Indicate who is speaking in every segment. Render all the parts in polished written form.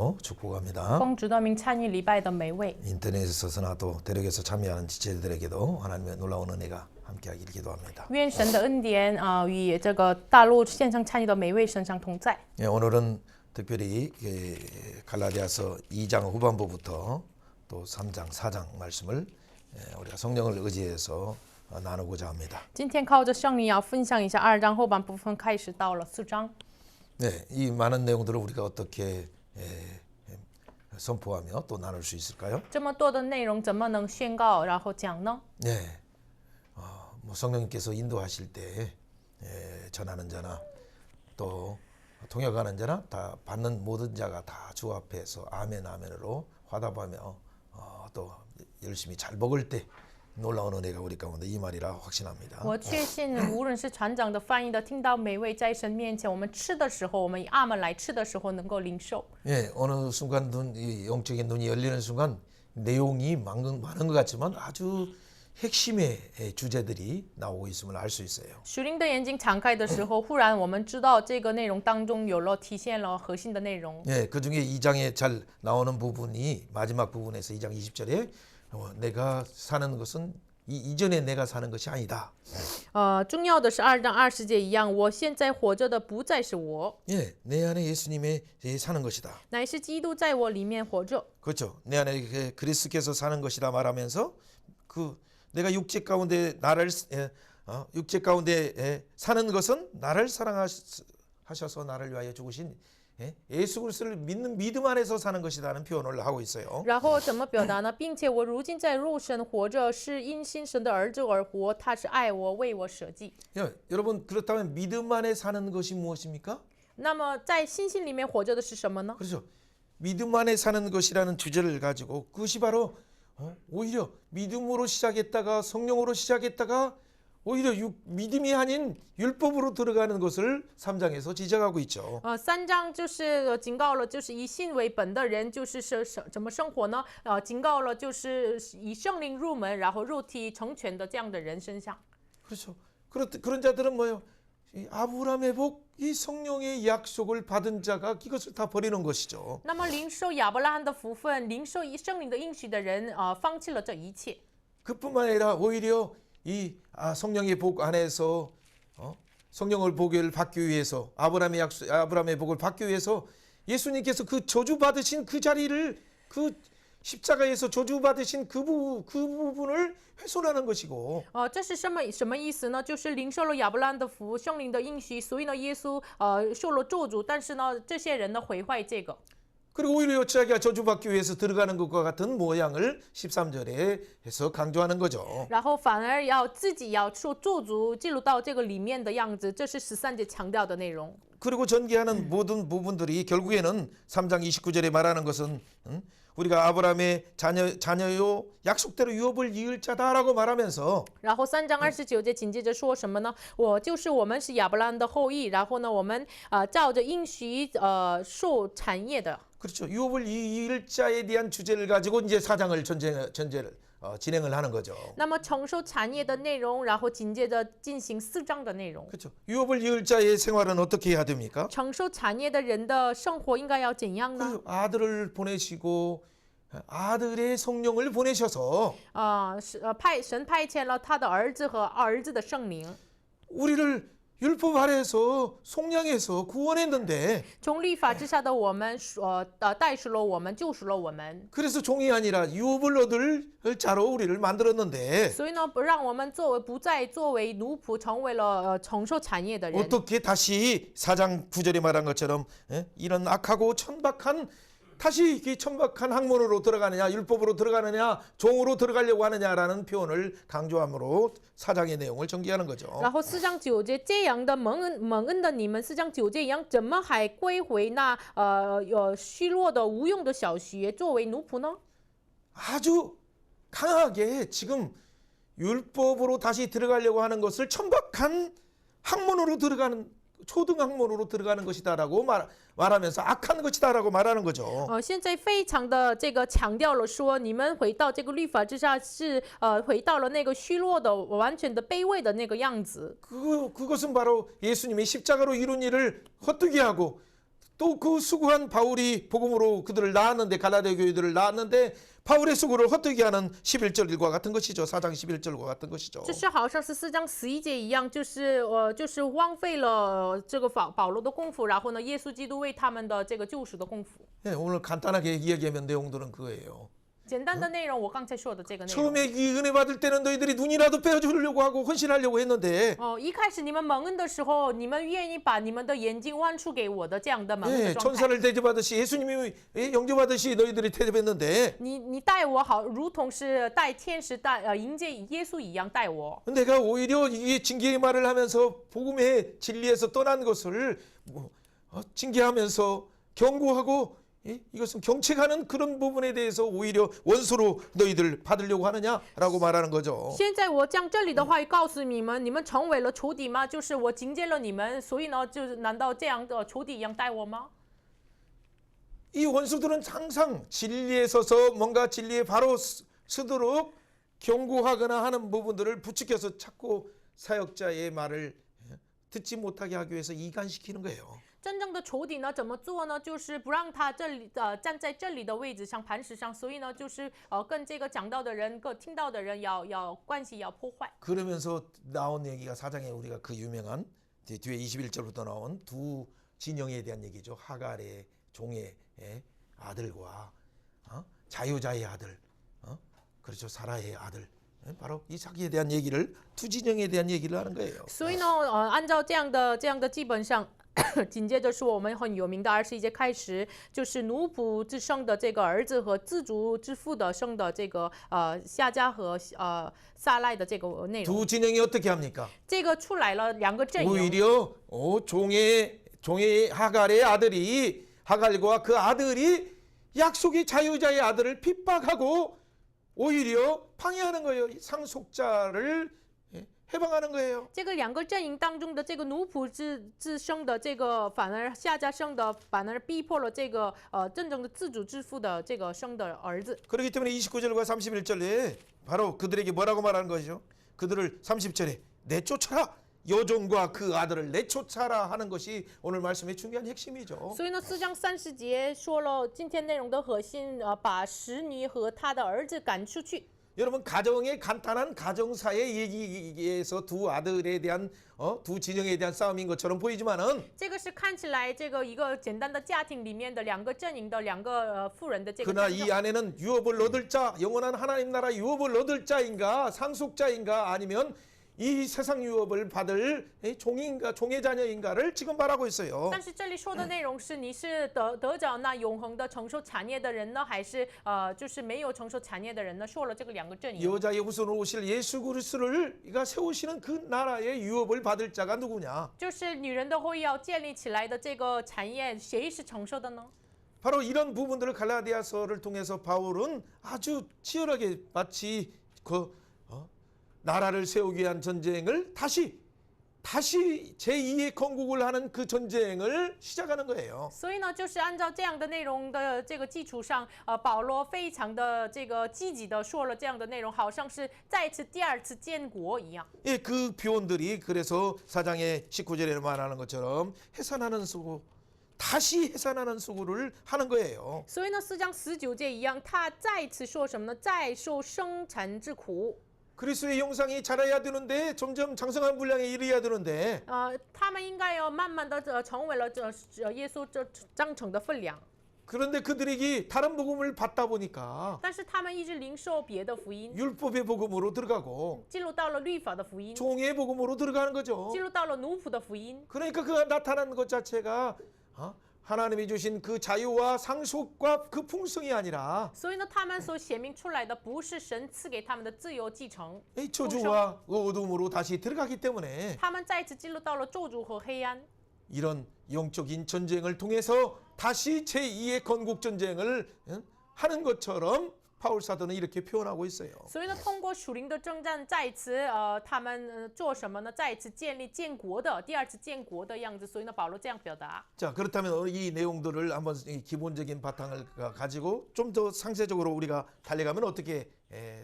Speaker 1: 참여하시기도 축복합니다.
Speaker 2: 奉主的名参与礼拜的每位，
Speaker 1: 인터넷에서나 또 대륙에서 참여하는 지체들에게도 하나님의 놀라운 은혜가 함께하기를 기도합니다.
Speaker 2: 愿神的恩典与这个大陆线上参与的每位身上同在。
Speaker 1: 예, 오늘은 특별히 갈라디아서 2장 후반부부터 또 3장, 4장 말씀을 우리가 성령을 의지해서 나누고자 합니다.
Speaker 2: 今天靠着圣灵要分享一下2章后半部分开始到了4章。
Speaker 1: 네, 이 많은 내용들을 우리가 어떻게 선포하며 또 나눌 수 있을까요?
Speaker 2: 这么多的内容怎么能宣告然后讲呢？
Speaker 1: 네, 뭐 성령님께서 인도하실 때 전하는 자나 또 통역하는 자나 다 받는 모든 자가 다 주 앞에서 아멘 아멘으로 화답하며 또 열심히 잘 먹을 때 놀라운 은혜가 우리 가운데 이 말이라 확신합니다.
Speaker 2: 我确信，无论是传讲的、翻译的，听到每位在神面前，我们吃的时候，我们以阿门来吃的时候，能够领受。
Speaker 1: 예, 어느 순간 이 영적인 눈이 열리는 순간 내용이 많은 것 같지만 아주 핵심의 주제들이 나오고 있음을 알 수 있어요.
Speaker 2: 属灵的眼睛敞开的时候，忽然我们知道这个内容当中有了体现了核心的内容。
Speaker 1: 예, 그 중에 2장에 잘 나오는 부분이 마지막 부분에서 2장 20절에 내가 사는 것은 이전에 내가 사는 것이 아니다.
Speaker 2: 重要的是2章20节一样，我现在活着的不再是我，
Speaker 1: 예, 내 안에 예수님의 사는 것이다.
Speaker 2: 乃是基督在我里面活着。
Speaker 1: 그렇죠. 내 안에 그리스도께서 사는 것이다 말하면서 그 내가 육체 가운데 나를 육체 가운데 사는 것은 나를 사랑하셔서 나를 위하여 죽으신 예수 그리스도를 믿는 믿음 안에서 사는 것이라는 표현을 하고 있어요.
Speaker 2: 然后怎么表达呢？并且我如今在肉身活着，是因信神的儿子而活，他是爱我，为我舍己。
Speaker 1: 여러분 그렇다면 믿음 안에 사는 것이 무엇입니까?
Speaker 2: 那么在信心里面活着的是什么呢？
Speaker 1: 그렇죠. 믿음 안에 사는 것이라는 주제를 가지고 그것이 바로 오히려 믿음으로 시작했다가 성령으로 시작했다가 오히려 믿음이 아닌 율법으로 들어가는 것을 3장에서 지적하고 있죠.
Speaker 2: 3章就是警告了，就是以信为本的人就是怎么生活呢？警告了，就是以圣灵入门，然后肉体成全的这样的人身上。
Speaker 1: 그렇죠. 그런 자들은 뭐예요? 이 아브라함의 복, 이 성령의 약속을 받은 자가 이것을 다 버리는 것이죠.
Speaker 2: 那么领受亚伯拉罕的福分，领受圣灵的应许的人，放弃了这一切。
Speaker 1: 그뿐만 아니라 오히려 이 성령의 복 안에서 성령을 복을 받기 위해서 아브라함의 복을 받기 위해서 예수님께서 그 저주 받으신 그 자리를 그 십자가에서 저주 받으신 그 부분을 훼손하는 것이고.
Speaker 2: 这是什么意思呢？就是领受了亚伯拉罕的福，圣灵的应许，所以呢，耶稣受了咒诅，但是呢，这些人呢毁坏这个。
Speaker 1: 그리고 오히려 자기가 저주받기 위해서 들어가는 것과 같은 모양을 13절에 해서 강조하는 거죠.
Speaker 2: 然后反而要自己要受咒诅，记录到这个里面的样子，这是13节强调的内容。
Speaker 1: 그리고 전개하는 모든 부분들이 결국에는 3장 29절에 말하는 것은 우리가 아브라함의 자녀요 약속대로 유업을 이을 자다라고 말하면서
Speaker 2: 然后3章29节紧接着说什么呢？我们是亚伯拉罕的后裔，然后呢，我们照着应许受产业的。
Speaker 1: 그렇죠. 유업을 이을 자에 대한 주제를 가지고 이제 4장을 진행을 하는 거죠.
Speaker 2: 那么承受产业的内容，然后紧接着进行4章的内容。
Speaker 1: 그렇죠. 유업을 이을 자의 생활은 어떻게 해야 됩니까?
Speaker 2: 承受产业的人的生活应该要怎样呢？
Speaker 1: 아들을 보내시고 아들의 성령을 보내셔서
Speaker 2: 神派遣了他的儿子和儿子的圣灵，
Speaker 1: 우리를 율법 아래에서 속량해서 구원했는데
Speaker 2: 从律法之下的我们，代赎了我们，救赎了我们。
Speaker 1: 그래서 종이 아니라 유업을 얻을 자로 우리를 만들었는데
Speaker 2: 所以呢，不让我们不再作为奴仆，成为了承受产业的人。
Speaker 1: 어떻게 다시 4장 9절에 말한 것처럼 이런 악하고 천박한 다시 이 천박한 학문으로 들어가느냐 율법으로 들어가느냐 종으로 들어가려고 하느냐라는 표현을 강조함으로 4장의 내용을 전개하는 거죠.
Speaker 2: 然后4章9节，这样的蒙恩的你们，4章9节一样，怎么还归回那虚弱的无用的小学作为奴仆呢？
Speaker 1: 아주 강하게 지금 율법으로 다시 들어가려고 하는 것을 천박한 학문으로 들어가는 초등학문으로 들어가는 것이다라고 말하면서 악한 것이다라고 말하는 거죠.
Speaker 2: 现在非常的这个强调了说，你们回到这个律法之下是回到了那个虚弱的、完全的卑微的那个样子。
Speaker 1: 그것은 바로 예수님이 십자가로 이룬 일을 헛되게 하고 또 그 수고한 바울이 복음으로 그들을 낳았는데 갈라디아 교회들을 낳았는데 바울의 수고를 헛되게 하는 11절과 같은 것이죠. 4장 11절과 같은 것이죠.
Speaker 2: 这是好像是4章11节一样，就是荒废了这个保罗的功夫，然后呢，耶稣基督为他们的这个救赎的功夫。
Speaker 1: 예, 오늘 간단하게 이야기하면 내용들은 그거예요.
Speaker 2: 简单的内容，我刚才说的这个内容。
Speaker 1: 처음에 이 은혜 받을 때는 너희들이 눈이라도 빼주려고 하고 헌신하려고 했는데
Speaker 2: 一开始你们蒙恩的时候，你们愿意把你们的眼睛弯出给我的这样的蒙恩
Speaker 1: 예,
Speaker 2: 的状态。
Speaker 1: 천사를 대접하듯이 예수님이 영접하듯이 너희들이 대접했는데
Speaker 2: 你待我好，如同是待天使迎接耶稣一样待我。
Speaker 1: 내가 오히려 이 징계의 말을 하면서 복음의 진리에서 떠난 것을 징계하면서 경고하고 이것은 경책하는 그런 부분에 대해서 오히려 원수로 너희들 받으려고 하느냐라고 말하는 거죠.
Speaker 2: 现在我将这里的话语告诉你们，你们成为了仇敌吗？就是我警戒了你们，所以呢，就难道这样的仇敌一样待我吗？
Speaker 1: 이 원수들은 항상 진리에 서서 뭔가 진리에 바로 서도록 경고하거나 하는 부분들을 부추겨서 자꾸 사역자의 말을 듣지 못하게 하기 위해서 이간시키는 거예요.
Speaker 2: 真正的仇敌呢，怎么做呢？就是不让他站在这里的位置上磐石上，所以呢，就是跟这个讲道的人、跟听到的人要关系要破坏。
Speaker 1: 그러면서 나온 얘기가 4장에 우리가 그 유명한 뒤에 21절부터 나온 두 진영에 대한 얘기죠. 하갈의 종의 아들과 자유자의 아들, 그렇죠. 사라의 아들. 바로 이삭에 대한 얘기를 두 진영에 대한 얘기를 하는 거예요.
Speaker 2: 所以呢，按照这样的基本上。紧接着是我们很有名的21节开始，就是奴仆之生的这个儿子和自主之父的生的这个夏家和撒赖的这个内容。
Speaker 1: 두 진영이 어떻게 합니까?
Speaker 2: 这个出来了两个阵营。
Speaker 1: 오히려 종의 하갈의 아들이 하갈과 그 아들이 약속의 자유자의 아들을 핍박하고 오히려 방해하는 거예요. 상속자를 해방하는 거예요.
Speaker 2: 这个两个阵营当中的这个奴仆之生的这个，反而夏家生的，反而逼迫了这个真正的自主之父的这个生的儿子。
Speaker 1: 그렇기 때문에 29절과 31절에 바로 그들에게 뭐라고 말하는 것이죠? 그들을 30절에 내쫓아라. 여종과 그 아들을 내쫓아라 하는 것이 오늘 말씀의 중요한 핵심이죠.
Speaker 2: 所以呢，4章30节说了今天内容的核心，把使女和他的儿子赶出去。
Speaker 1: 여러분 가정의 간단한 가정사의 얘기에서 두 아들에 대한 두 진영에 대한 싸움인 것처럼 보이지만은
Speaker 2: 这个是看起来这个一个简单的家庭里面的两个阵营的两个妇人的这个
Speaker 1: 그러나
Speaker 2: 战
Speaker 1: 이
Speaker 2: 争。
Speaker 1: 안에는 유업을 얻을 자, 영원한 하나님 나라 유업을 얻을 자인가 상속자인가 아니면 이 세상 유업을 받을 종인가 종의 자녀인가를 지금 말하고 있어요.
Speaker 2: 但是这里说的内容是，你是得着那永恒的承受产业的人呢，还是就是没有承受产业的人呢？说了这个两个阵营。
Speaker 1: 여자의 후손으로 오실 예수 그리스도를 세우시는 그 나라의 유업을 받을 자가 누구냐?
Speaker 2: 就是女人的后裔要建立起来的这个产业，谁是承受的呢？
Speaker 1: 바로 이런 부분들을 갈라디아서를 통해서 바울은 아주 치열하게 마치 그 나라를 세우기 위한 전쟁을 다시 제2의 건국을 하는 그 전쟁을 시작하는 거예요.
Speaker 2: 所以呢，就是按照这样的内容的这个基础上，保罗非常的这个积极的说了这样的内容，好像是再次第二次建国一样。
Speaker 1: 예, 그 표현들이 그래서 4장의 19절에 말하는 것처럼 해산하는 수고 다시 해산하는 수고를 하는 거예요.
Speaker 2: 所以呢，4章19节一样，他再次说什么呢？再受生产之苦。
Speaker 1: 그리스도의 형상이 자라야 되는데 점점 장성한 분량에 이르야 되는데
Speaker 2: 他们应该要慢慢的成为了耶稣章程的分量。
Speaker 1: 그런데 그들에게 다른 복음을 받다 보니까
Speaker 2: 但是他们一直领受别的福音，
Speaker 1: 율법의 복음으로 들어가고
Speaker 2: 进入到了律法的福音，
Speaker 1: 종의 복음으로 들어가는 거죠.
Speaker 2: 进入到了奴仆的福音。
Speaker 1: 그러니까 그가 나타나는 것 자체가 하나님이 주신 그 자유와 상속과 그 풍성이 아니라
Speaker 2: 所以呢，他们所显明出来的不是神赐给他们的自由继承，
Speaker 1: 이 저주와 어둠으로 다시 들어가기 때문에
Speaker 2: 他们再次进入到了咒诅和黑暗。
Speaker 1: 이런 영적인 전쟁을 통해서 다시 제2의 건국 전쟁을 하는 것처럼 바울 사도는 이렇게 표현하고 있어요.
Speaker 2: 所以呢，通过属灵的征战，再一次他们做什么呢？再一次建立建国的第二次建国的样子。所以呢，保罗这样表达。
Speaker 1: 자, 그렇다면 이 내용들을 한번 이 기본적인 바탕을 가지고 좀 더 상세적으로 우리가 달려가면 어떻게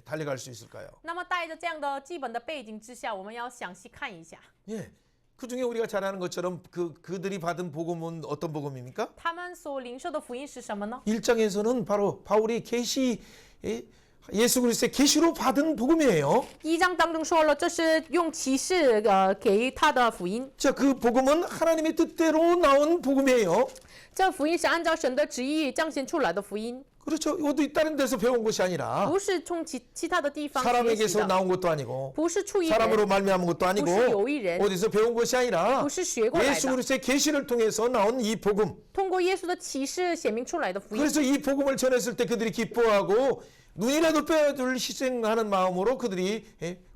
Speaker 1: 달려갈 수 있을까요?
Speaker 2: 那么带着这样的基本的背景之下，我们要详细看一下。
Speaker 1: 예. 그 중에 우리가 잘 아는 것처럼 그들이 받은 복음은 어떤 복음입니까?
Speaker 2: 他们所领受的福音是什么呢？
Speaker 1: 1장에서는 바로 바울이 예수 그리스도의 계시로 받은 복음이에요.
Speaker 2: 一章当中说了，这是用启示给他的福音。
Speaker 1: 자, 그 복음은 하나님의 뜻대로 나온 복음이에요.
Speaker 2: 这福音是按照神的旨意彰显出来的福音，
Speaker 1: 그렇죠. 어디 다른 데서 배운 것이 아니라
Speaker 2: 不是从其他的地方学习
Speaker 1: 사람에게서
Speaker 2: 的，
Speaker 1: 나온 것도 아니고
Speaker 2: 不是出于人，
Speaker 1: 사람으로 말미암은 것도 아니고
Speaker 2: 不是有一人，
Speaker 1: 어디서 배운 것이 아니라
Speaker 2: 不是学过来
Speaker 1: 예수
Speaker 2: 的，
Speaker 1: 그리스도의 계시를 통해서 나온 이 복음.
Speaker 2: 通过耶稣的启示显明出来的福音。
Speaker 1: 그래서 이 복음을 전했을 때 그들이 기뻐하고 눈이라도 빼줄 희생하는 마음으로 그들이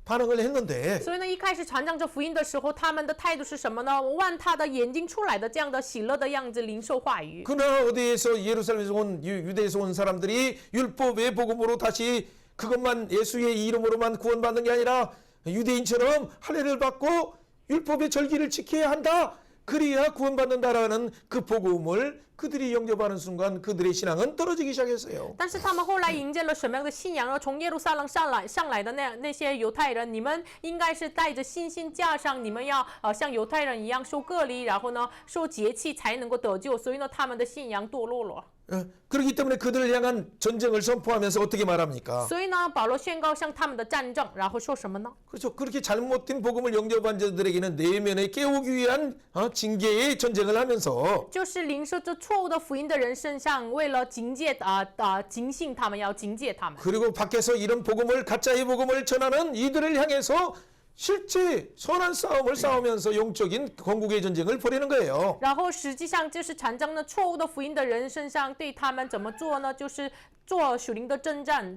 Speaker 1: 반응을 했는데
Speaker 2: 所以呢，一开始传讲这福音的时候，他们的态度是什么呢？望他的眼睛出来的这样的喜乐的样子，领受话语。
Speaker 1: 그러나 어디에서 예루살렘에서 온 유대에서 온 사람들이 율법의 복음으로 다시 그것만 예수의 이름으로만 구원받는 게 아니라 유대인처럼 할례를 받고 율법의 절기를 지켜야 한다. 그래야 구원받는다라는 그 복음을 그들이 영접하는 순간 그들의 신앙은 떨어지기 시작했어요.
Speaker 2: 但是他们后来迎接了什么样的信仰呢？从耶路撒冷上来的那些犹太人，你们应该是带着信心架上，你们要像犹太人一样受割礼，然后呢受节期才能够得救。所以呢，他们的信仰堕落了。
Speaker 1: 그렇기 때문에 그들을 향한 전쟁을 선포하면서 어떻게 말합니까?
Speaker 2: 所以呢，保罗宣告向他们的战争，然后说什么呢？
Speaker 1: 그렇죠. 그렇게 잘못된 복음을 영접한 자들에게는 내면에 깨우기 위한 징계의 전쟁을 하면서
Speaker 2: 就是领受这错误的福音的人身上，为了警戒警醒他们，要警戒他们。
Speaker 1: 그리고 밖에서 이런 복음을 가짜의 복음을 전하는 이들을 향해서 실제 선한 싸움을 싸우면서 영적인 건국의 전쟁을 벌이는 거예요.
Speaker 2: 然后实际上就是传讲了错误的福音的人身上，对他们怎么做呢？就是做属灵的征战，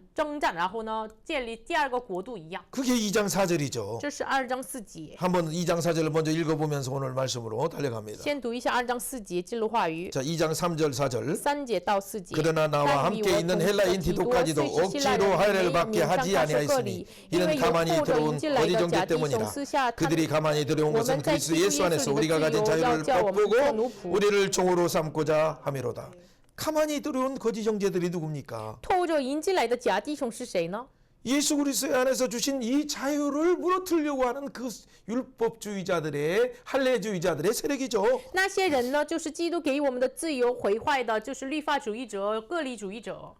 Speaker 2: 然后呢建立第二个国度一样。
Speaker 1: 그게 2장 4절이죠.
Speaker 2: 这是2章4节。
Speaker 1: 한번 2장 4절을 먼저 읽어보면서 오늘 말씀으로 달려갑니다.
Speaker 2: 先读一下2章4节记录话语。
Speaker 1: 자, 2장 3절 4절.
Speaker 2: 3节到4节。
Speaker 1: 그러나 나와 함께 있는 헬라인 디도까지도 억지로 할례를 받게 하지 아니하였으니 이는 가만히 들어온 거짓 정죄 때문이라. 그들이 가만히 들어온 것은 그리스도 예수 안에서 우리가 가진 자유를 엿보고 우리를 종으로 삼고자 함이로다. 가만히 들어온 거짓 정죄들이 누굽니까?
Speaker 2: 透着迎进来的假弟兄是谁呢？
Speaker 1: 예수 그리스도 안에서 주신 이 자유를 무너뜨리려고 하는 그 율법주의자들의 할례주의자들의 세력이죠.
Speaker 2: 那些人呢，就是基督给我们的自由毁坏的，就是律法主义者、割礼主义者。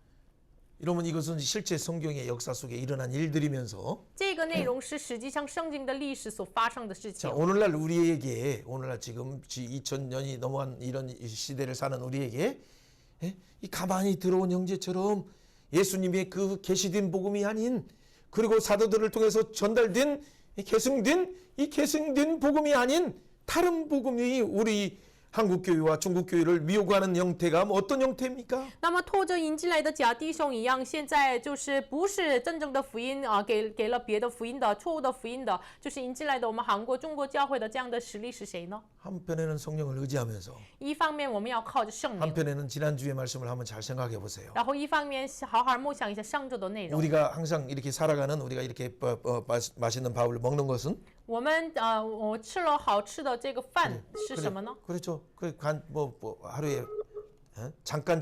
Speaker 1: 이러면 이것은 실제 성경의 역사 속에 일어난 일들이면서
Speaker 2: 这个内容是实际上圣经的历史所发生的事情
Speaker 1: 자, 。 오늘날 우리에게 오늘날 지금 2000년이 넘어간 이런 시대를 사는 우리에게 이 가만히 들어온 형제처럼 예수님의 그 계시된 복음이 아닌 그리고 사도들을 통해서 전달된 계승된 복음이 아닌 다른 복음이 우리 한국 교회와 중국 교회를 미혹하는 형태가 어떤 형태입니까?
Speaker 2: 那么拖着引进来的假弟兄一样，现在就是不是真正的福音啊，给了别的福音的错误的福音的，就是引进来的我们韩国、中国教会的这样的实力是谁呢？
Speaker 1: 한편에는 성령을 의지하면서
Speaker 2: 一方面我们要靠着圣灵，
Speaker 1: 한편에는 지난주의 말씀을 한번 잘 생각해 보세요.
Speaker 2: 然后一方面好好默想一下上周的内容。
Speaker 1: 우리가 항상 이렇게 살아가는 우리가 이렇게 맛있는 밥을 먹는 것은
Speaker 2: 我们我吃了好吃的这个饭是什么呢？
Speaker 1: 그렇죠. 뭐 하루에 잠깐에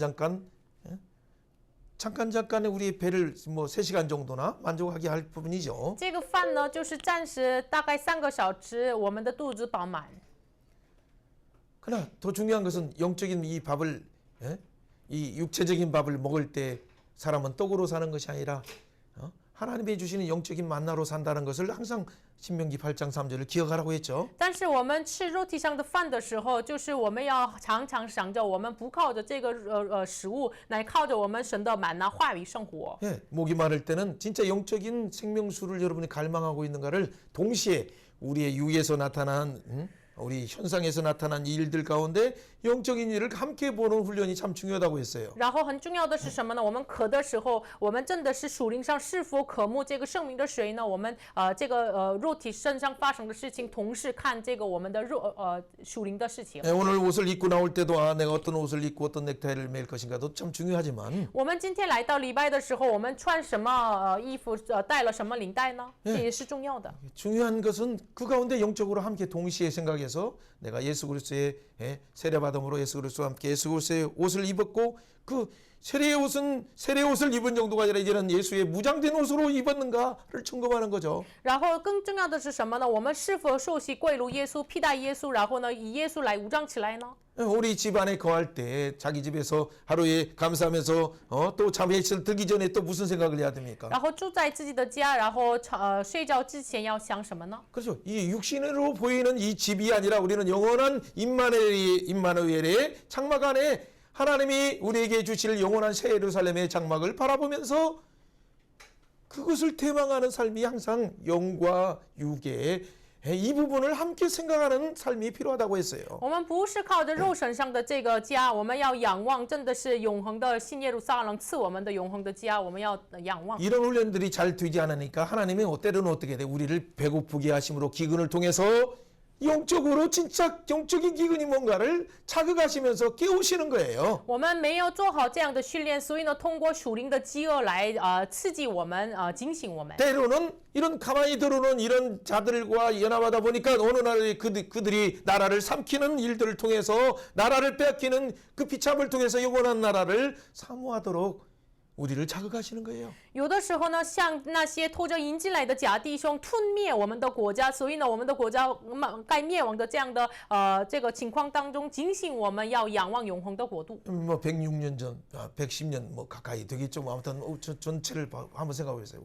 Speaker 1: 우리 배를 뭐 3시간 정도나 만족하게 할 부분이죠.
Speaker 2: 这个饭呢，就是暂时大概3个小时，我们的肚子饱满。
Speaker 1: 그러나 더 중요한 것은 영적인 이 밥을 이 육체적인 밥을 먹을 때 사람은 떡으로 사는 것이 아니라 하나님이 주시는 영적인 만나로 산다는 것을 항상 신명기 8장 3절을 기억하라고 했죠.
Speaker 2: 但是我们吃肉体上的饭的时候，就是我们要常常想着，我们不靠着这个食物，乃靠着我们神的满拿话语生活。
Speaker 1: 예, 목이 마를 때는 진짜 영적인 생명수를 여러분이 갈망하고 있는가를 동시에 우리의 육에서 나타난 우리 현상에서 나타난 이 일들 가운데 영적인 일을 함께 보는 훈련이 참 중요하다고 했어요.
Speaker 2: 然后很重要的是什么呢？我们渴的时候，我们真的是属灵上是否渴慕这个圣灵的水呢？我们这个肉体身上发生的事情，同时看这个我们的属灵的事情。
Speaker 1: 예, 오늘 옷을 입고 나올 때도 내가 어떤 옷을 입고 어떤 넥타이를 매일 것인가도 참 중요하지만
Speaker 2: 我们今天来到礼拜的时候，我们穿什么衣服，带了什么领带呢？这也是重要的。
Speaker 1: 중요한 것은 그 가운데 영적으로 함께 동시에 생각해서 내가 예수 그리스도의 세례받음으로 예수 그리스도와 함께 예수 그리스도의 옷을 입었고 그 세례의 옷은 세례 옷을 입은 정도가 아니라 이제는 예수의 무장된 옷으로 입었는가를 점검하는 거죠.
Speaker 2: 然后更重要的是什么呢？我们是否受洗跪入耶稣、披戴耶稣，然后呢以耶稣来武装起来呢？
Speaker 1: 우리 집 안에 거할 때 자기 집에서 하루에 감사하면서 또 잠에 들기 전에 또 무슨 생각을 해야 됩니까?
Speaker 2: 然后住在自己的家，然后睡觉之前要想什么呢？
Speaker 1: 그렇죠. 이 육신으로 보이는 이 집이 아니라 우리는 영원한 임마누엘의 장막 안에 하나님이 우리에게 주실 영원한 새 예루살렘의 장막을 바라보면서 그것을 대망하는 삶이 항상 영과 육의 이 부분을 함께 생각하는 삶이 필요하다고 했어요.
Speaker 2: 我们不是靠着肉身上的这个家，我们要仰望，真的是永恒的新耶路撒冷赐我们的永恒的家，我们要仰望。
Speaker 1: 이런 훈련들이 잘 되지 않으니까 하나님이 때로는 어떻게 돼? 우리를 배고프게 하심으로 기근을 통해서 영적으로 진짜 영적인 기근이 뭔가를 자극하시면서 깨우시는 거예요.
Speaker 2: 我们没有做好这样的训练，所以呢，通过属灵的饥饿来刺激我们，警醒我们。
Speaker 1: 때로는 이런 가만히 들어오는 이런 자들과 연합하다 보니까 어느 날에 그들이 나라를 삼키는 일들을 통해서 나라를 빼앗기는 그 비참을 통해서 영원한 나라를 사모하도록 우리를 자극하시는 거예요.
Speaker 2: 有的时候呢，像那些拖着银进来的假弟兄吞灭我们的国家，所以呢，我们的国家该灭亡的这样的这个情况当中，警醒我们要仰望永恒的国度。
Speaker 1: 뭐 106년 전, 110년 뭐 가까이 되겠죠. 뭐 아무튼 전체를 한번 생각해 보세요.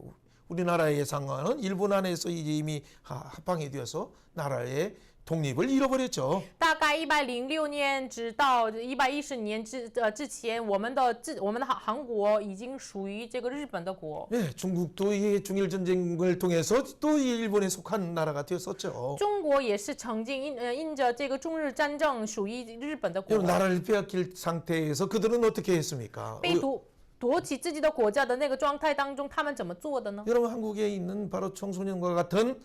Speaker 1: 우리나라의 상황은 일본 안에서 이미 합방이 되어서 나라의 독립을 잃어버렸죠.
Speaker 2: 大概106年直到110年之前，我们的韩国已经属于这个日本的国。
Speaker 1: 네, 중국도 이 중일 전쟁을 통해서 또 일본에 속한 나라가 되었었죠.
Speaker 2: 中国也是曾经因着这个中日战争属于日本的国。
Speaker 1: 나라를 빼앗길 상태에서 그들은 어떻게 했습니까?
Speaker 2: 被夺起自己的国家的那个状态当中，他们怎么做的呢？
Speaker 1: 여러분 한국에 있는 바로 청소년과 같은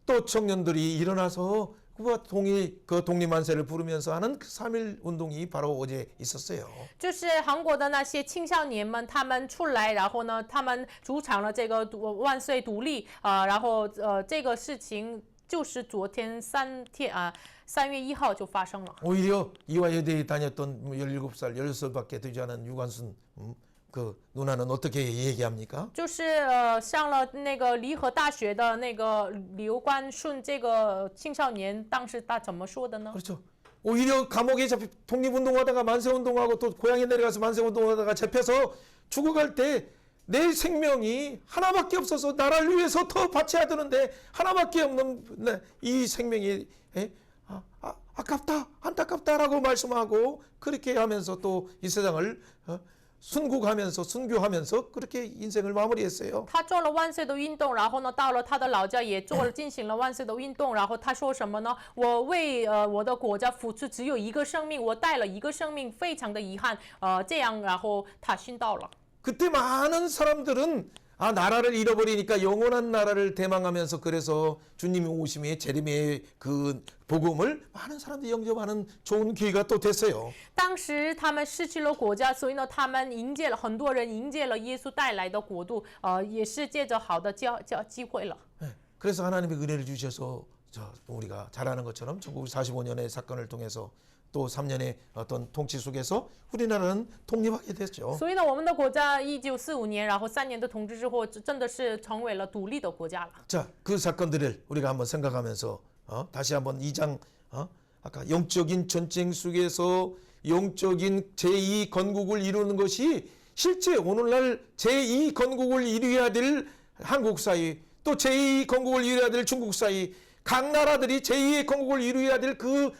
Speaker 1: 또 청년들이 일어나서 그와 독립만세를 부르면서 하는 그 3.1 운동이 바로 어제 있었어요.
Speaker 2: 就是韩国的那些青少年们，他们出来，然后呢，他们主场了这个万岁独立然后这个事情就是昨天3月1号就发生了。
Speaker 1: 오히려 이화여대에 다녔던 17살, 16살밖에 되지 않은 유관순 그 누나는 어떻게 얘기합니까?
Speaker 2: 就是上了那个离合大学的那个刘冠顺这个青少年，当时他怎么说的呢？
Speaker 1: 그렇죠. 오히려 감옥에 잡혀 독립운동하다가 만세운동하고 또 고향에 내려가서 만세운동하다가 잡혀서 죽어갈 때 내 생명이 하나밖에 없어서 나라를 위해서 더 바쳐야 되는데 하나밖에 없는 이 생명이 아깝다 안타깝다라고 말씀하고 그렇게 하면서 또 이 세상을 순국하면서 순교하면서 그렇게 인생을 마무리했어요.
Speaker 2: 他做了万岁的运动，然后呢，到了他的老家也进行了万岁的运动，然后他说什么呢？我为我的国家付出只有一个生命，我带了一个生命，非常的遗憾。这样，然后他殉道了。
Speaker 1: 그때 많은 사람들은 나라를 잃어버리니까 영원한 나라를 대망하면서 그래서 주님이 오심에 재림의 그 복음을 많은 사람들이 영접하는 좋은 기회가 또 됐어요.
Speaker 2: 当时他们失去了国家，所以呢，他们很多人迎接了耶稣带来的国度，也是借着好的机会了。
Speaker 1: 그래서 하나님의 은혜를 주셔서 우리가 잘 아는 것처럼 1945년의 사건을 통해서 또 3년의 어떤 통치 속에서 우리나라는 독립하게 됐죠.
Speaker 2: 所以呢，我们的国家1945年，然后3年的统治之后，真的是成为了独立的国家了。
Speaker 1: 자, 그 사건들을 우리가 한번 생각하면서 다시 한번 2장 아까 영적인 전쟁 속에서 영적인 제2 건국을 이루는 것이 실제 오늘날 제2 건국을 이루어야 될 한국 사회 또 제2 건국을 이루어야 될 중국 사회 각 나라들이 제2의 건국을 이루어야 될 그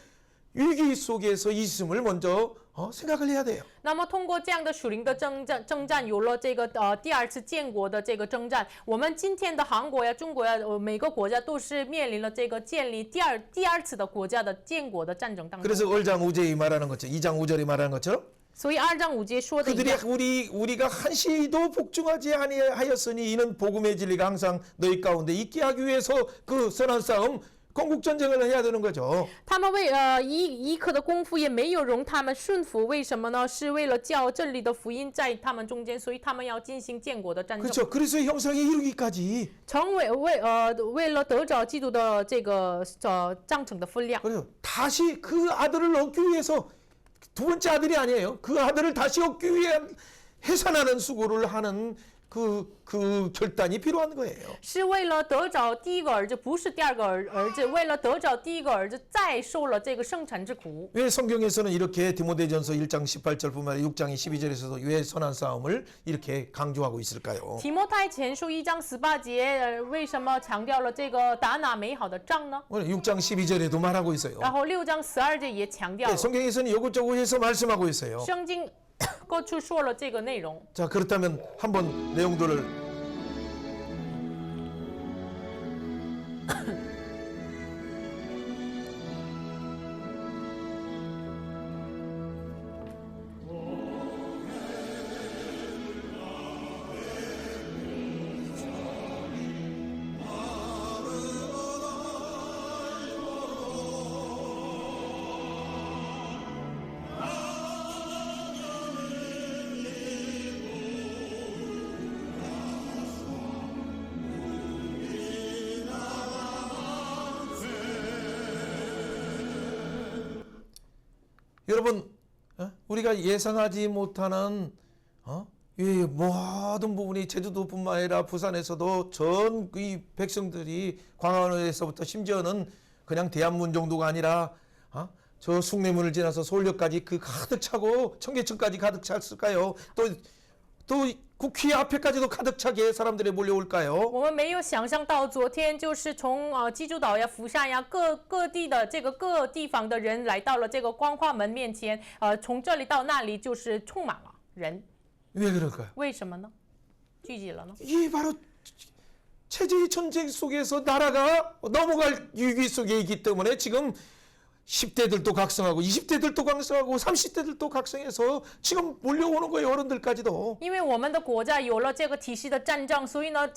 Speaker 1: 위기 속에서 있음을 먼저 생각을 해야 돼요.
Speaker 2: 那么通过这样的属灵的征战，有了这个第二次建国的这个征战，我们今天的韩国呀、中国呀，每个国家都是面临了这个建立第二次的国家的建国的战争当中。
Speaker 1: 그래서 1장 5절이 말하는 것처럼 2장 5절이 말하는 것처럼
Speaker 2: 所以2章5节说的一
Speaker 1: 그들이
Speaker 2: 样，
Speaker 1: 우리가 한시도 복종하지 아니하였으니 이는 복음의 진리가 항상 너희 가운데 있게 하기 위해서 그 선한 싸움 건국 전쟁을 해야 되는 거죠.
Speaker 2: 他们为一刻的功夫也没有容他们顺服，为什么呢？是为了叫真理的福音在他们中间，所以他们要进行建国的战争。
Speaker 1: 그렇죠. 그래서 형상에 이르기까지
Speaker 2: 成为了得着基督的这个章程的分量。
Speaker 1: 그래요. 다시 그 아들을 얻기 위해서 두 번째 아들이 아니에요. 그 아들을 다시 얻기 위한 해산하는 수고를 하는 그 결단이 필요한 거예요.
Speaker 2: 是为了得着第一个儿子，不是第二个儿子，为了得着第一个儿子，再受了这个生产之苦。
Speaker 1: 왜 성경에서는 이렇게 디모데전서 1장 18절뿐만 아니라 6장 12절에서도 왜 선한 싸움을 이렇게 강조하고 있을까요?
Speaker 2: 提摩太前书1章18节，为什么强调了这个打那美好的仗呢？
Speaker 1: 오늘 6장 12절에도 말하고 있어요.
Speaker 2: 然后6章12节也强调
Speaker 1: 네,
Speaker 2: 了，
Speaker 1: 성경에서는 이것저것 해서 말씀하고 있어요.
Speaker 2: 圣经各处说了这个内容。
Speaker 1: 자, 그렇다면 한번 내용들을 여러분, 우리가 예상하지 못하는 이 모든 부분이 제주도뿐만 아니라 부산에서도 전 이 백성들이 광화문에서부터 심지어는 그냥 대한문 정도가 아니라 저 숭례문을 지나서 서울역까지 그 가득 차고 청계천까지 가득 찼을까요? 또 국회 앞에까지도 가득 차게 사람들이 몰려올까요?
Speaker 2: 我们没有想象到，昨天就是从济州岛呀、福山呀各地的这个各地方的人来到了这个光化门面前，从这里到那里就是充满了人。
Speaker 1: 왜 그럴까요?
Speaker 2: 为什么呢？聚集了呢？
Speaker 1: 이게 바로 체제의 전쟁 속에서 나라가 넘어갈 위기 속에 있기 때문에 지금 10대들도 각성하고 20대들도 각성하고 30대들도 각성해서 지금 몰려오는 거예요. 어른들까지도.
Speaker 2: 因为我们的国家有了这个体系的战争，所以呢，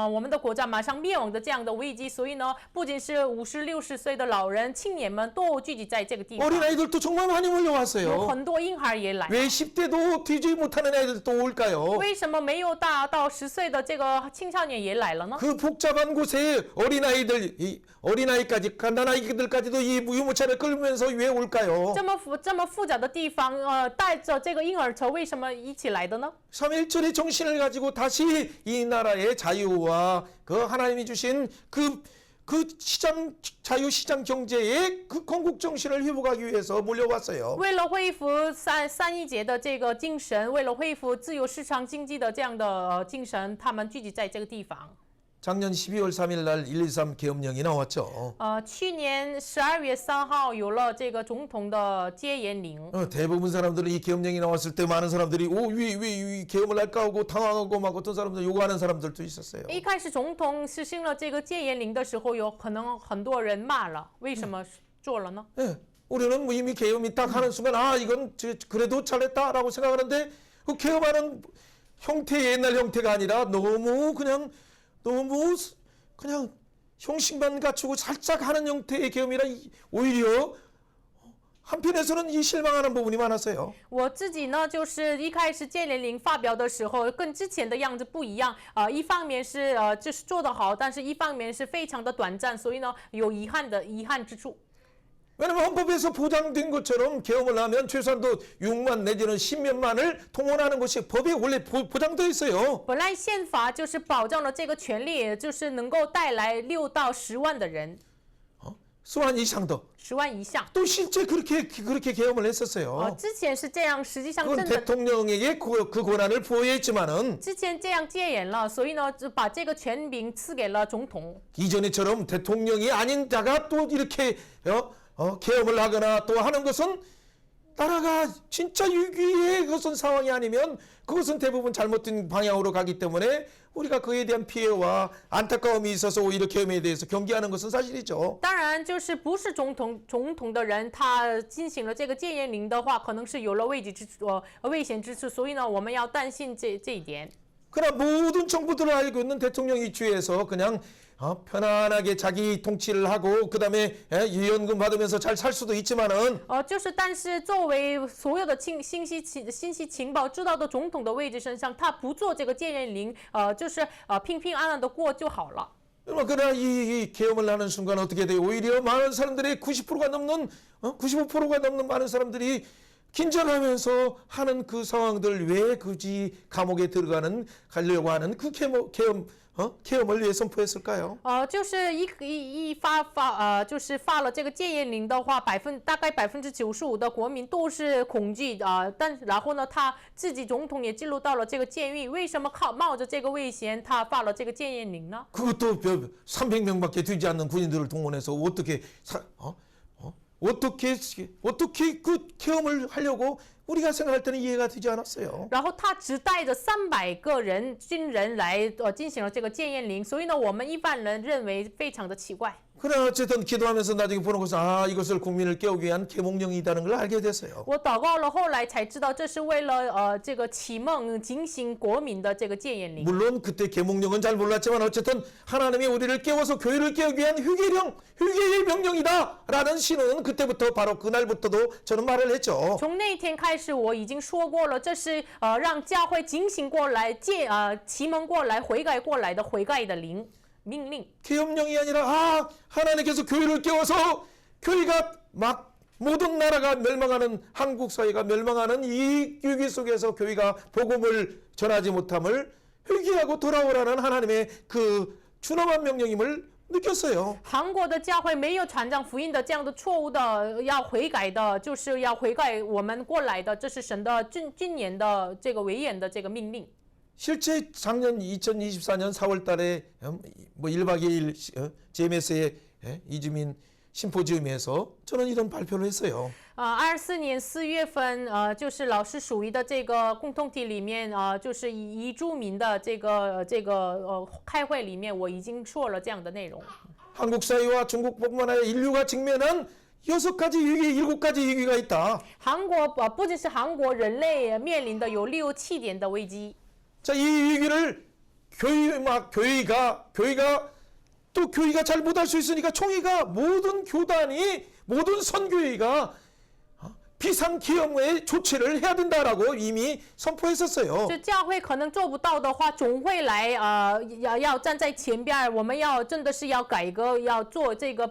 Speaker 2: 我们的国家马上灭亡的这样的危机，所以呢，不仅是50、60岁的老人、青年们都聚集在这个地方，
Speaker 1: 어린아이들도 정말 많이
Speaker 2: 有
Speaker 1: 몰려왔어요.
Speaker 2: 很多婴孩也来。
Speaker 1: 왜 10대도 뒤지 못하는 애들도 올까요?
Speaker 2: 为什么没有大到10岁的这个青少年也来了呢？
Speaker 1: 그 복잡한 곳에 어린아이까지 갓난아이들까지도 이 유모차를 끌면서 왜 올까요?
Speaker 2: 这么复杂的地方，带着这个婴儿车为什么一起来的呢？
Speaker 1: 삼일절의 정신을 가지고 다시 이 나라의 자유와 그 하나님이 주신 그 자유 시장 경제의 그 건국 정신을 회복하기 위해서 몰려왔어요.
Speaker 2: 为了恢复三一节的这个精神，为了恢复自由市场经济的这样的精神，他们聚集在这个地方。
Speaker 1: 작년 12월 3일 날 113 계엄령이 나왔죠.
Speaker 2: 去年12月3号有了这个总统的戒严令。
Speaker 1: 대부분 사람들은 이 계엄령이 나왔을 때 많은 사람들이 왜 계엄을 할까 하고 당황하고 막 어떤 사람들 요구하는 사람들도 있었어요.
Speaker 2: 一开始总统实行了这个戒严令的时候，有可能很多人骂了，为什么做了呢？
Speaker 1: 예, 우리는 뭐 이미 계엄이 딱 하는 순간 이건 그래도 잘했다라고 생각하는데 그 계엄하는 형태 옛날 형태가 아니라 너무 그냥 형식만 갖추고 살짝 하는 형태의 계엄이라 오히려 한편에서는 이 실망하는 부분이 많았어요.
Speaker 2: 我自己呢，就是一开始戒严令发表的时候，跟之前的样子不一样。一方面是就是做得好，但是一方面是非常的短暂，所以呢有遗憾之处。
Speaker 1: 왜냐면 헌법에서 보장된 것처럼 계엄을 하면 최소한도 6만 내지는 10몇만을 동원하는 것이 법에 원래 보장되어 있어요.
Speaker 2: 本来宪法就是保障了这个权利，就是能够带来6到10万的人，
Speaker 1: 수완 이상도
Speaker 2: 10万以上。
Speaker 1: 또 실제 그렇게 계엄을 했었어요.
Speaker 2: 之前是这样，实际上
Speaker 1: 그건
Speaker 2: 真的
Speaker 1: 대통령에게 그 권한을 부여했지만은
Speaker 2: 之前这样戒严了，所以呢就把这个权柄赐给了总统。
Speaker 1: 이전에처럼 대통령이 아닌 자가 또 이렇게 계엄을 하거나 또 하는 것은 나라가 진짜 위기의 그것은 상황이 아니면 그것은 대부분 잘못된 방향으로 가기 때문에 우리가 그에 대한 피해와 안타까움이 있어서 오히려 계엄에 대해서 경계하는 것은 사실이죠.
Speaker 2: 当然，就是不是总统的人，他进行了这个戒严令的话，可能是有了危险之处，所以呢，我们要担心这一点。
Speaker 1: 그러나 모든 정부들을 알고 있는 대통령 이주에서 그냥 편안하게 자기 통치를 하고 그다음에 유연금 받으면서 잘 살 수도 있지만은
Speaker 2: 但是作为所有的信息情报知道的总统的位置身上，他不做这个戒严令，就是平平安安的过就好了。
Speaker 1: 그러나 이 계엄을 하는 순간 어떻게 돼요? 오히려 많은 사람들의 90%가 넘는 95%가 넘는 많은 사람들이 긴장하면서 하는 그 상황들 왜 굳이 감옥에 가려고 하는 그 계엄을 왜 선포했을까요?
Speaker 2: 就是就是发了这个戒严令的话，大概95%的国民都是恐惧然后呢，他自己总统也进入到了这个监狱，为什么冒着这个危险，他发了这个戒严令呢？
Speaker 1: 그것도 300명밖에 되지 않는 군인들을 동원해서 어떻게 그 계엄을 하려고 우리가 생각할 때는 이해가 되지 않았어요.
Speaker 2: 然后他只带着300个军人来进行了这个戒严令，所以呢，我们一般人认为非常的奇怪。
Speaker 1: 그러나 어쨌든 기도하면서 나중에 보는 것은 이것을 국민을 깨우기 위한 계몽령이라는 걸 알게 됐어요.
Speaker 2: 我祷告了，后来才知道这是为了这个启梦警醒国民的这个戒严令。
Speaker 1: 물론 그때 계몽령은 잘 몰랐지만 어쨌든 하나님이 우리를 깨워서 교회를 깨우기 위한 회개의 명령이다라는 신호는 그때부터 바로 그날부터도 저는 말을 했죠.
Speaker 2: 从那一天开始，我已经说过了，这是让教会警醒过来、启蒙过来、悔改过来的悔改的命令。
Speaker 1: 계엄령이 아니라 하나님께서 교회를 깨워서 교회가 막 모든 나라가 멸망하는 한국 사회가 멸망하는 이 위기 속에서 교회가 복음을 전하지 못함을 회개하고 돌아오라는 하나님의 그 준엄한 명령임을 느꼈어요.
Speaker 2: 韩国的教会没有传讲福音的这样的错误的，要悔改的，就是要悔改我们过来的，这是神的军言的这个维严的这个命令。
Speaker 1: 실제 작년 2024년 4월 달에 1박 2일 JMS의 이주민 심포지움에서 저는 이런 발표를 했어요.
Speaker 2: 24年4月份，就是老师属于的这个共同体里面，就是以住民的这个开会里面，我已经说了这样的内容。
Speaker 1: 한국 사회와 중국뿐만 아니라 인류가 직면한 6가지 위기, 7가지 위기가 있다.
Speaker 2: 韩国不仅是韩国，人类面临的有6、7点的危机。
Speaker 1: 자, 이 위기를 교회가 잘 못할 수 있으니까 총회가 모든 교단이 모든 선교회가 비상기업의 조치를 해야 된다라고 이미 선포했었어요.
Speaker 2: 就教会可能做不到的话，总会来要站在前边，我们要真的是要改革，要做这个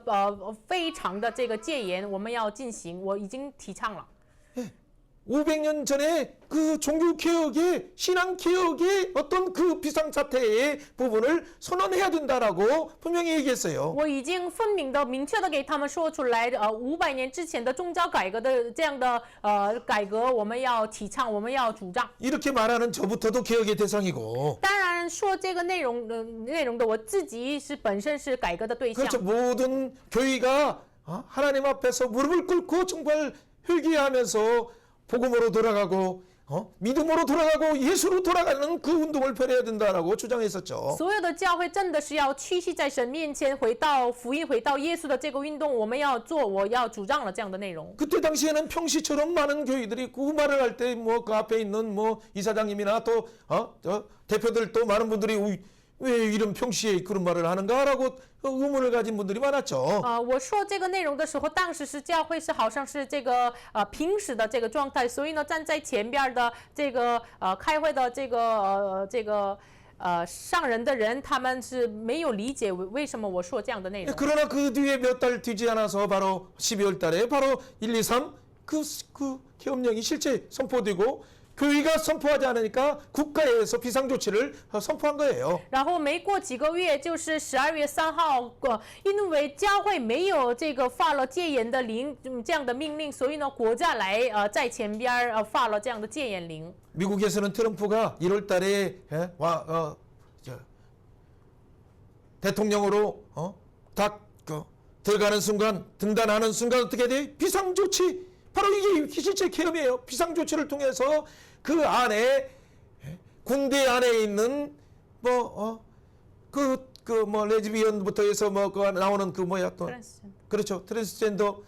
Speaker 2: 非常的这个戒严，我们要进行，我已经提倡了。
Speaker 1: 500년 전에 그 종교개혁의 신앙개혁의 어떤 그 비상사태의 부분을 선언해야 된다라고 분명히 얘기했어요.
Speaker 2: 我已经分明的、明确的给他们说出来，500年之前的宗教改革的这样的改革，我们要提倡，我们要主张。
Speaker 1: 이렇게 말하는 저부터도 개혁의 대상이고.
Speaker 2: 当然说这个内容的，我自己本身是改革的对象。
Speaker 1: 그렇죠. 모든 교회가 하나님 앞에서 무릎을 꿇고 정말 회개하면서 복음으로 돌아가고 믿음으로 돌아가고 예수로 돌아가는 그 운동을 펼쳐야 된다라고 주장했었죠.
Speaker 2: 所有的教会真的是要屈膝在神面前，回到福音、回到耶稣的这个运动，我们要做，我要主张了这样的内容。
Speaker 1: 그때 당시에는 평시처럼 많은 교회들이 그 말을 할 때 그 앞에 있는 이사장님이나 또 대표들 또 많은 분들이 왜 이런 평시에 그런 말을 하는가라고 의문을 가진 분들이 많았죠.
Speaker 2: 我说这个内容的时候，当时是教会是好像是这个平时的这个状态，所以呢，站在前边的这个开会的这个上人的人，他们是没有理解为什么我说这样的内容。
Speaker 1: 그러나 그 뒤에 몇 달 뒤지 않아서 바로 12월 달에 바로 1, 2, 3 그 계엄령이 실제 선포되고 교회가 선포하지 않으니까 국가에서 비상조치를 선포한 거예요.
Speaker 2: 然后没过几个月，就是12月3号，因为教会没有这个发了戒严的令，这样的命令，所以呢，国家来在前边发了这样的戒严令。
Speaker 1: 미국에서는 트럼프가 1월 달에 대통령으로 딱 들어가는 순간 등단하는 순간 어떻게 돼? 비상조치. 바로 이게 실제 계엄이에요. 비상조치를 통해서 그 안에 군대 안에 있는 레즈비언부터 해서 나오는 또 그렇죠. 트랜스젠더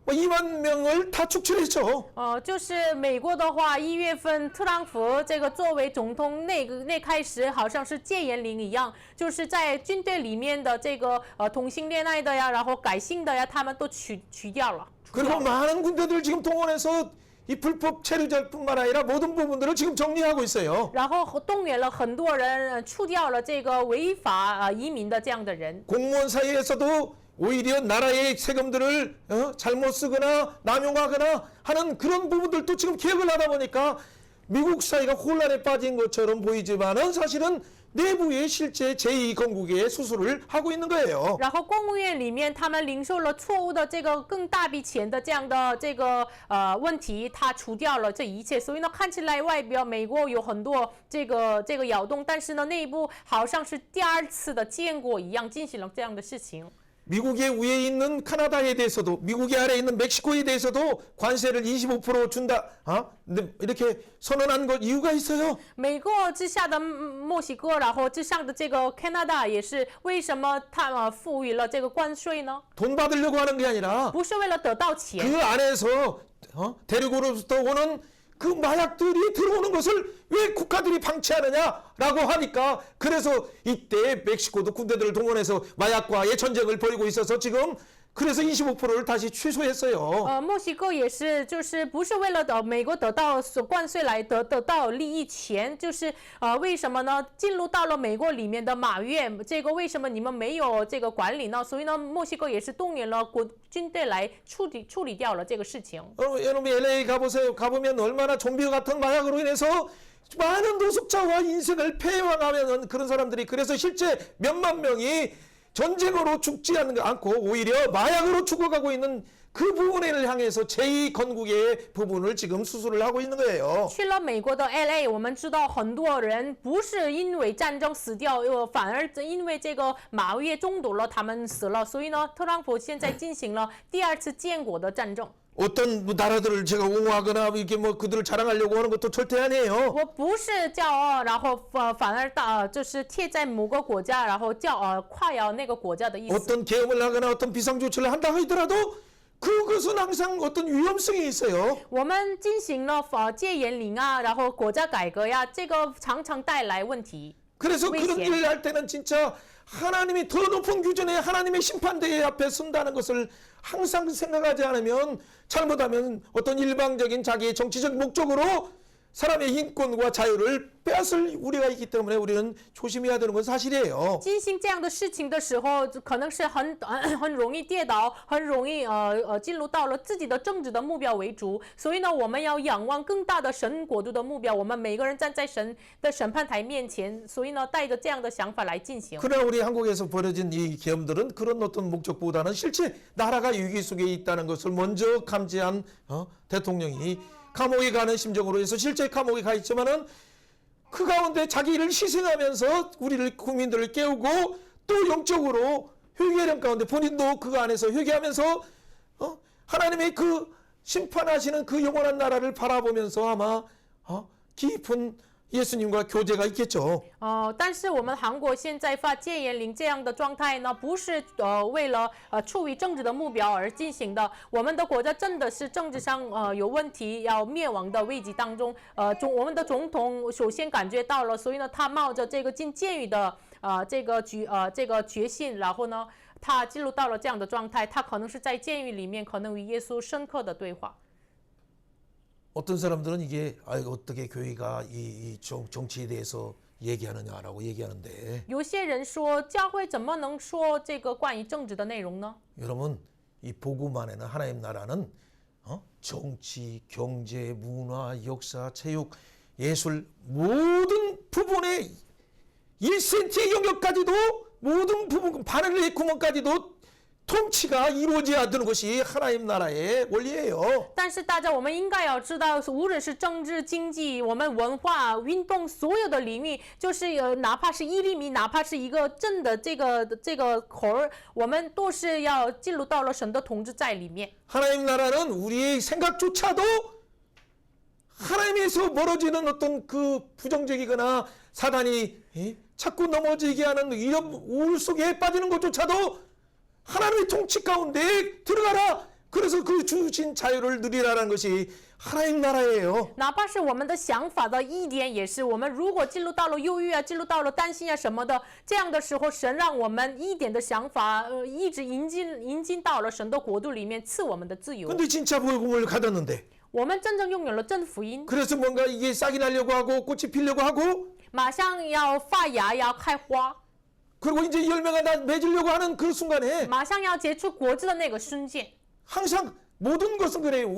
Speaker 1: 2만 명을 다 축출했죠.
Speaker 2: 就是美国的话，1月份特朗普这个作为总统那开始，好像是戒严令一样，就是在军队里面的这个同性恋爱的呀，然后改姓的呀，他们都取掉了。
Speaker 1: 그리고 많은 군대들 지금 동원해서 이 불법 체류자뿐만 아니라 모든 부분들을 지금 정리하고 있어요.
Speaker 2: 然后动员了很多人，除掉了这个违法移民的这样的人。
Speaker 1: 공무원 사이에서도 오히려 나라의 세금들을 잘못 쓰거나 남용하거나 하는 그런 부분들도 지금 개혁을 하다 보니까 미국 사회가 혼란에 빠진 것처럼 보이지만은 사실은 내부에 실제 제2건국의 수술을 하고 있는 거예요.
Speaker 2: 然后公务院里面，他们零售了错误的这个更大笔钱的这样的这个问题，他除掉了这一切，所以呢，看起来外表美国有很多这个摇动，但是呢，内部好像是第二次的建国一样进行了这样的事情。
Speaker 1: 미국의 위에 있는 카나다에 대해서도 미국의 아래에 있는 멕시코에 대해서도 관세를 25% 준다. 근데 이렇게 선언한 것 이유가 있어요.
Speaker 2: 美国之下的墨西哥，然后之上的这个 Canada 也是，为什么他们赋予了这个关税呢？
Speaker 1: 돈 받으려고 하는 게 아니라
Speaker 2: 不是为了得到钱，
Speaker 1: 그 안에서 대륙으로부터 오는 그 마약들이 들어오는 것을 왜 국가들이 방치하느냐라고 하니까 그래서 이때 멕시코도 군대들을 동원해서 마약과의 전쟁을 벌이고 있어서 지금 그래서 25%를 다시 취소했어요.
Speaker 2: 墨西哥也是，就是不是为了美国得到关税来得到利益钱，就是为什么呢？进入到了美国里面的马院，这个为什么你们没有这个管理呢？所以呢，墨西哥也是动员了军队来处理掉了这个事情。
Speaker 1: 여러분 LA 가보세요. 가보면 얼마나 좀비 같은 마약으로 인해서 많은 노숙자와 인생을 패망하는 그런 사람들이 그래서 실제 몇만 명이 전쟁으로 죽지 않고 오히려 마약으로 죽어가고 있는 그 부분을 향해서 제2건국의 부분을 지금 수술을 하고 있는 거예요.
Speaker 2: 去了美国的 LA， 我们知道很多人不是因为战争死掉，反而因为这个马约中毒了，他们死了。所以呢，特朗普现在进行了第二次建国的战争。
Speaker 1: 어떤 나라들을 제가 옹호하거나 이렇게 뭐 그들을 자랑하려고 하는 것도 절대 아니에요.
Speaker 2: 我不是骄傲，然后反而就是贴在某个国家，然后夸耀那个国家的意思。
Speaker 1: 어떤 계엄을 하거나 어떤 비상 조치를 한다 하더라도 그것은 항상 어떤 위험성이 있어요.
Speaker 2: 我们进行了戒严令啊，然后国家改革呀，这个常常带来问题。
Speaker 1: 그래서 그런
Speaker 2: 危险。
Speaker 1: 일을 할 때는 진짜 하나님이 더 높은 규정에 하나님의 심판대회 앞에 선다는 것을 항상 생각하지 않으면 잘못하면 어떤 일방적인 자기의 정치적 목적으로 사람의 인권과 자유를 빼앗을 우리가 있기 때문에 우리는 조심해야 되는 건 사실이에요.
Speaker 2: 进行这样的事情的时候，可能是很容易跌倒，很容易进入到了自己的政治的目标为主。所以呢，我们要仰望更大的神国度的目标。我们每个人站在神的审判台面前，所以呢，带着这样的想法来进行。
Speaker 1: 그러나 우리 한국에서 벌어진 이 계엄들은 그런 어떤 목적보다는 실제 나라가 위기 속에 있다는 것을 먼저 감지한 대통령이 감옥에 가는 심정으로 해서 실제 감옥에 가 있지만은 그 가운데 자기를 희생하면서 우리를 국민들을 깨우고 또 영적으로 회개하는 가운데 본인도 그 안에서 회개하면서 하나님의 그 심판하시는 그 영원한 나라를 바라보면서 아마 깊은 예수님과 교제가 있겠죠.
Speaker 2: 但是我们韩国现在发戒严令这样的状态呢，不是为了处于政治的目标而进行的。我们的国家真的是政治上有问题，要灭亡的危机当中。我们的总统首先感觉到了，所以呢，他冒着这个进监狱的这个决心，然后呢，他进入到了这样的状态，他可能是在监狱里面，可能与耶稣深刻的对话。
Speaker 1: 어떤 사람들은 이게 어떻게 교회가 이 정치에 대해서 얘기하느냐라고 얘기하는데
Speaker 2: 有些人说，教会怎么能说这个关于政治的内容呢？
Speaker 1: 여러분 이 복음 안에는 하나님 나라는 정치, 경제, 문화, 역사, 체육, 예술 모든 부분의 1cm의 영역까지도 모든 부분 바늘의 구멍까지도 통치가 이루어져야 되는 것이 하나님 나라의 원리예요.
Speaker 2: 但是大家我们应该要知道，无论是政治、经济、我们文化、运动，所有的领域，就是哪怕是1厘米，哪怕是一个正的这个口儿，我们都是要进入到了神的统治在里面。
Speaker 1: 하나님 나라는 우리의 생각조차도 하나님에서 멀어지는 어떤 그 부정적이거나 사단이 자꾸 넘어지게 하는 이런 우울 속에 빠지는 것조차도 하나님의 통치 가운데 들어가라. 그래서 그 주신 자유를 누리라는 것이 하나님 나라예요.
Speaker 2: 哪怕是我们的想法的一点，也是我们如果进入到了忧郁啊，进入到了担心啊什么的，这样的时候，神让我们一点的想法，一直引进到了神的国度里面，赐我们的自由。
Speaker 1: 근데 진짜 복음을 가졌는데
Speaker 2: 我们真正拥有了真福音，
Speaker 1: 그래서 뭔가 이게 싹이 나려고 하고 꽃이 피려고 하고
Speaker 2: 马上要发芽，要开花。
Speaker 1: 그리고 이제 열매가 맺으려고 하는 그 순간에
Speaker 2: 马上要结出果子的那个瞬间，
Speaker 1: 항상 모든 것은 그래요.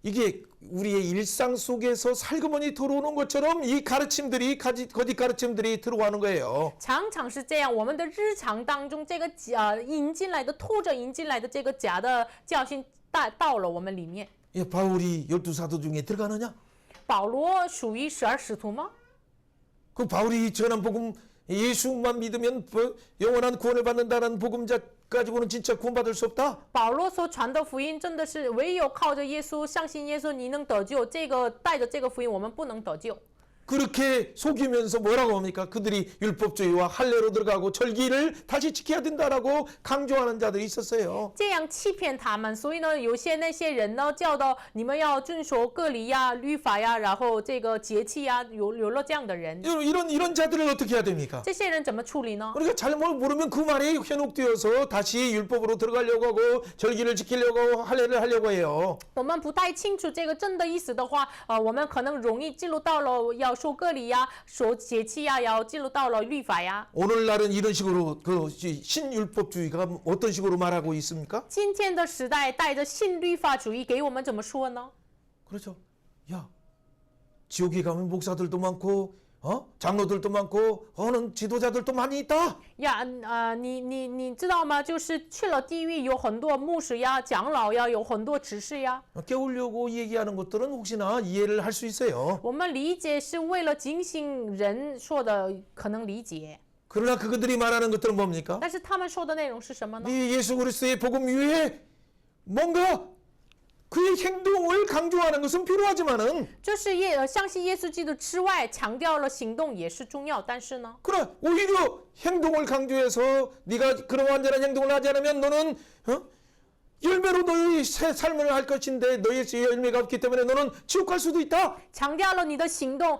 Speaker 1: 이게 우리의 일상 속에서 살그머니 들어오는 것처럼 이 가르침들이 거짓 가르침들이 들어가는 거예요.
Speaker 2: 常常是这样。我们的日常当中，这个引进来的、透着引进来的这个假的教训到了我们里面。
Speaker 1: 예, 바울이 12사도 중에 들어가느냐?
Speaker 2: 保罗属于12使徒吗？
Speaker 1: 그 바울이 전한 복음 예수만 믿으면 영원한 구원을 받는다는 복음자 가지고는 진짜 구원받을 수 없다.
Speaker 2: 保罗所传的福音真的是唯有靠着耶稣，相信耶稣，你能得救。这个带着这个福音，我们不能得救。
Speaker 1: 그렇게 속이면서 뭐라고 합니까? 그들이 율법주의와 할례로 들어가고 절기를 다시 지켜야 된다라고 강조하는 자들이 있었어요.
Speaker 2: 这样欺骗他们，所以呢，有些那些人呢，教导你们要遵守割礼呀、律法呀，然后这个节气呀，有了这样的人，
Speaker 1: 이런 자들을 어떻게 해야 됩니까?
Speaker 2: 这些人怎么处理呢？
Speaker 1: 우리가 잘못 모르면 그 말이 현혹되어서 다시 율법으로 들어가려고 하고 절기를 지키려고 할례를 하려고 해요.
Speaker 2: 我们不太清楚这个真的意思的话，我们可能容易记录到了要守割礼呀、守节气呀，要记录到了律法呀。
Speaker 1: 오늘날은 이런 식으로 그 신율법주의가 어떤 식으로 말하고 있습니까?
Speaker 2: 今天的时代带着新律法主义，给我们怎么说呢？
Speaker 1: 그렇죠. 야, 지옥에 가면 목사들도 많고, 장로들도 많고, 어느 지도자들도 많이 있다.
Speaker 2: 呀，你知道吗？就是去了地狱，有很多牧师呀、长老呀，有很多执事呀。
Speaker 1: 깨우려고 얘기하는 것들은 혹시나 이해를 할 수 있어요.
Speaker 2: 我们理解是为了警醒人说的，可能理解。
Speaker 1: 그러나 그들이 말하는 것들은 뭡니까?
Speaker 2: 但是他们说的内容是什么呢？
Speaker 1: 이 예수 그리스도의 복음 위에 뭔가 그의 행동을 강조하는 것은 필요하지만은
Speaker 2: 就是相信耶稣基督之外，强调了行动也是重要。但是呢，
Speaker 1: 그러나 오히려 행동을 강조해서 네가 그런 완전한 행동을 하지 않으면 너는 열매로 너의 새 삶을 할 것인데 너의 열매가 없기 때문에 너는 지옥 갈 수도 있다.
Speaker 2: 强调了你的行动，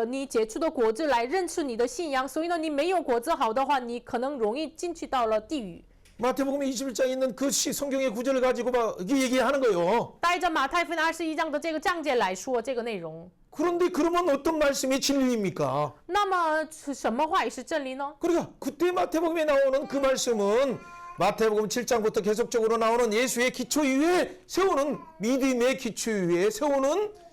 Speaker 2: 你结出的果子来认识你的信仰。所以呢，你没有果子好的话，你可能容易进去到了地狱。
Speaker 1: 마태복음 21장에 있는 그 성경의 구절을 가지고 막 이렇게 얘기하는 거예요.
Speaker 2: 带着马太福音21章的这个章节来说这个内容。
Speaker 1: 그런데 그러면 어떤 말씀이 진리입니까?
Speaker 2: 那么什么话语是真理呢？
Speaker 1: 그러니까 그때 마태복음에 나오는 그 말씀은 마태복음 7장부터 계속적으로 나오는 예수의 기초 위에 세우는 믿음의 기초 위에 세우는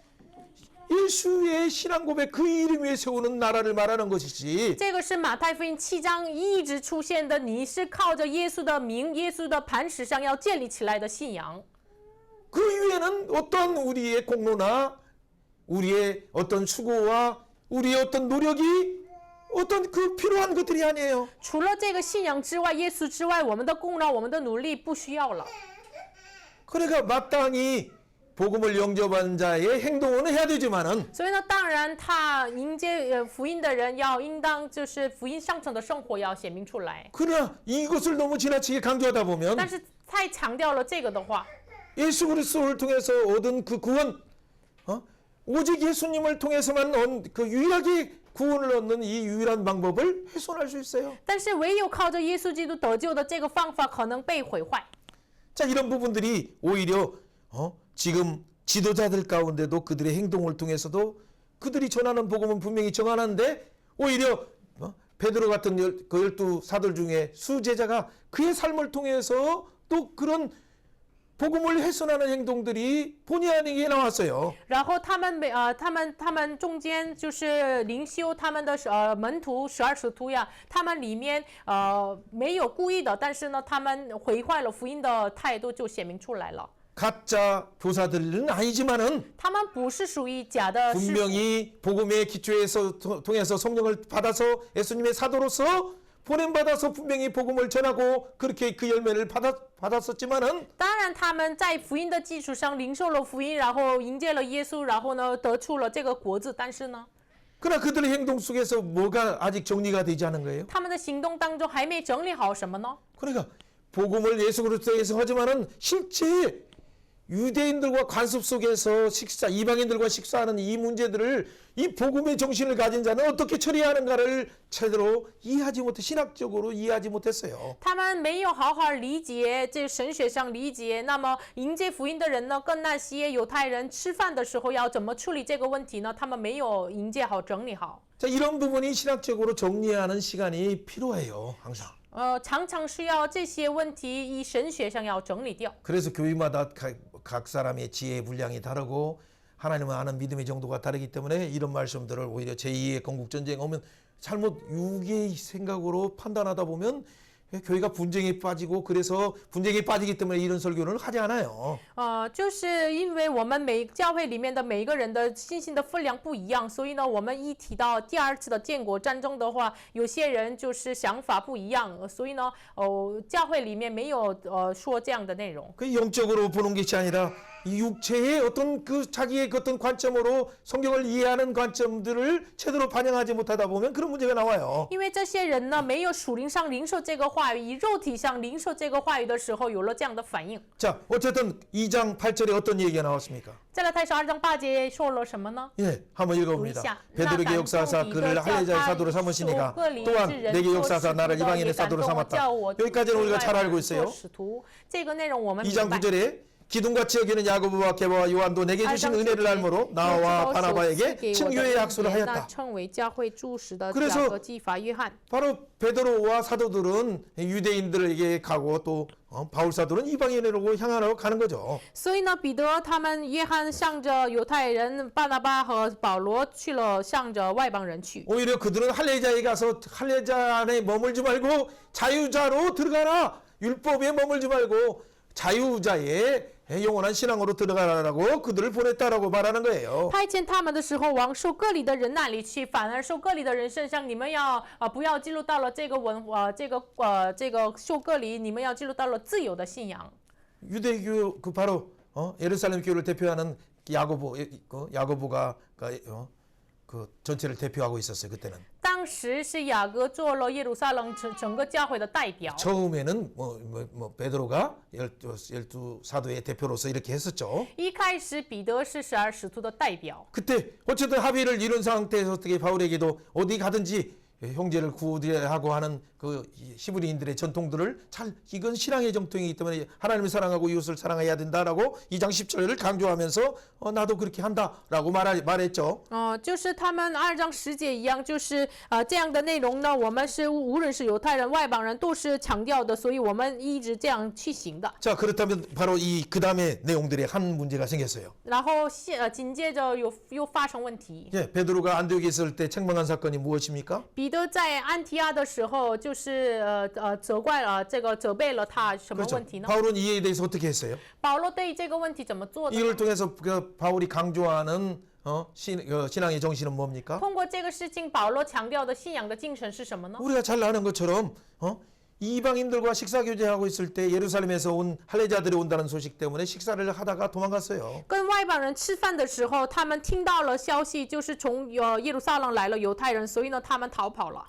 Speaker 1: 예수의 신앙 고백 그 이름 위에 세우는 나라를 말하는 것이지.
Speaker 2: 这个是马太福音7章一直出现的，你是靠着耶稣的名、耶稣的磐石上要建立起来的信仰。
Speaker 1: 그 위에는 어떤 우리의 공로나 우리의 어떤 수고와 우리의 어떤 노력이 어떤 그 필요한 것들이 아니에요.
Speaker 2: 除了这个信仰之外，耶稣之外，我们的功劳、我们的努力不需要了。
Speaker 1: 그러니까 마땅히 복음을 영접한 자의 행동은 해야 되지만은
Speaker 2: 所以呢，当然他迎接福音的人要应当就是福音上层的生活要显明出来。
Speaker 1: 그러나 이것을 너무 지나치게 강조하다 보면
Speaker 2: 但是太强调了这个的话，
Speaker 1: 예수 그리스도를 통해서 얻은 그 구원, 오직 예수님을 통해서만 그 유일하게 구원을 얻는 이 유일한 방법을 훼손할 수 있어요.
Speaker 2: 但是唯有靠着耶稣基督得救的这个方法可能被毁坏。
Speaker 1: 자, 이런 부분들이 오히려 지금 지도자들 가운데도 그들의 행동을 통해서도 그들이 전하는 복음은 분명히 정하는데 오히려 베드로 같은 그 12사들 중에 수제자가 그의 삶을 통해서 또 그런 복음을 훼손하는 행동들이 본의 아니게 나왔어요.
Speaker 2: 然后他们中间就是灵修他们的门徒12使徒呀，他们里面没有故意的，但是呢，他们毁坏了福音的态度就显明出来了。
Speaker 1: 가짜 교사들은 아니지만은
Speaker 2: 他们不是属于假的师傅，
Speaker 1: 분명히 복음의 기초에서 통해서 성령을 받아서 예수님의 사도로서 보냄받아서 분명히 복음을 전하고 그렇게 그 열매를 받았었지만은
Speaker 2: 当然他们在福音的基础上领受了福音，然后迎接了耶稣，然后呢得出了这个果子。但是呢，
Speaker 1: 그러나 그들의 행동 속에서 뭐가 아직 정리가 되지 않은 거예요.
Speaker 2: 他们的行动当中还没整理好什么呢？
Speaker 1: 그러니까 복음을 예수 그리스도에서 하지만은 실제 유대인들과 관습 속에서 이방인들과 식사하는 이 문제들을 이 복음의 정신을 가진 자는 어떻게 처리하는가를 제대로 이해하지 못해 신학적으로 이해하지 못했어요.
Speaker 2: 他们没有好好理解这神学上理解，那么迎接福音的人呢，跟那些犹太人吃饭的时候要怎么处理这个问题呢？他们没有迎接好、整理好。
Speaker 1: 자, 이런 부분이 신학적으로 정리하는 시간이 필요해요. 항상.
Speaker 2: 常常需要这些问题以神学上要整理掉。
Speaker 1: 그래서 교회마다 각 사람의 지혜의 분량이 다르고 하나님을 아는 믿음의 정도가 다르기 때문에 이런 말씀들을 오히려 제2의 건국전쟁 오면 잘못 유괴의 생각으로 판단하다 보면 교회가 분쟁에 빠지고 그래서 분쟁에 빠지기 때문에 이런 설교를 하지 않아요.
Speaker 2: 就是因为我们教会里面的每一个人的信心的分量不一样，所以呢，我们一提到第二次的建国战争的话，有些人就是想法不一样，所以呢，教会里面没有说这样的内容。
Speaker 1: 그 영적으로 보는 것이 아니라 이 육체의 어떤 그 자기의 어떤 관점으로 성경을 이해하는 관점들을 제대로 반영하지 못하다 보면 그런 문제가 나와요.
Speaker 2: 因为这些人呢，没有属灵上领受这个话语，以肉体上领受这个话语的时候，有了这样的反应。
Speaker 1: 자, 어쨌든 2장 8절에 어떤 얘기가 나왔습니까?
Speaker 2: 再来，太史2章8节说了什么呢？
Speaker 1: 예, 한번 읽어봅니다.
Speaker 2: 보이시아.
Speaker 1: 베드로에게 역사하사 그를 할례자의 사도로 삼으시니가 또한 내게 역사하사 나를 이방인의 사도로 삼았다. 여기까지는 우리가 잘 알고 있어요.
Speaker 2: 这个内容我们
Speaker 1: 2장
Speaker 2: 明白。
Speaker 1: 9절에 기둥같이 여기는 야고보와 게바와 요한도 내게 주신 은혜를 알므로 나와 바나바에게 친교의 약속을 하였다.
Speaker 2: 称为教会柱石的
Speaker 1: 그래서
Speaker 2: 雅各、基法、约翰。
Speaker 1: 바로 베드로와 사도들은 유대인들에게 가고 또 바울 사도는 이방인으로 향하러 가는 거죠.
Speaker 2: 所以呢，彼得他们、约翰向着犹太人，巴拿巴和保罗去了，向着外邦人去。
Speaker 1: 오히려 그들은 할례자에 가서 할례자 안에 머물지 말고 자유자로 들어가라. 율법에 머물지 말고 자유자의 영원한 신앙으로 들어가라고 그들을 보냈다라고 말하는 거예요.
Speaker 2: 派遣他们的时候，往受割礼的人那里去，反而受割礼的人身上，你们要不要记录到了这个这个受割礼，你们要记录到了自由的信仰。
Speaker 1: 유대교 그 바로 예루살렘 교회를 대표하는 야고보가 그 전체를 대표하고 있었어요. 그때는.
Speaker 2: 当时是雅各做了耶路撒冷整个教会的代表。
Speaker 1: 처음에는 베드로가 열두 사도의 대표로서 이렇게 했었죠.
Speaker 2: 一开始彼得是12使徒的代表。
Speaker 1: 그때 어쨌든 합의를 이룬 상태에서 어떻게 바울에게도 어디 가든지 형제를 구하고 하는 그 히브리인들의 전통들을 잘 이건 신앙의 정통이기 때문에 하나님을 사랑하고 이웃을 사랑해야 된다라고 2장 10절을 강조하면서 나도 그렇게 한다라고 말했죠.
Speaker 2: 就是他们2章10节一样，就是这样的内容呢，我们是无论是犹太人、外邦人都是强调的，所以我们一直这样去行的。
Speaker 1: 자, 그렇다면 바로 이 그다음에 내용들에 한 문제가 생겼어요.
Speaker 2: 然后紧接着又发生问题。
Speaker 1: 예, 베드로가 안디옥에 있을 때 책망한 사건이 무엇입니까?
Speaker 2: 彼得在安提阿的时候，就是责备了他什么
Speaker 1: 그렇죠.
Speaker 2: 问题呢？
Speaker 1: 바울은 이에 대해서 어떻게 했어요?
Speaker 2: 保罗对这个问题怎么做的呢？
Speaker 1: 이걸 통해서 그 바울이 강조하는 신앙의 정신은 뭡니까?
Speaker 2: 通过这个事情，保罗强调的信仰的精神是什么呢？
Speaker 1: 우리가 잘 아는 것처럼 이방인들과 식사 교제하고 있을 때 예루살렘에서 온 할례자들이 온다는 소식 때문에 식사를 하다가 도망갔어요.
Speaker 2: 跟外邦人吃饭的时候，他们听到了消息，就是从耶路撒冷来了犹太人，所以呢，他们逃跑了。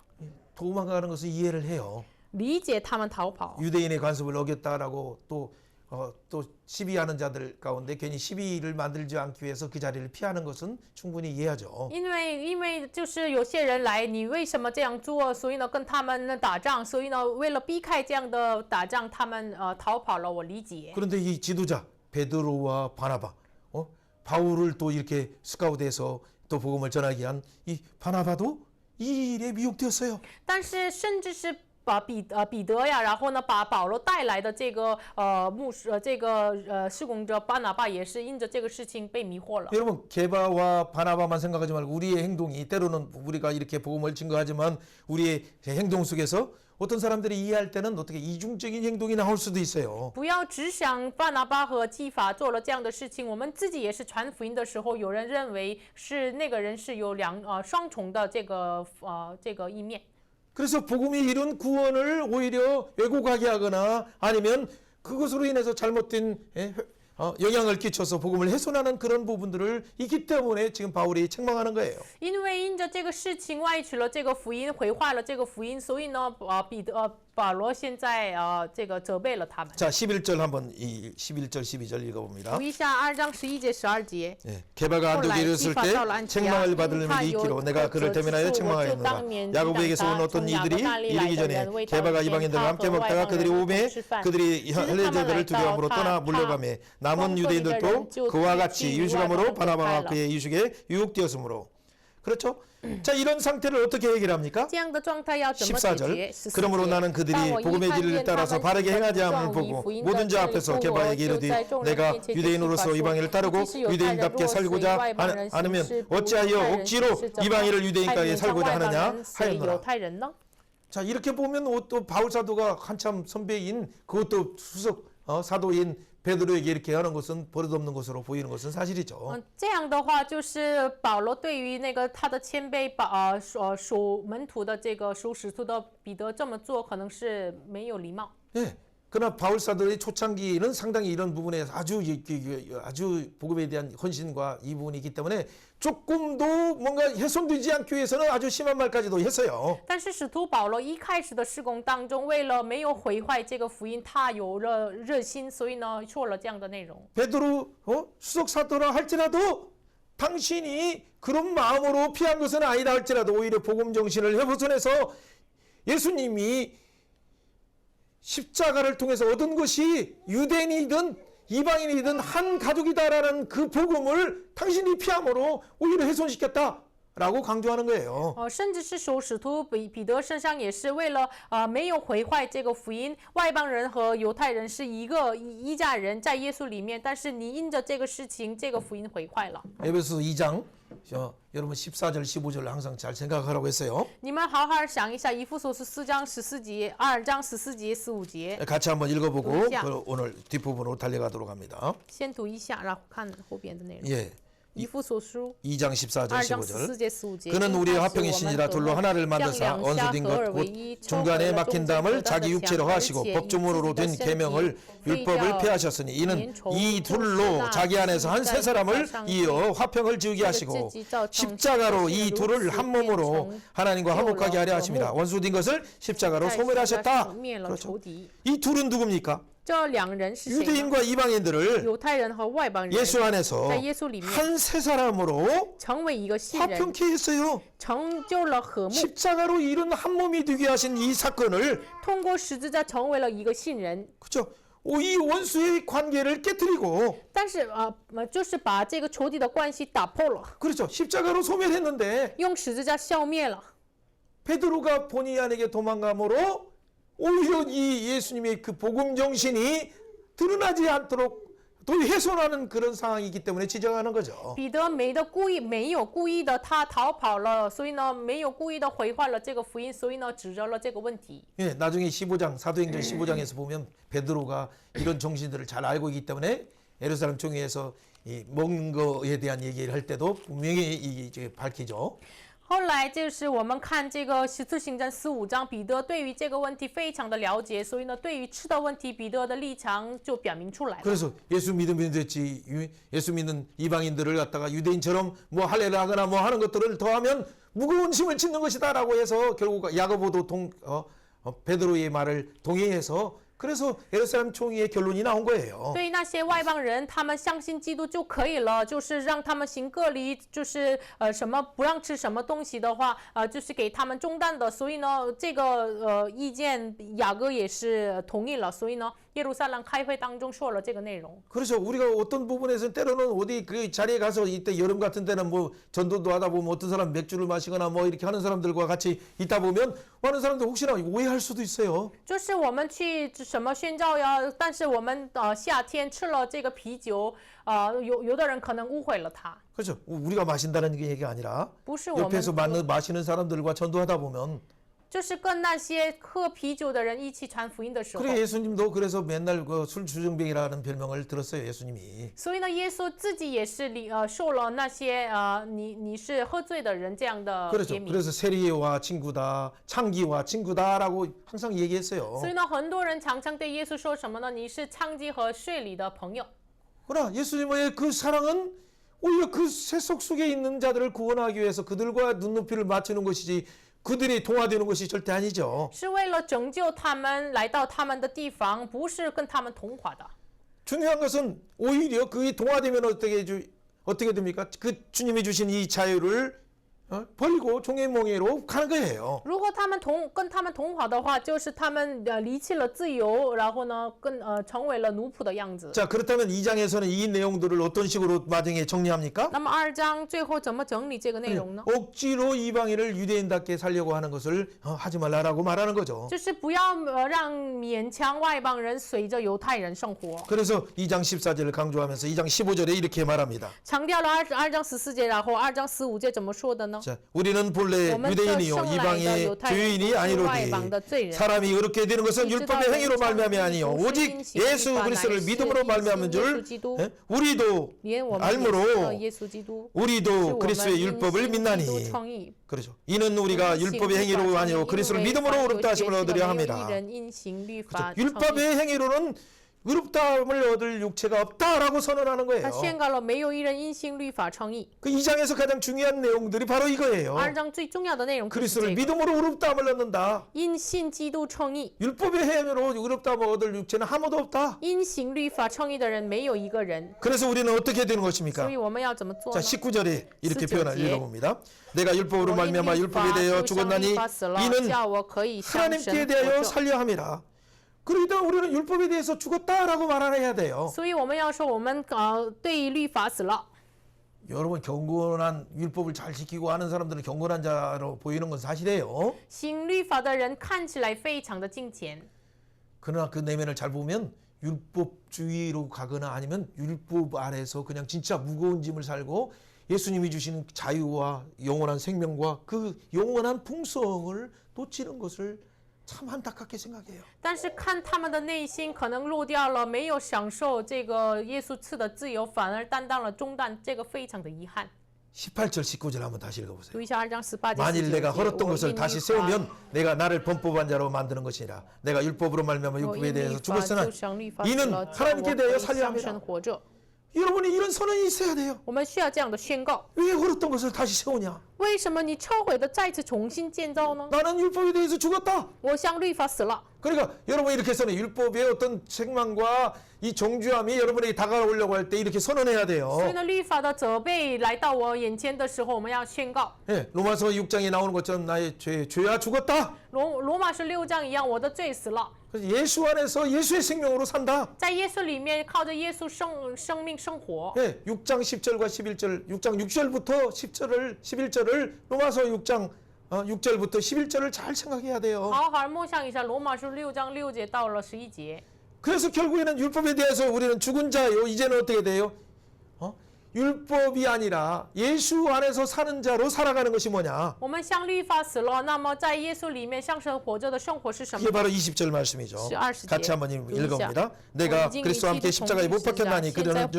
Speaker 1: 도망가는 것을 이해를 해요.
Speaker 2: 理解他们逃跑。
Speaker 1: 유대인의 관습을 어겼다라고 또 시비하는 자들 가운데 괜히 시비를 만들지 않기 위해서 그 자리를 피하는 것은 충분히 이해하죠.
Speaker 2: 因为就是有些人来，你为什么这样做？所以呢，跟他们打仗，所以呢，为了避开这样的打仗，他们逃跑了。我理解。
Speaker 1: 그런데 이 지도자 베드로와 바나바, 바울을 또 이렇게 스카우트해서 또 복음을 전하게 한 이 바나바도 이 일에 미혹되었어요.
Speaker 2: 但是甚至是把彼得呀，然后呢，把保罗带来的这个事工者巴拿巴也是因着这个事情被迷惑了。
Speaker 1: 여러분 게바와 바나바만 생각하지 말고 우리의 행동이 때로는 우리가 이렇게 복음을 증거하지만 우리의 행동 속에서 어떤 사람들이 이해할 때는 어떻게 이중적인 행동이 나올 수도 있어요.
Speaker 2: 不要只想巴拿巴和基法做了这样的事情，我们自己也是传福音的时候，有人认为是那个人是有双重的这个一面。
Speaker 1: 그래서 복음이 이룬 구원을 오히려 왜곡하게 하거나 아니면 그것으로 인해서 잘못된 영향을 끼쳐서 복음을 훼손하는 그런 부분들을 있기 때문에 지금 바울이 책망하는 거예요.
Speaker 2: 因为因着这个事情歪曲了这个福音，毁坏了这个福音，所以呢，保罗现在这个责备了他们。
Speaker 1: 자, 11절 한번 11절 12절 읽어봅니다.
Speaker 2: 读一下2章11节12节。
Speaker 1: 예, 게바가 안디옥에 이르렀을 때 책망을 받을 일이 있기로 내가 그를 대면하여 책망하였노라. 야고보에게서 온 어떤 이들이 이르기 전에 게바가 이방인들과 함께 먹다가 그들이 오매 그들이 할례자들을 두려움으로 떠나 물러가매 남은 유대인들도 그와 같이 유식함으로 바나바와 그의 유식에 유혹되었으므로. 그렇죠? 자, 이런 상태를 어떻게 해결합니까?
Speaker 2: 这样的状态要怎么解决？
Speaker 1: 14절 그러므로 나는 그들이 복음의 길을 따라서 바르게 행하지 않음을 보고 모든 자 앞에서 게바에게 이르되 내가 유대인으로서 이방인을 따르고 유대인답게 살고자 않으면 어찌하여 억지로 이방인을 유대인가에 살고자 하느냐 하였노라. 자, 이렇게 보면 또 바울 사도가 한참 선배인 그것도 수석 사도인 베드로에게 이렇게 하는 것은 버릇없는 것으로 보이는 것은 사실이죠.
Speaker 2: 这样的话，就是保罗对于那个他的谦卑属门徒的这个属使徒的彼得这么做，可能是没有礼貌。
Speaker 1: 네. 그러나 바울 사도의 초창기는 상당히 이런 부분에 아주 복음에 대한 헌신과 이 부분이 있기 때문에 조금도 뭔가 훼손되지 않기 위해서는 아주 심한 말까지도 했어요.
Speaker 2: 但是使徒保罗一开始的事工当中，为了没有毁坏这个福音，他有了热心，所以呢说了这样的内容。
Speaker 1: 베드로 수석 사도라 할지라도 당신이 그런 마음으로 피한 것은 아니다 할지라도 오히려 복음 정신을 훼손해서 예수님이 십자가를 통해서 얻은 것이 유대인이든 이방인이든 한 가족이다라는 그 복음을 당신이 피함으로 오히려 훼손시켰다라고 강조하는 거예요.
Speaker 2: 甚至是属使徒彼得身上也是为了没有毁坏这个福音，外邦人和犹太人是一家人，在耶稣里面，但是你因着这个事情，这个福音毁坏了。
Speaker 1: 에베소 2장 여러분 14절 15절 항상 잘 생각하라고 했어요.
Speaker 2: 你们好好想一下，以弗所书4章14节、2章14节、15节，
Speaker 1: 같이 한번 읽어보고
Speaker 2: 读一下。
Speaker 1: 오늘 뒷부분으로 달려가도록 합니다.
Speaker 2: 先读一下，然后看后边的内容。
Speaker 1: 예.
Speaker 2: 以弗所书
Speaker 1: 2장 14절
Speaker 2: 2장
Speaker 1: 15절
Speaker 2: 14제 15제
Speaker 1: 그는 우리의 화평이시니라 둘로 하나를 만드사 원수된 것 곧 중간에 막힌 담을 자기 육체로 하시고 법조문으로 된 계명을 율법을 폐하셨으니 이는 이 둘로 자기 안에서 한 세 사람을 이어 화평을 지우게 하시고 십자가로 이 둘을 한 몸으로 하나님과 화목하게 하려 하십니다. 원수된 것을 십자가로 소멸하셨다. 그렇죠. 이 둘은 누굽니까?
Speaker 2: 这两人是谁呢？
Speaker 1: 유대인과 이방인들을
Speaker 2: 犹太人和外邦人
Speaker 1: 예수 안에서
Speaker 2: 在耶稣里面
Speaker 1: 한 세 사람으로
Speaker 2: 成为一个信人，
Speaker 1: 화평케 했어요.
Speaker 2: 成就了和睦，
Speaker 1: 십자가로 이룬 한 몸이 되게 하신 이 사건을
Speaker 2: 通过十字架成为了一个信人。
Speaker 1: 그렇죠. 이 원수의 관계를 깨뜨리고
Speaker 2: 但是就是把这个仇敌的关系打破了，
Speaker 1: 그렇죠. 십자가로 소멸했는데
Speaker 2: 用十字架消灭了。
Speaker 1: 베드로가 본의 아니게 도망감으로 오히려 이 예수님의 그 복음 정신이 드러나지 않도록 또 훼손하는 그런 상황이기 때문에 지적하는 거죠.
Speaker 2: 彼得没有故意的，他逃跑了，所以呢没有故意的毁坏了这个福音，所以呢指责了这个问题。
Speaker 1: 예, 나중에 15장 사도행전 15장에서 보면 베드로가 이런 정신들을 잘 알고 있기 때문에 예루살렘 총회에서 이 먹는 거에 대한 얘기를 할 때도 분명히 이제 밝히죠.
Speaker 2: 后来就是我们看这个十字行传15章，彼得对于这个问题非常的了解，所以呢，对于吃的问题，彼得的立场就表明出来了。
Speaker 1: 그래서 예수 믿으면 됐지. 예수 믿는 이방인들을 갖다가 유대인처럼 뭐 할례를 하거나 뭐 하는 것들을 더하면 무거운 짐을 짓는 것이다라고 해서 결국 야고보도 베드로의 말을 동의해서 그래서 예루살렘 총회의 결론이 나온 거예요.
Speaker 2: 对于那些外邦人，他们相信基督就可以了，就是让他们行割礼，就是什么不让吃什么东西的话，就是给他们中断的。所以呢，这个意见雅各也是同意了。所以呢，耶路撒冷开会当中说了这个内容。
Speaker 1: 그렇죠. 우리가 어떤 부분에서는 때로는 어디 그 자리에 가서 이때 여름 같은 때는 뭐 전도도 하다 보면 어떤 사람 맥주를 마시거나 뭐 이렇게 하는 사람들과 같이 있다 보면 많은 사람들 혹시나 오해할 수도 있어요.
Speaker 2: 就是我们去什么宣教呀，但是我们夏天吃了这个啤酒，有的人可能误会了他。
Speaker 1: 그렇죠. 우리가 마신다는 게 얘기가 아니라
Speaker 2: 不是我们
Speaker 1: 옆에서 마시는 사람들과 전도하다 보면
Speaker 2: 就是跟那些喝啤酒的人一起传福音的时候。
Speaker 1: 그래 예수님도 그래서 맨날 그 술 주정뱅이라는 별명을 들었어요. 예수님이.
Speaker 2: 所以呢，耶稣自己也是受了那些你是喝醉的人这样的
Speaker 1: 그렇죠.
Speaker 2: 别名。
Speaker 1: 그래서 세리와 친구다, 창기와 친구다라고 항상 얘기했어요.
Speaker 2: 所以呢，很多人常常对耶稣说什么呢？你是娼妓和税吏的朋友。
Speaker 1: 그러나 예수님의 그 사랑은 오히려 그 세속 속에 있는 자들을 구원하기 위해서 그들과 눈높이를 맞추는 것이지 그들이 동화되는 것이 절대 아니죠.
Speaker 2: 是为了拯救他们来到他们的地方，不是跟他们同化的。
Speaker 1: 중요한 것은 오히려 그게 동화되면 어떻게 됩니까? 그 주님이 주신 이 자유를 버리고 종의 몽예로 가는 거예요.
Speaker 2: 如果跟他们同化的话，就是他们离弃了自由，然后呢，成为了奴仆的样子。
Speaker 1: 자, 그렇다면 2장에서는 이 내용들을 어떤 식으로 마지막에 정리합니까?
Speaker 2: 那么2章最后怎么整理这个内容呢？
Speaker 1: 억지로 이방인을 유대인답게 살려고 하는 것을 하지 말라라고 말하는 거죠.
Speaker 2: 就是不要让勉强外邦人随着犹太人生活。
Speaker 1: 그래서 2장 14절을 강조하면서 2장 15절에 이렇게 말합니다.
Speaker 2: 强调了2章14节，然后2章15节怎么说的呢？
Speaker 1: 자, 우리는 본래
Speaker 2: 我们是
Speaker 1: 유대인이요
Speaker 2: 生来的
Speaker 1: 이방의
Speaker 2: 犹太人，
Speaker 1: 죄인이
Speaker 2: 不是外
Speaker 1: 아니로니
Speaker 2: 邦的罪人。
Speaker 1: 사람이 의롭게 되는 것은 율법의 행위로 말미암이 아니요 오직 예수 그리스도를 믿음으로 말미암은 줄 우리도
Speaker 2: 连我们
Speaker 1: 알므로
Speaker 2: 耶稣基督，
Speaker 1: 우리도 그리스도의 율법을
Speaker 2: 基督
Speaker 1: 믿나니
Speaker 2: 称义。
Speaker 1: 그렇죠. 이는 우리가 율법의 행위로 아니요 그리스도를 믿음으로 의롭다 하심을 얻으려 합니다. 그렇죠. 율법의 행위로는 의롭다함을 얻을 육체가 없다라고 선언하는
Speaker 2: 他
Speaker 1: 거예요.
Speaker 2: 宣告了没有一人因信律法称义。
Speaker 1: 그 2장에서 가장 중요한 내용들이 바로 이거예요.
Speaker 2: 2章最重要的内容就是
Speaker 1: 그리스도를
Speaker 2: 这个，
Speaker 1: 믿음으로 의롭다함을 얻는다.
Speaker 2: 因信基督称义，
Speaker 1: 율법의 행위로 의롭다함을 얻을 육체는 아무도 없다.
Speaker 2: 因行律法称义的人没有一个人。
Speaker 1: 그래서 우리는 어떻게 되는 것입니까?
Speaker 2: 所以我们要怎么做
Speaker 1: 자,
Speaker 2: 呢？
Speaker 1: 19절에 이렇게
Speaker 2: 19
Speaker 1: 표현을
Speaker 2: 절.
Speaker 1: 읽어봅니다. 내가 율법으로
Speaker 2: 我因
Speaker 1: 말미암아
Speaker 2: 律
Speaker 1: 율법에
Speaker 2: 法
Speaker 1: 대하여
Speaker 2: 就像律
Speaker 1: 죽었나니
Speaker 2: 法死了，
Speaker 1: 이는
Speaker 2: 叫我可以向
Speaker 1: 하나님께
Speaker 2: 神
Speaker 1: 대하여
Speaker 2: 活着。
Speaker 1: 살려 함이라. 그러다 우리는 율법에 대해서 죽었다라고 말해야 돼요.
Speaker 2: 所以我们要说，我们对于律法死了。
Speaker 1: 여러분 경건한 율법을 잘 지키고 하는 사람들은 경건한 자로 보이는 건 사실이에요.
Speaker 2: 行律法的人看起来非常的敬虔，
Speaker 1: 그러나 그 내면을 잘 보면 율법주의로 가거나 아니면 율법 아래서 그냥 진짜 무거운 짐을 살고 예수님이 주시는 자유와 영원한 생명과 그 영원한 풍성을 놓치는 것을 참 안타깝게 생각해요.
Speaker 2: 但是看他们的内心可能漏掉了，没有享受这个耶稣赐的自由，反而担当了重担，这个非常的遗憾。
Speaker 1: 18절 19절 한번 다시 읽어보세요.
Speaker 2: 读一下2章18节。
Speaker 1: 만일 내가
Speaker 2: 19节
Speaker 1: 헐었던
Speaker 2: 我
Speaker 1: 것을
Speaker 2: 因
Speaker 1: 다시
Speaker 2: 律法
Speaker 1: 세우면 내가 나를 범법한 자로 만드는 것이라. 내가 율법으로 말미암아
Speaker 2: 我
Speaker 1: 율법에
Speaker 2: 因
Speaker 1: 대해서
Speaker 2: 律法
Speaker 1: 죽었으나
Speaker 2: 就像律法死
Speaker 1: 이는
Speaker 2: 了，叫
Speaker 1: 하나님께
Speaker 2: 我可
Speaker 1: 대하여
Speaker 2: 以
Speaker 1: 살려
Speaker 2: 向神
Speaker 1: 합니다.
Speaker 2: 活着。
Speaker 1: 여러분이 이런 선언이 있어야 돼요.
Speaker 2: 我们需要这样的宣告。
Speaker 1: 왜 헐었던 것을 다시 세우냐?
Speaker 2: 为什么你撤毁的再次重新建造呢？
Speaker 1: 나는 율법에 대해서 죽었다.
Speaker 2: 我向律法死了。
Speaker 1: 그러니까 여러분 이렇게 선언, 율법의 어떤 책망과 이 정죄함이 여러분에게 다가오려고 할 때 이렇게 선언해야
Speaker 2: 所以
Speaker 1: 돼요.
Speaker 2: 呢，律法的责备来到我眼前的时候，我们要宣告。
Speaker 1: 예, 로마서 6장에 나오는 것처럼 나의 죄야 죽었다.
Speaker 2: 罗马书6章一样，我的罪死了，
Speaker 1: 그래서 예수 안에서 예수의 생명으로 산다.
Speaker 2: 在耶稣里面靠着耶稣生命生活。
Speaker 1: 예, 6장 10절과 11절, 6장 6절부터 10절을 11절을 로마서 6장 6절부터 11절을 잘 생각해야 돼요.
Speaker 2: 好好默想一下，罗马书6章6节到了11节。
Speaker 1: 그래서 결국에는 율법에 대해서 우리는 죽은 자요. 이제는 어떻게 돼요? 율법이 아니라 예수 안에서 사는 자로 살아가는 것이 뭐냐?
Speaker 2: 我们向律法死了，那么在耶稣里面向神活着的生活是什么
Speaker 1: 그게 ？ 바로 20절 말씀이죠.
Speaker 2: 是20
Speaker 1: 같이
Speaker 2: 节。
Speaker 1: 한번
Speaker 2: 读一下
Speaker 1: 읽어봅니다. 내가 그리스도와 함께 십자가에 못 박혔나니 그들은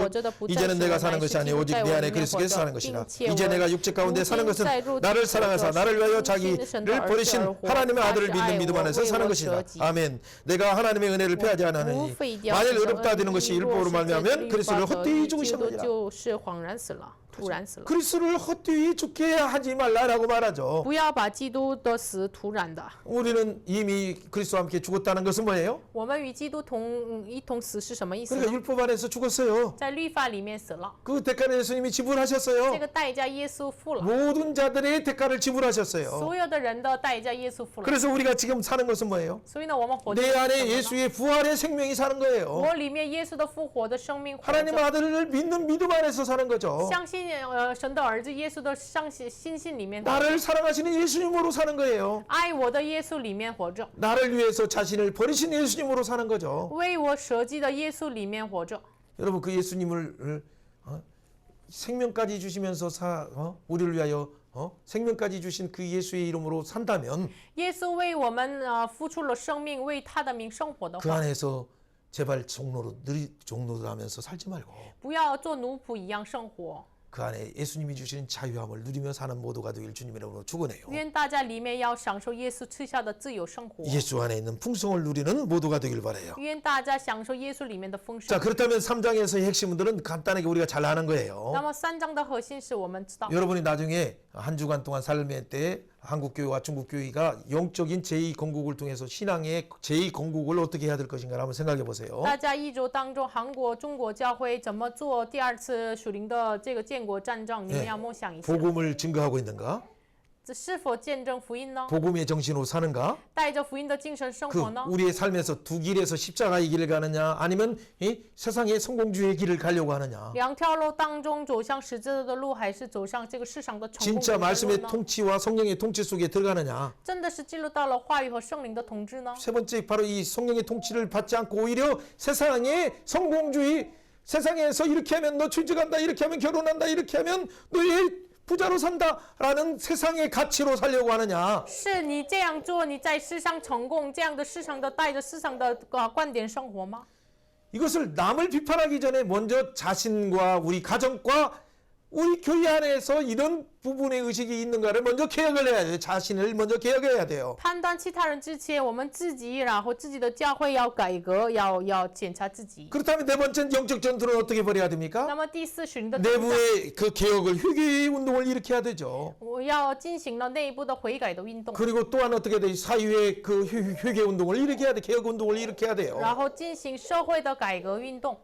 Speaker 1: 이제는 내가 사는 것이 아니 오직 내 안에 그리스도께서 사는 것이라. 이제 내가 육체 가운데 사는 것은 나를 사랑하사 나를 위하여 자기를 버리신 하나님의 아들을 믿는 믿음 안에서 사는 것이다. 아멘. 내가 하나님의 은혜를 패하지 않으니 만일 의롭다 되는 것이 율법으로 말미암으면 그리스도를 헛되이 죽으셨느니라.
Speaker 2: 就是恍然死了，突然死了。
Speaker 1: 그리스도를 헛되이 죽게 하지 말라라고 말하죠.
Speaker 2: 不要把基督的死突然的。
Speaker 1: 우리는 이미 그리스도와 함께 죽었다는 것은 뭐예요?
Speaker 2: 我们与基督一同死是什么意思
Speaker 1: 그러니까
Speaker 2: 呢？
Speaker 1: 율법 안에서 죽었어요.
Speaker 2: 在律法里面死了，
Speaker 1: 그 대가를 예수님이 지불하셨어요.
Speaker 2: 这个代价耶稣付了，
Speaker 1: 모든 자들의 대가를 지불하셨어요.
Speaker 2: 所有的人的代价耶稣付了。
Speaker 1: 그래서 우리가 지금 사는 것은 뭐예요?
Speaker 2: 所以呢，我们活着
Speaker 1: 내
Speaker 2: 是什么
Speaker 1: 안에
Speaker 2: 呢？
Speaker 1: 예수의 부활의 생명이 사는 거예요.
Speaker 2: 我里面耶稣的复活的生命活
Speaker 1: 하나님
Speaker 2: 着，
Speaker 1: 아들을 믿는 믿음 안에서 사는 거죠.
Speaker 2: 相信神的儿子耶稣的信心里面活着，
Speaker 1: 나를 사랑하시는 예수님으로 사는 거예요.
Speaker 2: 爱我的耶稣里面活着，
Speaker 1: 나를 위해서 자신을 버리신 예수님으로 사는 거죠.
Speaker 2: 为我舍己的耶稣里面活着。
Speaker 1: 여러분 그 예수님을 생명까지 주시면서 우리를 위하여 생명까지 주신 그 예수의 이름으로 산다면
Speaker 2: 耶稣为我们付出了生命，为他的名生活的
Speaker 1: 그
Speaker 2: 话，
Speaker 1: 안에서 제발 종로로 하면서 살지 말고
Speaker 2: 不要做奴仆一样生活。
Speaker 1: 그 안에 예수님이 주신 자유함을 누리며 사는 모두가 되길 주님의 이름으로 축원해요.
Speaker 2: 愿大家里面要享受耶稣赐下的自由生活，
Speaker 1: 예수 안에 있는 풍성을 누리는 모두가 되길 바라요.
Speaker 2: 愿大家享受耶稣里面的丰
Speaker 1: 자,
Speaker 2: 盛。
Speaker 1: 그렇다면 3장에서의 핵심들은 간단하게 우리가 잘 아는 거예요.
Speaker 2: 那么3章的核心是我们知道，
Speaker 1: 여러분이 나중에 한 주간 동안 삶의 때 한국 교회와 중국 교회가 영적인 제2건국을 통해서 신앙의 제2건국을 어떻게 해야 될 것인가 한번 생각해 보세요.
Speaker 2: 大家一周当中，韩国、中国教会怎么做第二次属灵的这个建国战争？你们要梦想一下，
Speaker 1: 복음을 증거하고 있는가?
Speaker 2: 这是否见证福音呢？
Speaker 1: 복음의 정신으로 사는가?
Speaker 2: 带着福音的精神生
Speaker 1: 그
Speaker 2: 活呢？
Speaker 1: 우리의 삶에서 두 길에서 십자가의 길을 가느냐 아니면 이 세상의 성공주의의 길을 가려고 하느냐?
Speaker 2: 两条路当中走向十字的路，还是走上这个世上的成功
Speaker 1: 진짜
Speaker 2: 的路
Speaker 1: 말씀의
Speaker 2: 呢？
Speaker 1: 통치와 성령의 통치 속에 들어가느냐?
Speaker 2: 真的是进入到了话语和圣灵的统治呢？
Speaker 1: 세 번째 바로 이 성령의 통치를 받지 않고 오히려 세상의 성공주의 세상에서 이렇게 하면 너 취직한다 이렇게 하면 결혼한다 이렇게 하면 너의 부자로 산다라는 세상의 가치로 살려고 하느냐?
Speaker 2: 是你这样做，你在世上成功，这样的世上的带着世上的观点生活吗？
Speaker 1: 이것을 남을 비판하기 전에 먼저 자신과 우리 가정과 우리 교회 안에서 이런 부분의 의식이 있는가를 먼저 개혁을 해야 돼요. 자신을 먼저 개혁해야 돼요.
Speaker 2: 判断其他人之前，我们自己，然后自己的教会要改革，要检查自己。
Speaker 1: 그렇다면 네 번째 영적 전투는 어떻게 벌여야 됩니까?
Speaker 2: 那么第四属灵的征战，
Speaker 1: 내부의 그 개혁을 회개의 운동을 일으켜야 되죠.
Speaker 2: 我要进行了内部的悔改的运动，
Speaker 1: 그리고 또한 어떻게 돼? 사회의 그 회개 운동을 일으켜야 돼. 개혁 운동을 일으켜야
Speaker 2: 然
Speaker 1: 돼요.
Speaker 2: 后进行社会的改革运动。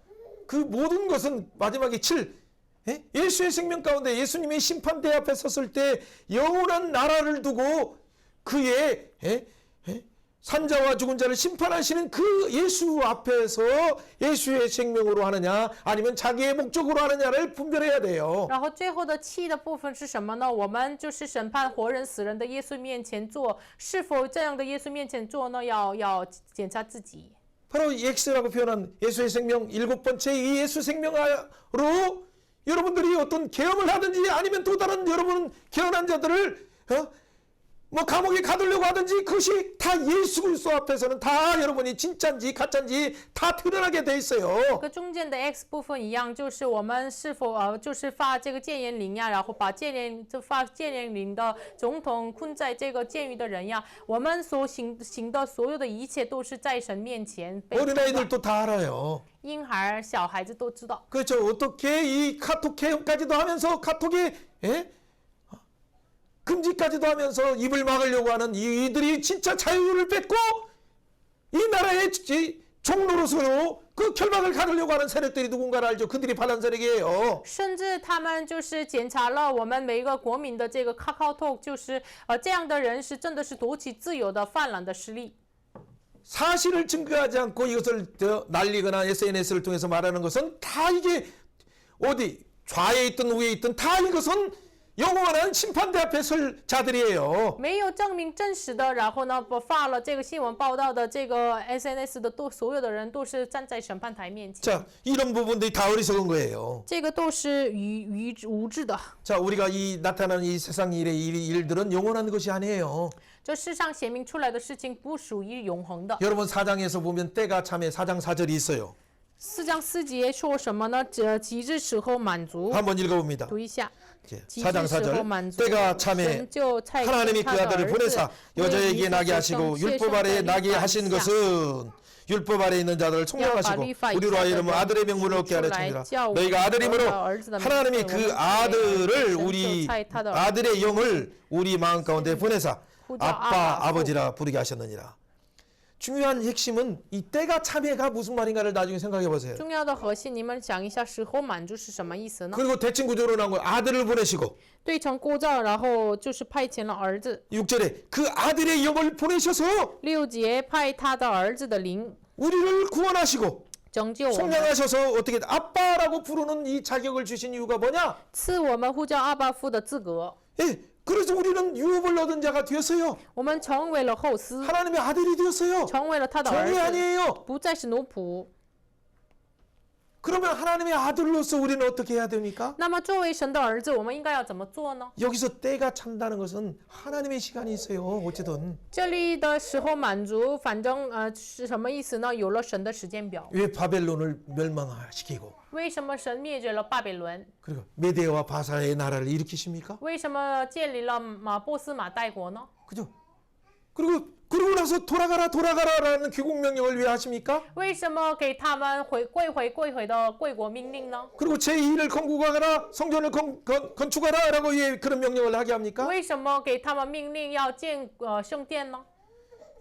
Speaker 1: 그 모든 것은 마지막에 7 예수의 생명 가운데 예수님의 심판대 앞에 섰을 때 영원한 나라를 두고 그의 산자와 죽은 자를 심판하시는 그 예수 앞에서 예수의 생명으로 하느냐 아니면 자기의 목적으로 하느냐를 분별해야 돼요.
Speaker 2: 然后最后的7的部分是什么呢？我们就是审判活人死人的耶稣面前做，是否这样的耶稣面前做呢？要检查自己。
Speaker 1: 바로 X라고 표현한 예수의 생명 7번째 이 예수 생명으로 여러분들이 어떤 계엄을 하든지 아니면 또 다른 여러분 개헌한 자들을 뭐 감옥에 가두려고 하든지 그것이 다 예수 그리스도 앞에서는 다 여러분이 진짜인지 가짜인지 다 드러나게 돼 있어요.
Speaker 2: 跟中间的 X 部分一样，就是我们是否就是发这个戒严令呀，然后把发戒严令的总统困在这个监狱的人呀，我们所行的所有的一切都是在神面前被判断。
Speaker 1: 어린아이들도 다 알아요.
Speaker 2: 婴孩、小孩子都知道。
Speaker 1: 그렇죠. 어떻게 이 카톡 개혁까지도 하면서 카톡에 금지까지도 하면서 입을 막으려고 하는 이들이 진짜 자유를 뺏고 이 나라의 종로로서로 그 결박을 가르려고 하는 세력들이 누군가를 알죠. 그들이 반란 세력이에요.
Speaker 2: 甚至他们就是检查了我们每一个国民的这个 KakaoTalk， 就是这样的人是真的是夺取自由的泛滥的势力。
Speaker 1: 사실을 증거하지 않고 이것을 날리거나 SNS를 통해서 말하는 것은 다 이게 어디 좌에 있든 우에 있든 다 이것은 영원한 심판대 앞에 설 자들이에요.
Speaker 2: 没有证明真实的，然后呢，发了这个新闻报道的这个 SNS 的所有的人都是站在审判台面前。
Speaker 1: 자, 이런 부분들이 다 어리석은 거예요.
Speaker 2: 这个都是无知的。
Speaker 1: 자, 우리가 이 나타나는 이 세상 일의 일들은 영원한 것이 아니에요.
Speaker 2: 这世上显明出来的事情不属于永恒的。
Speaker 1: 여러분 4장에서 보면 때가 참에 4장 4절이 있어요.
Speaker 2: 4章4节说什么呢？极致时候满足。
Speaker 1: 한번 읽어봅니다.
Speaker 2: 读一下。
Speaker 1: 4장 4절 때가 참에 하나님이 그 아들을 보내사 여자에게 나게 하시고 율법 아래에 나게 하신 것은 율법 아래에 있는 자들을 총명하시고 우리로 하여금 아들의 명분을 얻게 하려 참이라. 너희가 아들임으로 하나님이 그 아들을 우리 아들의 영을 우리 마음 가운데 보내사 아빠 아버지라 부르게 하셨느니라. 중요한 핵심은 이 때가 참회가 무슨 말인가를 나중에 생각해 보세요.
Speaker 2: 重要的核心，你们想一下，时候满足是什么意思呢？
Speaker 1: 그리고 대칭 구조로 나온 거 아들을 보내시고
Speaker 2: 对称构造，然后就是派遣了儿子。
Speaker 1: 6절에 그 아들의 영을 보내셔서
Speaker 2: 6节派他的儿子的灵
Speaker 1: 우리를 구원하시고
Speaker 2: 拯救我们，
Speaker 1: 속량하셔서 어떻게 아빠라고 부르는 이 자격을 주신 이유가 뭐냐?
Speaker 2: 赐我们呼叫阿爸父的资格。
Speaker 1: 예, 그래서 우리는 유업을 얻은 자가 되었어요.
Speaker 2: 我们成为了后嗣，
Speaker 1: 하나님의 아들이 되었어요.
Speaker 2: 成为了他的儿
Speaker 1: 종이
Speaker 2: 子，
Speaker 1: 아니에요.
Speaker 2: 不再是奴仆。
Speaker 1: 그러면 하나님의 아들로서 우리는 어떻게 해야 됩니까?
Speaker 2: 那么作为神的儿子，我们应该要怎么做呢？
Speaker 1: 여기서 때가 찬다는 것은 하나님의 시간이 있어요. 어쨌든
Speaker 2: 这里的时候满足，反正是什么意思呢？有了神的时间表。
Speaker 1: 왜 바벨론을 멸망시키고
Speaker 2: 为什么神灭绝了巴比伦？
Speaker 1: 그리고 메데와 바사의 나라를 일으키십니까?
Speaker 2: 为什么建立了波斯马代国呢？
Speaker 1: 그죠? 그리고 나서 돌아가라라는 귀국 명령을 왜 하십니까?
Speaker 2: 为什么给他们跪回的贵国命令呢？
Speaker 1: 그리고 제2를 건국하거나 성전을 건축하라라고 왜 그런 명령을 하게 합니까?
Speaker 2: 为什么给他们命令要建圣殿呢？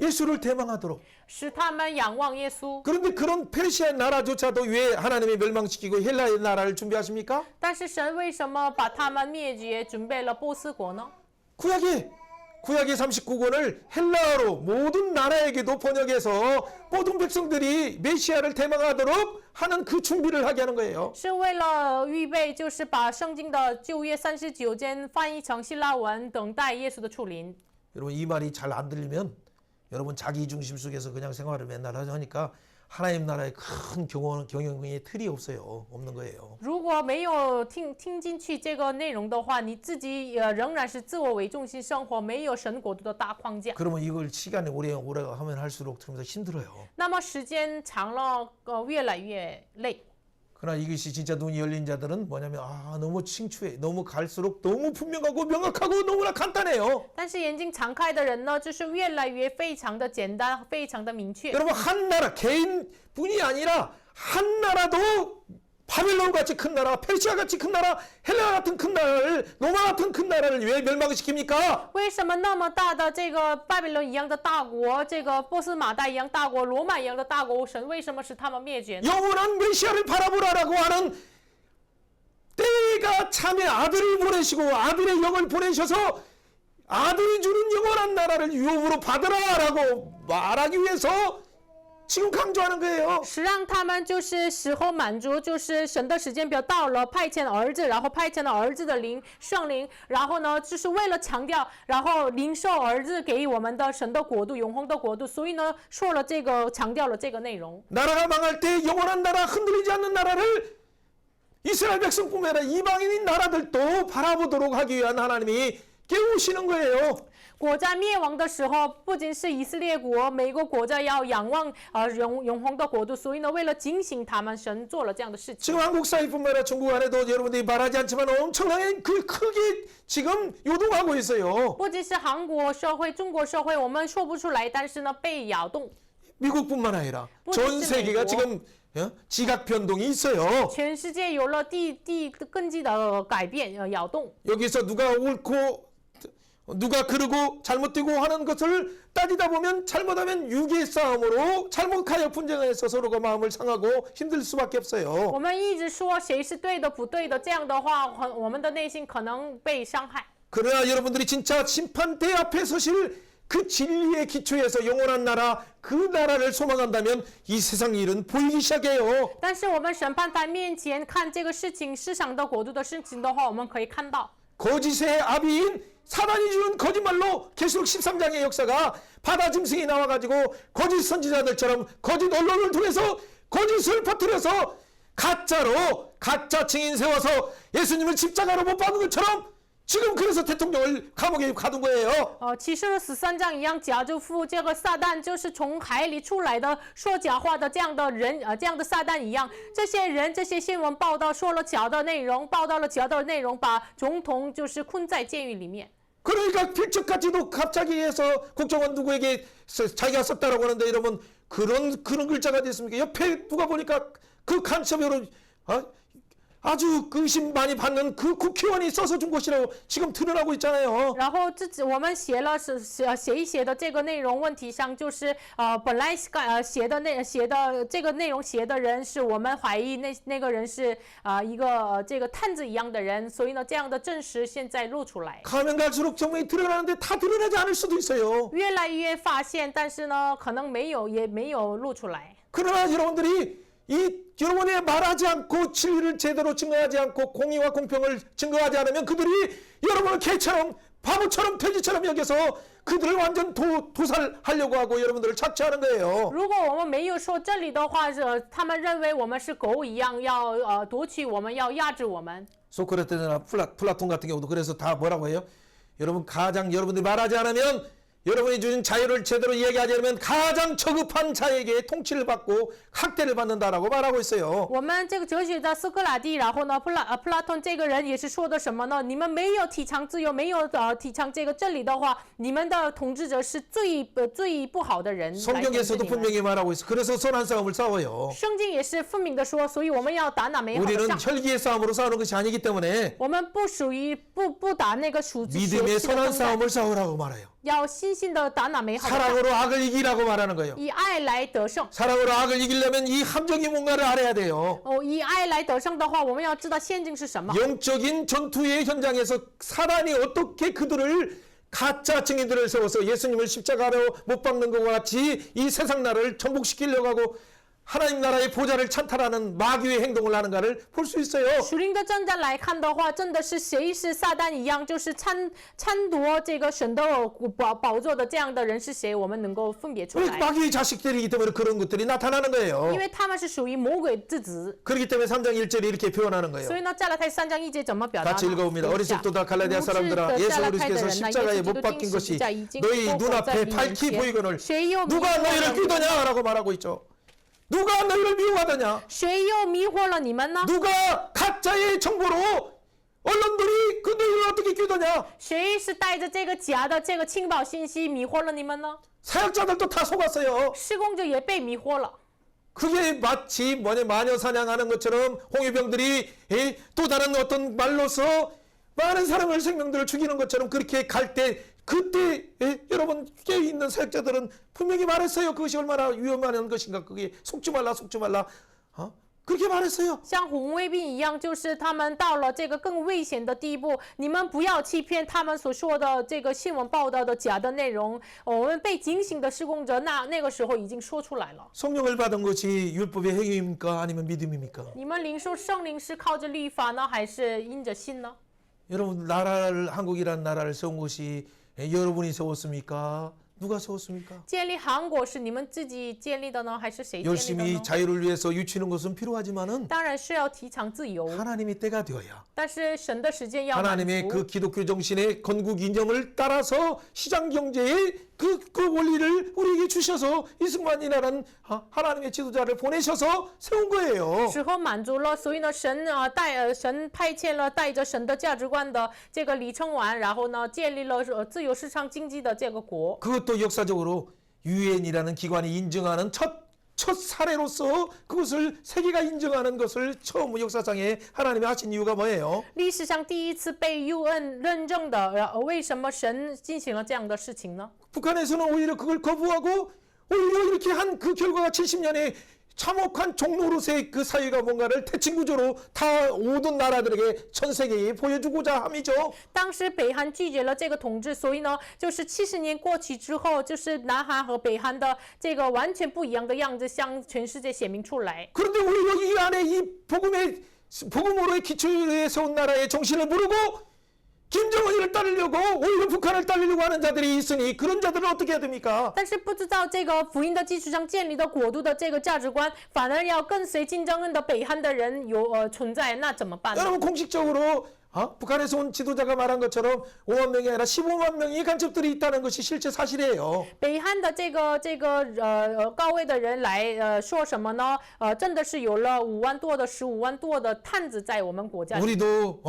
Speaker 1: 예수를 대망하도록.
Speaker 2: 使他们仰望耶稣。
Speaker 1: 그런데 그런 페르시아 나라조차도 왜 하나님이 멸망시키고 헬라의 나라를 준비하십니까?
Speaker 2: 但是神为什么把他们灭绝，准备了波斯国呢？
Speaker 1: 구약의 39권을 헬라어로 모든 나라에게도 번역해서 모든 백성들이 메시아를 대망하도록 하는 그 준비를 하게 하는 거예요.
Speaker 2: 是为了预备，就是把圣经的旧约39间翻译成希腊文，等待耶稣的处临。
Speaker 1: 여러분 이 말이 잘 안 들리면 여러분 자기 중심 속에서 그냥 생활을 맨날 하니까 하나님 나라의 큰 경영의 틀이 없는 거예요.
Speaker 2: 如果没有听进去这个内容的话，你自己仍然是自我为中心生活，没有神国度的大框架。
Speaker 1: 그러면 이걸 시간이 오래 하면 할수록 들으면서 힘들어요.
Speaker 2: 那么时间长了，越来越累。
Speaker 1: 그러나 이것이 진짜 눈이 열린 자들은 뭐냐면 너무 칭추해. 너무 갈수록 너무 분명하고 명확하고 너무나 간단해요.
Speaker 2: 但是眼睛常开的人呢，就是越来越非常的简单，非常的明确。
Speaker 1: 여러분 한 나라 개인뿐이 아니라 한 나라도 바벨론 같이 큰 나라, 페르시아 같이 큰 나라, 헬라 같은 큰 나라를 로마 같은 큰 나라를 왜 멸망시킵니까?
Speaker 2: 为什么那么大的这个巴比伦一样的大国，这个波斯马代一样大国，罗马一样的大国，神为什么使他们灭绝呢？
Speaker 1: 영원한 메시아를 바라보라라고 하는 때가 참에 아들을 보내시고 아들의 영을 보내셔서 아들이 주는 영원한 나라를 유업으로 받으라라고 말하기 위해서 지금 강조하는 거예요.
Speaker 2: 是让他们就是时候满足，就是神的时间表到了，派遣儿子，然后派遣了儿子的圣灵，然后呢，就是为了强调，然后领受儿子给我们的神的国度，永恒的国度，所以呢，说了这个，强调了这个内容。
Speaker 1: 나라가 망할 때 영원한 나라, 흔들리지 않는 나라를 이스라엘 백성뿐만 아니라 이방인인 나라들도 바라보도록 하기 위한 하나님이 깨우시는 거예요.
Speaker 2: 国家灭亡的时候，不仅是以色列国，每个国家要仰望永恒的国度，所以呢，为了警醒他们，神做了这样的事情。
Speaker 1: 지금 한국 사회뿐만 아니라 중국 안에도 여러분들이 말하지 않지만 엄청나게 크게 지금 요동하고 있어요.
Speaker 2: 不仅是韩国社会、中国社会，我们说不出来，但是呢，被摇动。
Speaker 1: 미국뿐만 아니라 전 세계가 지금 지각 변동이 있어요.
Speaker 2: 全世界有了地根基的改变，摇动。
Speaker 1: 여기서 누가 옳고 누가 그르고 잘못되고 하는 것을 따지다 보면 잘못하면 유기의 싸움으로 잘못하여 분쟁에서 서로가 마음을 상하고 힘들 수밖에 없어요.
Speaker 2: 我们一直说谁是对的不对的，这样的话，我们的内心可能被伤害。
Speaker 1: 그러나 여러분들이 진짜 심판대 앞에 서실 그 진리의 기초에서 영원한 나라, 그 나라를 소망한다면 이 세상 일은 보이기 시작해요.
Speaker 2: 但是我们审判台面前看这个事情，世上的国度的事情的话，我们可以看到。
Speaker 1: 거짓의 아비인 사단이 주는 거짓말로 계시록 13장의 역사가 바다 짐승이 나와가지고 거짓 선지자들처럼 거짓 언론을 통해서 거짓을 퍼뜨려서 가짜 증인 세워서 예수님을 십자가로 못 박은 것처럼 지금 그래서 대통령을 감옥에 가둔 거예요.
Speaker 2: 启示录13章一样，假就父这个撒旦就是从海里出来的说假话的这样的人，这样的撒旦一样，这些人这些新闻报道说了假的内容，报道了假的内容，把总统就是困在监狱里面。
Speaker 1: 그러니까 필적까지도 갑자기 해서 국정원 누구에게 자기가 썼다라고 하는데 이러면 그런 글자가 됐습니까? 옆에 누가 보니까 그 간첩으로 아주 의심 많이 받는 그 국회의원이 써서 준 것이라고 지금 드러나고 있잖아요.
Speaker 2: 然后我们写一写的这个内容问题上，就是本来写的这个内容写的人是我们怀疑那个人是一个这个探子一样的人，所以呢这样的证实现在露出来。
Speaker 1: 가면 갈수록 정말 드러나는데 다 드러나지 않을 수도 있어요.
Speaker 2: 越来越发现，但是呢可能也没有露出来。
Speaker 1: 그러나 여러분들이 여러분이 말하지 않고 진리를 제대로 증거하지 않고 공의와 공평을 증거하지 않으면 그들이 여러분을 개처럼 바보처럼 돼지처럼 여겨서 그들을 완전 도살하려고 하고 여러분들을 착취하는 거예요.
Speaker 2: 如果我们没有说真理的话，他们认为我们是狗一样，要夺取我们，要压制我们。
Speaker 1: 소크라테스나 플라톤 같은 경우도 그래서 다 뭐라고 해요? 여러분 가장 여러분들이 말하지 않으면 여러분이 주신 자유를 제대로 이야기하지 않으면 가장 저급한 자에게 통치를 받고 학대를 받는다라고 말하고 있어요.
Speaker 2: 我们这个哲学家苏格拉底，然后呢，普拉顿这个人也是说的什么呢？你们没有提倡自由，没有提倡这个真理的话，你们的统治者是最不好的人来统治
Speaker 1: 성경에서도
Speaker 2: 你们。
Speaker 1: 분명히 말하고 있어. 그래서 선한 싸움을 싸워요.
Speaker 2: 圣经也是分明的说，所以我们要打那美好的
Speaker 1: 우리는
Speaker 2: 仗。
Speaker 1: 혈기의 싸움으로 싸우는 것이 아니기 때문에
Speaker 2: 我们不属于不打那个属血
Speaker 1: 믿음의
Speaker 2: 气的
Speaker 1: 선한
Speaker 2: 征战，
Speaker 1: 싸움을 싸우라고 말해요.
Speaker 2: 要信心的打那美好的仗，
Speaker 1: 사랑으로 악을 이기라고 말하는 거예요.
Speaker 2: 以爱来得胜。
Speaker 1: 사랑으로 악을 이기려면 이 함정이 뭔가를 알아야 돼요.
Speaker 2: 以爱来得胜的话，我们要知道陷阱是什么。
Speaker 1: 영적인 전투의 현장에서 사단이 어떻게 그들을 가짜 증인들을 세워서 예수님을 십자가로 못 박는 것과 같이 이 세상 나라를 전복시키려고 하고 하나님 나라의 보좌를 찬탈하는 마귀의 행동을 하는가를 볼 수 있어요.
Speaker 2: 属灵的征战来看的话，真的是谁是撒旦一样，就是参夺这个神的宝座的这样的人是谁，我们能够分别出
Speaker 1: 왜
Speaker 2: 来，
Speaker 1: 마귀의 자식들이기 때문에 그런 것들이 나타나는 거예요.
Speaker 2: 因为他们是属于魔鬼之子。
Speaker 1: 그렇기 때문에 3장 1절에 이렇게 표현하는 거예요.
Speaker 2: 所以呢，加拉太3章1节怎么表达呢？
Speaker 1: 같이 읽어봅니다.
Speaker 2: 读一下
Speaker 1: 어리석도다 갈라디아
Speaker 2: 无知
Speaker 1: 사람들아
Speaker 2: 的
Speaker 1: 예수
Speaker 2: 加拉太的
Speaker 1: 그리스도께서
Speaker 2: 人呐，耶
Speaker 1: 십자가에
Speaker 2: 稣基
Speaker 1: 못
Speaker 2: 督钉
Speaker 1: 박힌
Speaker 2: 十字
Speaker 1: 것이
Speaker 2: 架已经
Speaker 1: 너희
Speaker 2: 包裹在
Speaker 1: 눈앞에
Speaker 2: 你面
Speaker 1: 밝히
Speaker 2: 前，
Speaker 1: 보이거늘
Speaker 2: 谁又迷
Speaker 1: 누가
Speaker 2: 惑
Speaker 1: 너희를
Speaker 2: 了你们？
Speaker 1: 끼도냐라고 말하고 있죠. 누가 너희를 미워하더냐?
Speaker 2: 谁又迷惑了你们呢？
Speaker 1: 누가 가짜의 정보로 언론들이 그 너희를 어떻게 끼도냐?
Speaker 2: 谁是带着这个假的这个情报信息迷惑了你们呢？
Speaker 1: 사역자들도 다 속았어요.
Speaker 2: 施工者也被迷惑了。
Speaker 1: 그게 마치 마녀 사냥하는 것처럼 홍위병들이 또 다른 어떤 말로서 많은 사람을 생명들을 죽이는 것처럼 그렇게 갈 때 그때 여러분 깨어있는 사역자들은 분명히 말했어요. 그것이 얼마나 위험한 것인가. 그게 속지 말라 속지 말라. 그렇게 말했어요.
Speaker 2: 像红卫兵一样，就是他们到了这个更危险的地步，你们不要欺骗他们所说的这个新闻报道的假的内容。我们被警醒的施工者，那个时候已经说出来了。
Speaker 1: 성령을 받은 것이 율법의 행위입니까? 아니면 믿음입니까?
Speaker 2: 你们领受圣灵是靠着律法呢，还是因着信呢？
Speaker 1: 여러분 나라를 한국이라는 나라를 세운 것이 여러분이 세웠습니까? 누가 세웠습니까?
Speaker 2: 建立韩国是你们自己建立的呢，还是谁建立的
Speaker 1: 열심히
Speaker 2: 呢？
Speaker 1: 자유를 위해서 유치는 것은 필요하지만은
Speaker 2: 当然是要提倡自由，
Speaker 1: 하나님의 때가 되어야
Speaker 2: 但是神的时间要满
Speaker 1: 하나님의
Speaker 2: 足。
Speaker 1: 그 기독교 정신의 건국 이념을 따라서 시장 경제의 그 원리를 우리에게 주셔서 이승만이라는 하나님의 지도자를 보내셔서 세운 거예요.
Speaker 2: 时候满足了，所以呢，神派遣了带着神的价值观的这个李承晚，然后呢，建立了自由市场经济的这个国。
Speaker 1: 그것도 역사적으로 유엔이라는 기관이 인정하는 첫 사례로서 그것을 세계가 인정하는 것을 처음 역사상에 하나님이 하신 이유가 뭐예요?
Speaker 2: 历史上第一次被 UN 认证的，为什么神进行了这样的事情呢？
Speaker 1: 북한에서는 오히려 그걸 거부하고 오히려 이렇게 한 그 결과가 70년의 참혹한 종노릇의 그 사회가 뭔가를 대칭구조로 다 모든 나라들에게 전 세계에 보여주고자 함이죠.
Speaker 2: 当时北韩拒绝了这个统治，所以呢，就是70年过去之后，就是南韩和北韩的这个完全不一样的样子向全世界显明出来。
Speaker 1: 그런데 오히려 이 안에 이 복음으로의 기초에 세운 나라의 정신을 모르고 김정은이를 따르려고 오히려 북한을 따르려고 하는 자들이 있으니 그런 자들은 어떻게 해야 됩니까?
Speaker 2: 但是不知道这个福音的基础上建立的国度的这个价值观，反而要跟随金正恩的北韩的人存在，那怎么办呢？
Speaker 1: 여러분 공식적으로 북한에서 온 지도자가 말한 것처럼 5만 명이 아니라 15만 명의 간첩들이 있다는 것이 실제 사실이에요.
Speaker 2: 北韩的这个高位的人来说什么呢？真的是有了5万多的15万多的探子在我们国家里。
Speaker 1: 우리도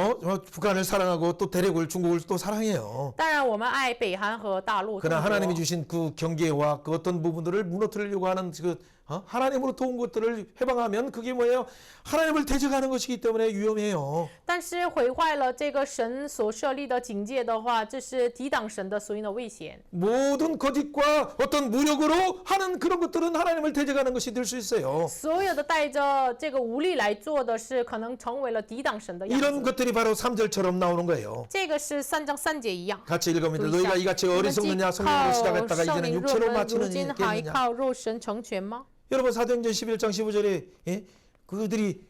Speaker 1: 북한을 사랑하고 또 대륙을 중국을 또 사랑해요.
Speaker 2: 当然，我们爱北韩和大陆。
Speaker 1: 그러나 하나님이 주신 그 경계와 그 어떤 부분들을 무너뜨리려고 하는 그 하나님으로부터 온 것들을 해방하면 그게 뭐예요? 하나님을 대적하는 것이기 때문에 위험해요.
Speaker 2: 但是毁坏了这个神所设立的警戒的话，这是抵挡神的，所以呢危险。
Speaker 1: 모든 거짓과 어떤 무력으로 하는 그런 것들은 하나님을 대적하는 것이 될 수 있어요.
Speaker 2: 所有的带着这个武力来做的是，可能成为了抵挡神的样
Speaker 1: 이런
Speaker 2: 子。
Speaker 1: 것들이 바로 3절처럼 나오는 거예요.
Speaker 2: 这个是3章3节一样。
Speaker 1: 같이 읽어봅니다.
Speaker 2: 读一下
Speaker 1: 너희가 이같이
Speaker 2: 你们既
Speaker 1: 어리석느냐 성령으로
Speaker 2: 靠
Speaker 1: 시작했다가
Speaker 2: 圣
Speaker 1: 이제는
Speaker 2: 灵入
Speaker 1: 육체로
Speaker 2: 门，如
Speaker 1: 마치는
Speaker 2: 今还
Speaker 1: 있겠느냐?
Speaker 2: 靠肉身成全吗？
Speaker 1: 여러분 사도행전 11장 15절에 그들이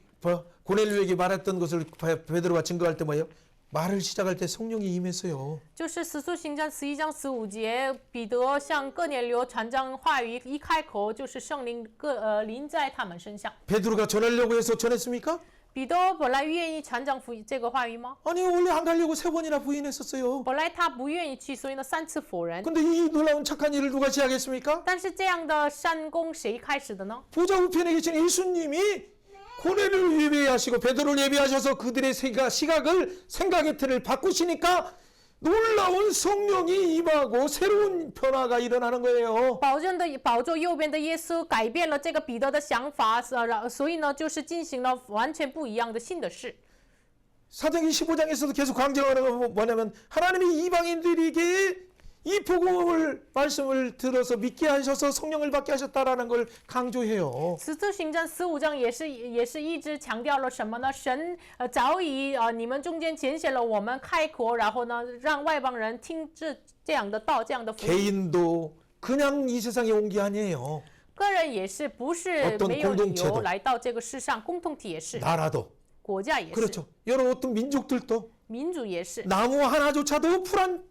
Speaker 1: 고넬료에게 말했던 것을 베드로가 증거할 때 뭐예요? 말을 시작할 때 성령이 임했어요.
Speaker 2: 就是使徒行传11章15节，彼得向哥尼流传讲话语，一开口就是圣灵临在他们身上。
Speaker 1: 베드로가 전하려고 해서 전했습니까?
Speaker 2: 彼得本来愿意传讲这个话语吗？
Speaker 1: 아니 원래 안 가려고 3번이나 부인했었어요.
Speaker 2: 本来他不愿意去，所以呢3次否认。
Speaker 1: 근데 이 놀라운 착한 일을 누가 시작했습니까?
Speaker 2: 但是这样的善功谁开始的呢？
Speaker 1: 보좌 우편에 계신 예수님이 고뇌를 예배하시고 베드로를 예배하셔서 그들의 시각을 생각의 틀을 바꾸시니까 놀라운 성령이 임하고 새로운 변화가 일어나는 거예요.
Speaker 2: 宝座右边的耶稣改变了这个彼得的想法，所以呢，就是进行了完全不一样的新的事。
Speaker 1: 사도행전 15장에서도 계속 강조하는 건 뭐냐면 하나님이 이방인들에게 이 복음을 말씀을 들어서 믿게 하셔서 성령을 받게 하셨다라는 걸 강조해요.
Speaker 2: 使徒行传15章也是一直强调了什么呢？神早已你们中间拣选了我们开口，然后呢让外邦人听这样的道，这样的福音。
Speaker 1: 개인도 그냥 이 세상에 온 게 아니에요.
Speaker 2: 个人也是不是没有理由来到这个世上，共同体也是，
Speaker 1: 나라도
Speaker 2: 国家也是，
Speaker 1: 그렇죠. 여러 어떤 민족들도
Speaker 2: 民族也是，
Speaker 1: 나무 하나조차도 풀한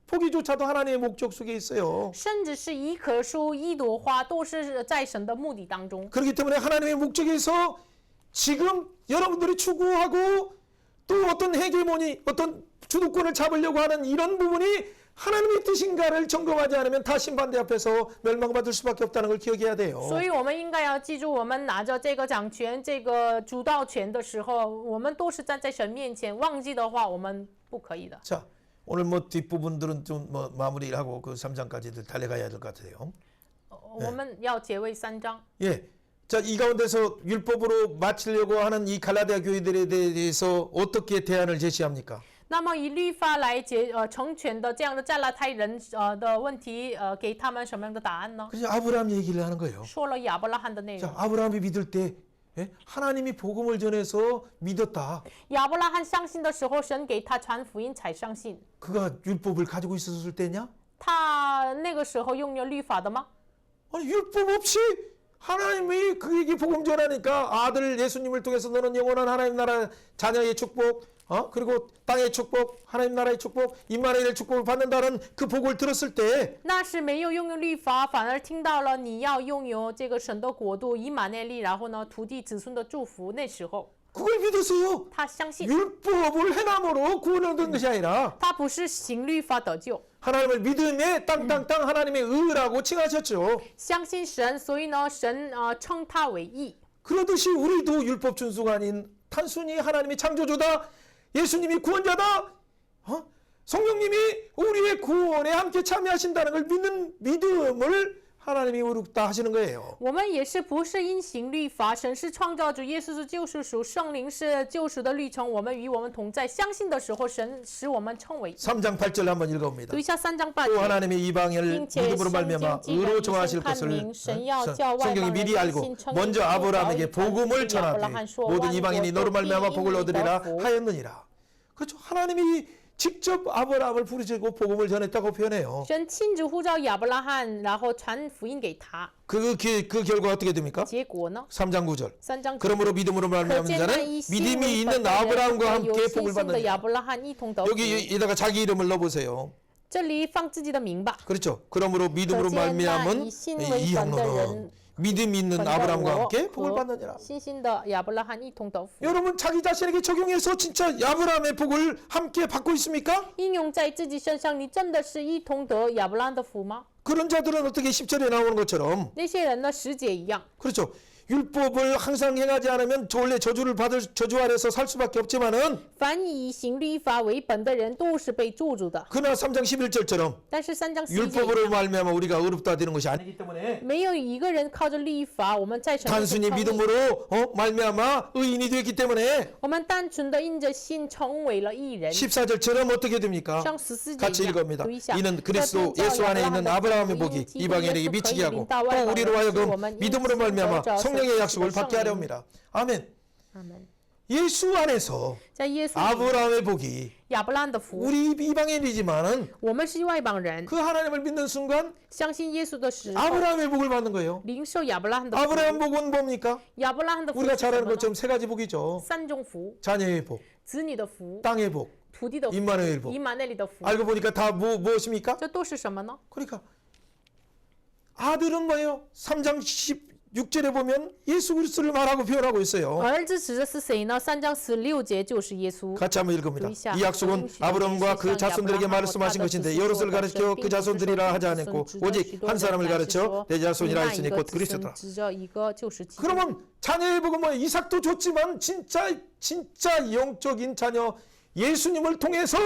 Speaker 1: 포기조차도 하나님의 목적 속에 있어요.
Speaker 2: 甚至是一棵树、一朵花，都是在神的目的当中。
Speaker 1: 그렇기 때문에 하나님의 목적에서 지금 여러분들이 추구하고 또 어떤 헤게모니, 어떤 주도권을 잡으려고 하는 이런 부분이 하나님의 뜻인가를 점검하지 않으면 다 심판대 앞에서 멸망받을 수밖에 없다는 걸 기억해야 돼요.
Speaker 2: 所以我们应该要记住，我们拿着这个掌权、这个主导权的时候，我们都是站在神面前。忘记的话，我们不可以的。
Speaker 1: 자, 오늘 뭐 뒷부분들은 좀 뭐 마무리를 하고 그 3장까지들 달려가야 될 것 같아요.
Speaker 2: 我们要结尾3章。
Speaker 1: 예. 자, 이 가운데서 율법으로 마치려고 하는 이 갈라디아 교회들에 대해서 어떻게 대안을 제시합니까?
Speaker 2: 那么以律法来成全的这样的加拉太人的问题，给他们什么样的答案呢？
Speaker 1: 그래서 아브라함 얘기를 하는 거예요.
Speaker 2: 说了亚伯拉罕的内容。
Speaker 1: 자, 아브라함이 믿을 때 예? 하나님이 복음을 전해서 믿었다.
Speaker 2: 亚伯拉罕相信的时候，神给他传福音才相信。
Speaker 1: 그가 율법을 가지고 있었을 때냐?
Speaker 2: 他那个时候拥有律法的吗？
Speaker 1: 아니 율법 없이 하나님이 그에게 복음 전하니까 아들 예수님을 통해서 너는 영원한 하나님 나라 자녀의 축복, 그리고 땅의 축복, 하나님 나라의 축복, 임마누엘 축복을 받는다는 그 복을 들었을 때
Speaker 2: 那是没有拥有律法，反而听到了你要拥有这个神的国度以马内利，然后呢，土地子孙的祝福。那时候
Speaker 1: 그걸 믿었어요.
Speaker 2: 他相信，
Speaker 1: 율법을 행함으로 구원을 얻은 것이 아니라
Speaker 2: 他不是行律法得救，
Speaker 1: 하나님을 믿음에 땅땅땅 하나님의 의라고 칭하셨죠.
Speaker 2: 相信神，所以呢，神称他为义。
Speaker 1: 그러듯이 우리도 율법 준수가 아닌 단순히 하나님이 창조주다, 예수님이 구원자다, 성령님이 우리의 구원에 함께 참여하신다는 걸 믿는 믿음을 하나님이 우리다 하시는 거예요.
Speaker 2: 我们也是不是因行律法，神是创造主，耶稣是救世主，圣灵是救赎的历程，我们与我们同在。相信的时候，神使我们称为义。
Speaker 1: 3장 8절 한번 읽어봅니다.
Speaker 2: 读一下3章8
Speaker 1: 또
Speaker 2: 节。
Speaker 1: 하나님의 이방인을 믿음으로 말미암아 의로 정하실 것을 성경이 미리 알고 먼저 아브라함에게 복음을 전하되 모든 이방인이 너로 말미암아 복을 얻으리라 하였느니라. 그렇죠. 하나님이 직접 아브라함을 부르시고 복음을 전했다고 표현해요.
Speaker 2: 神亲自呼召亚伯拉罕，然后传福音给他。
Speaker 1: 그 결과 어떻게 됩니까?
Speaker 2: 结果呢？
Speaker 1: 3장 9절.
Speaker 2: 3章9
Speaker 1: 그러므로 믿음으로
Speaker 2: 可
Speaker 1: 말미암는
Speaker 2: 见
Speaker 1: 자는
Speaker 2: 那以信
Speaker 1: 믿음이
Speaker 2: 为
Speaker 1: 있는
Speaker 2: 本的人
Speaker 1: 아브라함과
Speaker 2: 和
Speaker 1: 함께
Speaker 2: 有
Speaker 1: 복을
Speaker 2: 信心的亚
Speaker 1: 받느니라.
Speaker 2: 伯拉罕一同得福。
Speaker 1: 여기에다가 자기 이름을 넣어보세요.
Speaker 2: 这里放自己的名吧。
Speaker 1: 그렇죠. 그러므로 믿음으로
Speaker 2: 可见那
Speaker 1: 말미암은
Speaker 2: 以信
Speaker 1: 이
Speaker 2: 为本的
Speaker 1: 형로는
Speaker 2: 人
Speaker 1: 믿음이 있는
Speaker 2: 本的
Speaker 1: 아브라함과
Speaker 2: 我
Speaker 1: 함께 복을
Speaker 2: 和
Speaker 1: 받느니라.
Speaker 2: 信心的亚伯拉罕一同得福。
Speaker 1: 여러분 자기 자신에게 적용해서 진짜 아브라함의 복을 함께 받고 있습니까?
Speaker 2: 应用在自己身上，你真的是一同得亚伯拉罕的福吗？
Speaker 1: 그런 자들은 어떻게 10절에 나오는 것처럼
Speaker 2: 那些人呢，10节一样。
Speaker 1: 그렇죠. 율법을 항상 행하지 않으면 원래 저주 아래서 살 수밖에 없지만은
Speaker 2: 凡以行律法为本的人，都是被咒诅的。
Speaker 1: 그러나 3장 11절처럼
Speaker 2: 但是3章11节一
Speaker 1: 율법으로
Speaker 2: 样，
Speaker 1: 말미암아 우리가 의롭다 되는 것이 아니기 때문에
Speaker 2: 没有一个人靠着律法，我们在神面前
Speaker 1: 단순히
Speaker 2: 称义。
Speaker 1: 믿음으로 말미암아 의인이 되었기 때문에
Speaker 2: 我们单纯的因着信成为了义人。
Speaker 1: 14절처럼 어떻게 됩니까?
Speaker 2: 像14节
Speaker 1: 같이
Speaker 2: 一样，
Speaker 1: 읽어봅니다.
Speaker 2: 读一下。
Speaker 1: 이는 그리스도
Speaker 2: 这
Speaker 1: 예수
Speaker 2: 叫
Speaker 1: 안에
Speaker 2: 亚伯拉
Speaker 1: 있는
Speaker 2: 罕的
Speaker 1: 아브라함의
Speaker 2: 福音，
Speaker 1: 복이
Speaker 2: 基督
Speaker 1: 이방인에게
Speaker 2: 耶稣可以
Speaker 1: 미치게 하고
Speaker 2: 领到
Speaker 1: 또
Speaker 2: 外邦
Speaker 1: 우리로
Speaker 2: 人，使
Speaker 1: 하여금
Speaker 2: 我们因
Speaker 1: 믿음으로
Speaker 2: 信
Speaker 1: 말미암아
Speaker 2: 得着
Speaker 1: 성령의
Speaker 2: 所
Speaker 1: 약속을
Speaker 2: 赐的
Speaker 1: 받게 하려
Speaker 2: 圣灵。
Speaker 1: 합니다. 아멘.
Speaker 2: 阿门。
Speaker 1: 예수 안에서
Speaker 2: 在耶稣里，
Speaker 1: 아브라함의 복이
Speaker 2: 亚伯拉罕的福，
Speaker 1: 우리 이방인이지만은
Speaker 2: 我们是外邦人，
Speaker 1: 그 하나님을 믿는 순간
Speaker 2: 相信耶稣的时候，
Speaker 1: 아브라함의 복을 받는 거예요.
Speaker 2: 领受亚伯拉罕的福。
Speaker 1: 아브라함 복은 뭡니까?
Speaker 2: 亚伯拉罕的福
Speaker 1: 우리가
Speaker 2: 是什
Speaker 1: 잘
Speaker 2: 么
Speaker 1: 아는
Speaker 2: 呢？
Speaker 1: 것처럼 세 가지 복이죠.
Speaker 2: 3种福：
Speaker 1: 자녀의 복,
Speaker 2: 子女的福、
Speaker 1: 땅의 복,
Speaker 2: 土地的福，
Speaker 1: 임마누엘 복.
Speaker 2: 以马内利的福，
Speaker 1: 알고 보니까 다 무엇입니까?
Speaker 2: 这都是什么呢？
Speaker 1: 그러니까 아들은 뭐예요? 3장 16절에 보면 예수 그리스도를 말하고 표현하고 있어요.
Speaker 2: 儿子指的是谁呢？3章16节就是耶稣。
Speaker 1: 같이 한번 읽어봅니다. 이 약속은 아브라함과 그 자손들에게 말씀하신 것인데 여럿을 가르쳐 그 자손들이라 하지 않았고 오직 한 사람을 가르쳐 내 자손이라 했으니 곧 그리스도라.
Speaker 2: 指着一个就是基督。
Speaker 1: 그러면 자녀의 복은 뭐 이삭도 좋지만 진짜 영적인 자녀 예수님을 통해서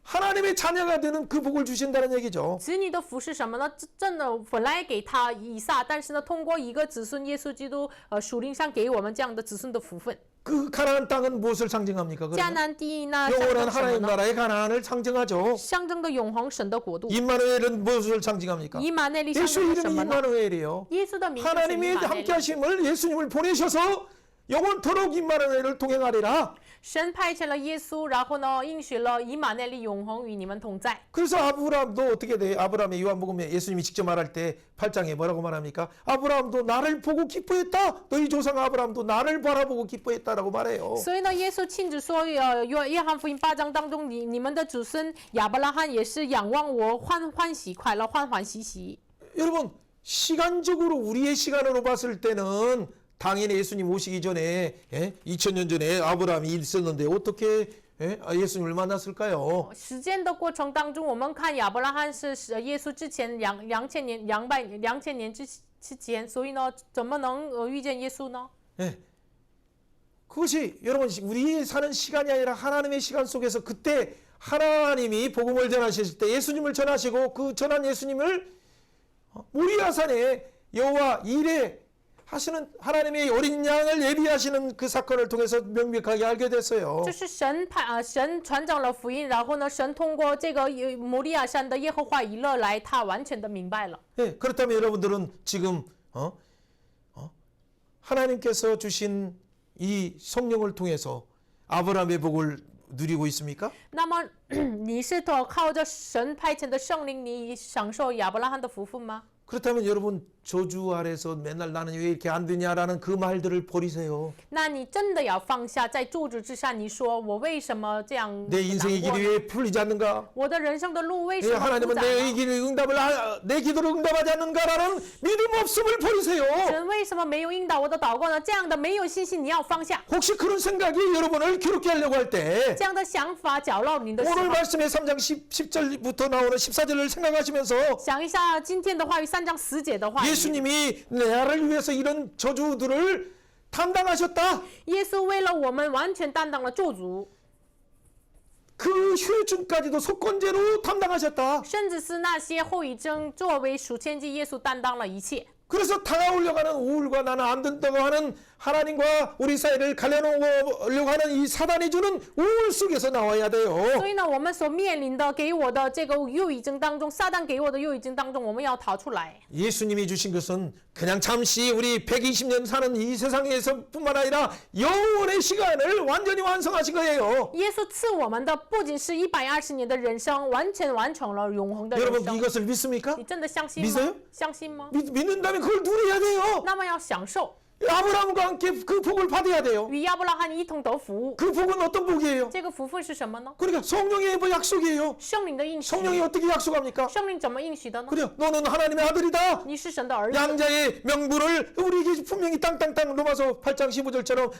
Speaker 1: 하나님의 자녀가 되는 그 복을 주신다는 얘기죠.
Speaker 2: 子女的福是什么呢？真的本来给他以撒，但是呢，通过一个子孙耶稣基督，属灵上给我们这样的子孙的福分。
Speaker 1: 그 가나안 땅은 무엇을 상징합니까?
Speaker 2: 迦
Speaker 1: 그러면?
Speaker 2: 南地那象
Speaker 1: 영원한
Speaker 2: 征什么
Speaker 1: 하나님
Speaker 2: 呢？
Speaker 1: 나라의 가나안을 상징하죠.
Speaker 2: 象征的永恒神的国度。
Speaker 1: 임마누엘은 무엇을 상징합니까?
Speaker 2: 以马内利象
Speaker 1: 예수
Speaker 2: 征的什
Speaker 1: 이름이
Speaker 2: 么呢？
Speaker 1: 임마누엘이에요.
Speaker 2: 耶稣的名字是以
Speaker 1: 하나님이
Speaker 2: 马内
Speaker 1: 함께
Speaker 2: 利。
Speaker 1: 하심을 예수님을 보내셔서 영원토록 임마누엘을 동행하리라.
Speaker 2: 神派遣了耶稣，然后呢，应许了以马内利永恒与你们同在。
Speaker 1: 그래서 아브라함도 어떻게 돼? 아브라함의 요한복음에 예수님이 직접 말할 때 8장에 뭐라고 말합니까? 아브라함도 나를 보고 기뻐했다. 너희 조상 아브라함도 나를 바라보고 기뻐했다라고 말해요.
Speaker 2: 所以呢，耶稣亲自说，约翰福音8章当中，你们的祖孙亚伯拉罕也是仰望我，欢喜快乐，欢欢喜喜。
Speaker 1: 여러분 시간적으로 우리의 시간으로 봤을 때는 당연히 예수님 오시기 전에 2000년 전에 아브라함이 있었는데 어떻게 예수님을 만났을까요?
Speaker 2: 时间的过程当中，我们看亚伯拉罕是耶稣之前2000年之前，所以呢，怎么能遇见耶稣呢？
Speaker 1: 그것이 여러분 우리 사는 시간이 아니라 하나님의 시간 속에서 그때 하나님이 복음을 전하실 때 예수님을 전하시고 그 전한 예수님을 모리아산에 여호와 일에 하시는 하나님의 어린 양을 예비하시는 그 사건을 통해서 명백하게 알게 됐어요.
Speaker 2: 就是神传讲了福音，然后呢，神通过这个摩利亚山的耶和华以勒来，他完全的明白了。
Speaker 1: 그렇다면 여러분들은 지금 하나님께서 주신 이 성령을 통해서 아브라함의 복을 누리고 있습니까?
Speaker 2: 那么你是靠着神派遣的圣灵，你享受亚伯拉罕的福分吗？
Speaker 1: 그렇다면 여러분 저주 아래서 맨날 나는 왜 이렇게 안 되냐라는 그 말들을 버리세요.
Speaker 2: 那你真的要放下，在咒诅之下，你说我为什么这样
Speaker 1: 내 인생의
Speaker 2: 难过
Speaker 1: 길이
Speaker 2: 呢？
Speaker 1: 왜 풀리지 않는가?
Speaker 2: 我的人生的路为什
Speaker 1: 왜
Speaker 2: 么不
Speaker 1: 하나님은
Speaker 2: 展
Speaker 1: 내
Speaker 2: 呢？
Speaker 1: 길을 내 기도를 응답하지 않는가라는 믿음 없음을 버리세요.
Speaker 2: 神为什么没有引导我的祷告呢？这样的没有信心，你要放下。
Speaker 1: 혹시 그런 생각이 여러분을 괴롭게 하려고 할 때
Speaker 2: 这样的想法搅乱你的时
Speaker 1: 오늘
Speaker 2: 候，
Speaker 1: 말씀의 3장 10절부터 나오는 14절을 생각하시면서
Speaker 2: 想一下今天的话语3章10节的话语。
Speaker 1: 예수님이 나를 위해서 이런 저주들을 담당하셨다.
Speaker 2: 耶稣为了我们完全担当了咒诅，
Speaker 1: 그 후유증까지도 속건제로 담당하셨다.
Speaker 2: 甚至是那些后遗症，作为赎千祭，耶稣担当了一切。
Speaker 1: 그래서 다가오려고 하는 우울과 나는 안 된다고 하는 하나님과 우리 사이를 갈려놓으려고 하는 이 사단이 주는 우울 속에서 나와야 돼요.
Speaker 2: 所以呢，我们所面临的给我的这个忧郁症当中，撒旦给我的忧郁症当中，我们要逃出来。
Speaker 1: 예수님이 주신 것은 그냥 잠시 우리 120년 사는 이 세상에서 뿐만 아니라 영원의 시간을 완전히 완성하신 거예요.
Speaker 2: 耶稣赐我们的不仅是120年的人生，完全完成了永恒的人
Speaker 1: 여러분
Speaker 2: 生。
Speaker 1: 이것을 믿습니까?
Speaker 2: 你真的相信
Speaker 1: 믿어요
Speaker 2: 吗？相信吗？
Speaker 1: 믿는다면 그걸 누려야 돼요.
Speaker 2: 那么要享受，
Speaker 1: 아브라함과 함께 그 복을 받아야 돼요.
Speaker 2: 与亚伯拉罕一同得福。
Speaker 1: 그 복은 어떤 복이에요?
Speaker 2: 这个福分是什么呢？
Speaker 1: 그러니까 성령의 뭐 약속이에요.
Speaker 2: 圣灵的应许。
Speaker 1: 성령이 어떻게 약속합니까?
Speaker 2: 圣灵怎么应许的呢？
Speaker 1: 그래요. 너는 하나님의 아들이다.
Speaker 2: 你是神的儿子。
Speaker 1: 양자의 명분을 우리에게 분명히 땅땅땅 로마서 8장 15절처럼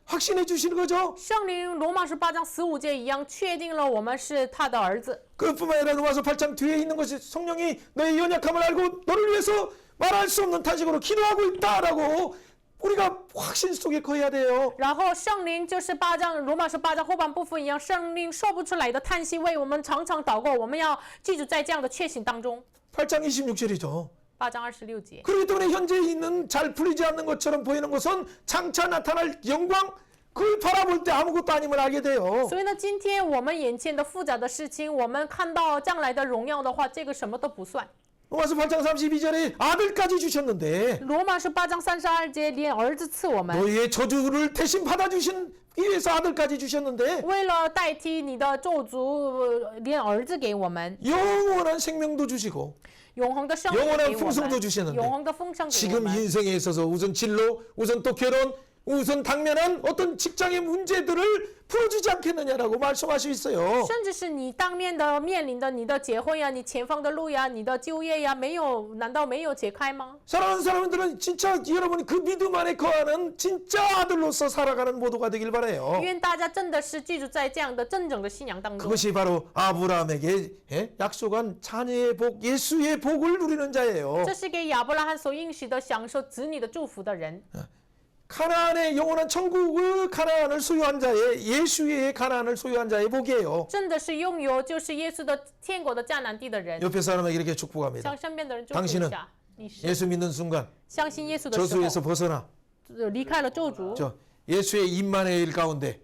Speaker 1: 확신해 주시는 거죠.
Speaker 2: 圣灵罗马书8章15节一样，确定了我们是他的儿子。
Speaker 1: 그뿐만 아니라 로마서 8장 뒤에 있는 것이 성령이 너의 연약함을 알고 너를 위해서 말할 수 없는 탄식으로 기도하고 있다라고 우리가 확신 속에 거해야 돼요.
Speaker 2: 然后圣灵就是罗马书8章后半部分一样，圣灵说不出来的叹息为我们常常祷告，我们要记住在这样的确信当中。
Speaker 1: 8장 26절이죠.
Speaker 2: 8章26节。
Speaker 1: 그렇기 때문에 현재 있는 잘 풀리지 않는 것처럼 보이는 것은 장차 나타날 영광 그걸 바라볼 때 아무것도 아님을 알게 돼요.
Speaker 2: 所以呢，今天我们眼前的复杂的事情，我们看到将来的荣耀的话，这个什么都不算。
Speaker 1: 로마서 8장 32절에 아들까지 주셨는데
Speaker 2: 罗马书8章32节连儿子赐我们，
Speaker 1: 너희의 저주를 대신 받아주신 위해서 아들까지 주셨는데
Speaker 2: 为了代替你的咒诅，连儿子给我们，
Speaker 1: 영원한 생명도 주시고
Speaker 2: 永恒的生命
Speaker 1: 영원한
Speaker 2: 给我
Speaker 1: 풍성도
Speaker 2: 们，
Speaker 1: 주셨는데
Speaker 2: 永恒的丰盛给我
Speaker 1: 지금
Speaker 2: 们。
Speaker 1: 인생에 있어서 우선 진로 우선 또 결혼 우선 당면한 어떤 직장의 문제들을 풀어주지 않겠느냐라고 말씀하시고 있어요.
Speaker 2: 甚至是你当面的面临的你的结婚呀、你前方的路呀、你的就业呀，难道没有解开吗？
Speaker 1: 사랑하는 사람들은 진짜 여러분이 그 믿음 안에 거하는 진짜 아들로서 살아가는 모두가 되길 바라요.
Speaker 2: 愿大家真的是记住在这样的真正的信仰当中，
Speaker 1: 그것이 바로 아브라함에게 약속한 자녀의 복, 예수의 복을 누리는 자예요.
Speaker 2: 这是给亚伯拉罕所应许的享受子女的祝福的人。
Speaker 1: 가나안의 영원한 천국의 가나안을 소유한 자의 예수의 가나안을 소유한 자의 복이에요.
Speaker 2: 真的是拥有就是耶稣的天国的迦南地的人，
Speaker 1: 옆에 사람에게 이렇게 축복합니다.
Speaker 2: 向身边的人祝福
Speaker 1: 당신은
Speaker 2: 一下。你是
Speaker 1: 예수 믿는 순간
Speaker 2: 相信耶稣的时
Speaker 1: 저주에서
Speaker 2: 候，
Speaker 1: 벗어나
Speaker 2: 离开了咒诅，
Speaker 1: 저 예수의 임만의 일 가운데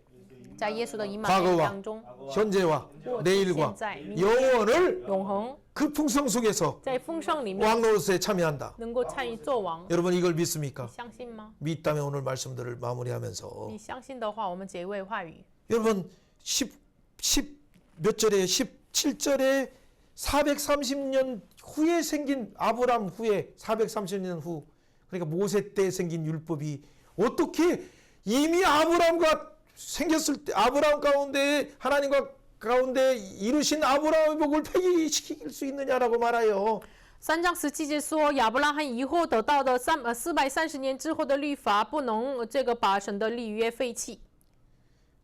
Speaker 2: 在耶稣的以马内利
Speaker 1: 과거와
Speaker 2: 当中，
Speaker 1: 현재와
Speaker 2: 过去、
Speaker 1: 내일과
Speaker 2: 现在、明天、
Speaker 1: 영원을
Speaker 2: 永恒，
Speaker 1: 그 풍성 속에서
Speaker 2: 在丰盛里面
Speaker 1: 왕노릇에 참여한다.
Speaker 2: 能够参与做王，
Speaker 1: 여러분 이걸 믿습니까?
Speaker 2: 相信吗？
Speaker 1: 믿다면 오늘 말씀들을 마무리하면서
Speaker 2: 你相信的话，我们结尾话语。
Speaker 1: 여러분 10몇 절에 17절에 430년 후에 생긴 아브람 후에 430년 후 그러니까 모세 때 생긴 율법이 어떻게 이미 아브람과 생겼을 때 아브람 가운데 하나님과 가운데 이루신 아브라함의 복을 폐기시킬 수 있느냐라고 말해요.
Speaker 2: 3章17节说，亚伯拉罕以后得到的430年之后的律法，不能这个把神的立约废弃，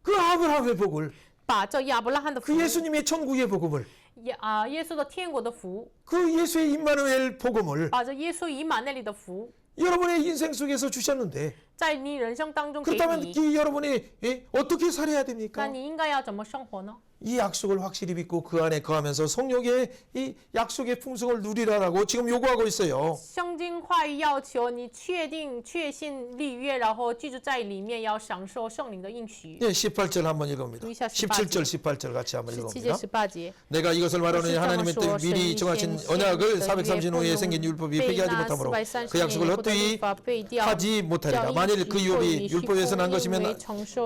Speaker 1: 그 아브라함의 복을
Speaker 2: 把这亚伯拉罕的福
Speaker 1: 그 ， 예수님의 천국의 복음을
Speaker 2: 耶稣的天国的福，
Speaker 1: 그 예수의 임마누엘 복음을
Speaker 2: 把这耶稣以马内利的福，
Speaker 1: 여러분의 인생 속에서 주셨는데
Speaker 2: 在你人生当中给
Speaker 1: 그렇다면
Speaker 2: 你，
Speaker 1: 이 여러분이 어떻게 살아야
Speaker 2: 那
Speaker 1: 됩니까?
Speaker 2: 你应该要怎么生活呢？
Speaker 1: 이 약속을 확실히 믿고 그 안에 거하면서 성령의 이 약속의 풍성을 누리라라고 지금 요구하고 있어요.
Speaker 2: 圣经话语要求你确信立约，然后记住在里面要享受圣灵的应许。
Speaker 1: 네, 18절 한번 읽어봅니다. 17절, 18절 같이 한번
Speaker 2: 17节、
Speaker 1: 읽어봅니다.
Speaker 2: 18节。
Speaker 1: 내가 이것을 말하노니 하나님의 뜻 미리 정하신 언약을 430년 후에 생긴 율법이 폐기하지 못하므로 그 약속을 헛되이 하지 못하리라. 만일 그 율법이 율법에서 난 것이면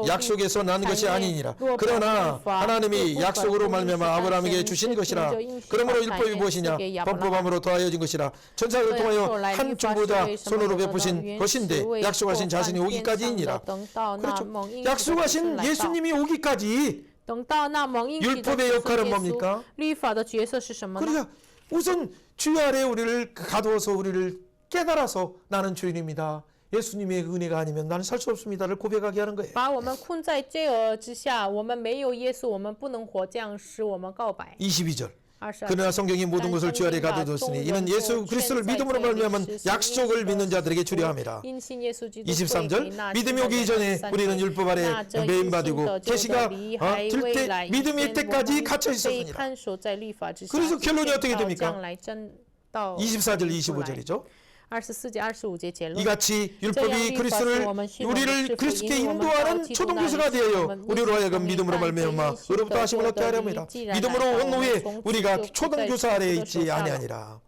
Speaker 1: 약속에서 난 것이 아니니라. 그러나 하나님이 약속으로 말미암아 아브라함에게 주신 것이라. 그러므로 율법이 무엇이냐? 범법함으로 더하여진 것이라. 천사를 통하여 한 중보자 손으로 베푸신 것인데 약속하신 자신이 오기까지이니라. 그렇죠. 약속하신 예수님이 오기까지
Speaker 2: 等到那蒙应许的
Speaker 1: 율법의
Speaker 2: 耶
Speaker 1: 역할은
Speaker 2: 稣
Speaker 1: 뭡니까?
Speaker 2: 律法的角色是什么呢？
Speaker 1: 그러니까 우선 주 아래 우리를 가두어서 우리를 깨달아서 나는 죄인입니다. 예수님의 은혜가 아니면 나는 살 수 없습니다를 고백하게 하는 거예요.
Speaker 2: 把我们困在罪恶之下，我们没有耶稣，我们不能活，这样使我们告白。
Speaker 1: 22절.
Speaker 2: 22
Speaker 1: 그러나 성경이 모든 것을 주 아래 가둬뒀으니 이는 예수 그리스도를 믿음으로 말미암은 약속을 믿는 자들에게 주려 함이라. 23절. 믿음이 오기 전에 우리는 율법 아래 매임받고 계시가 들 때 믿음의 때까지 갇혀 있었느니라. 그래서 결론이 어떻게 됩니까? 24절 25절이죠.
Speaker 2: 24제, 25제 결론.
Speaker 1: 이같이 율법이 그리스도를 우리를 그리스도께 인도하는 초등교사가 되어 우리로 하여금 믿음으로 말미암아 의로부터 하심을 얻게 하려 합니다. 믿음으로 온 후에 우리가 초등교사 아래에 있지 아니하니라.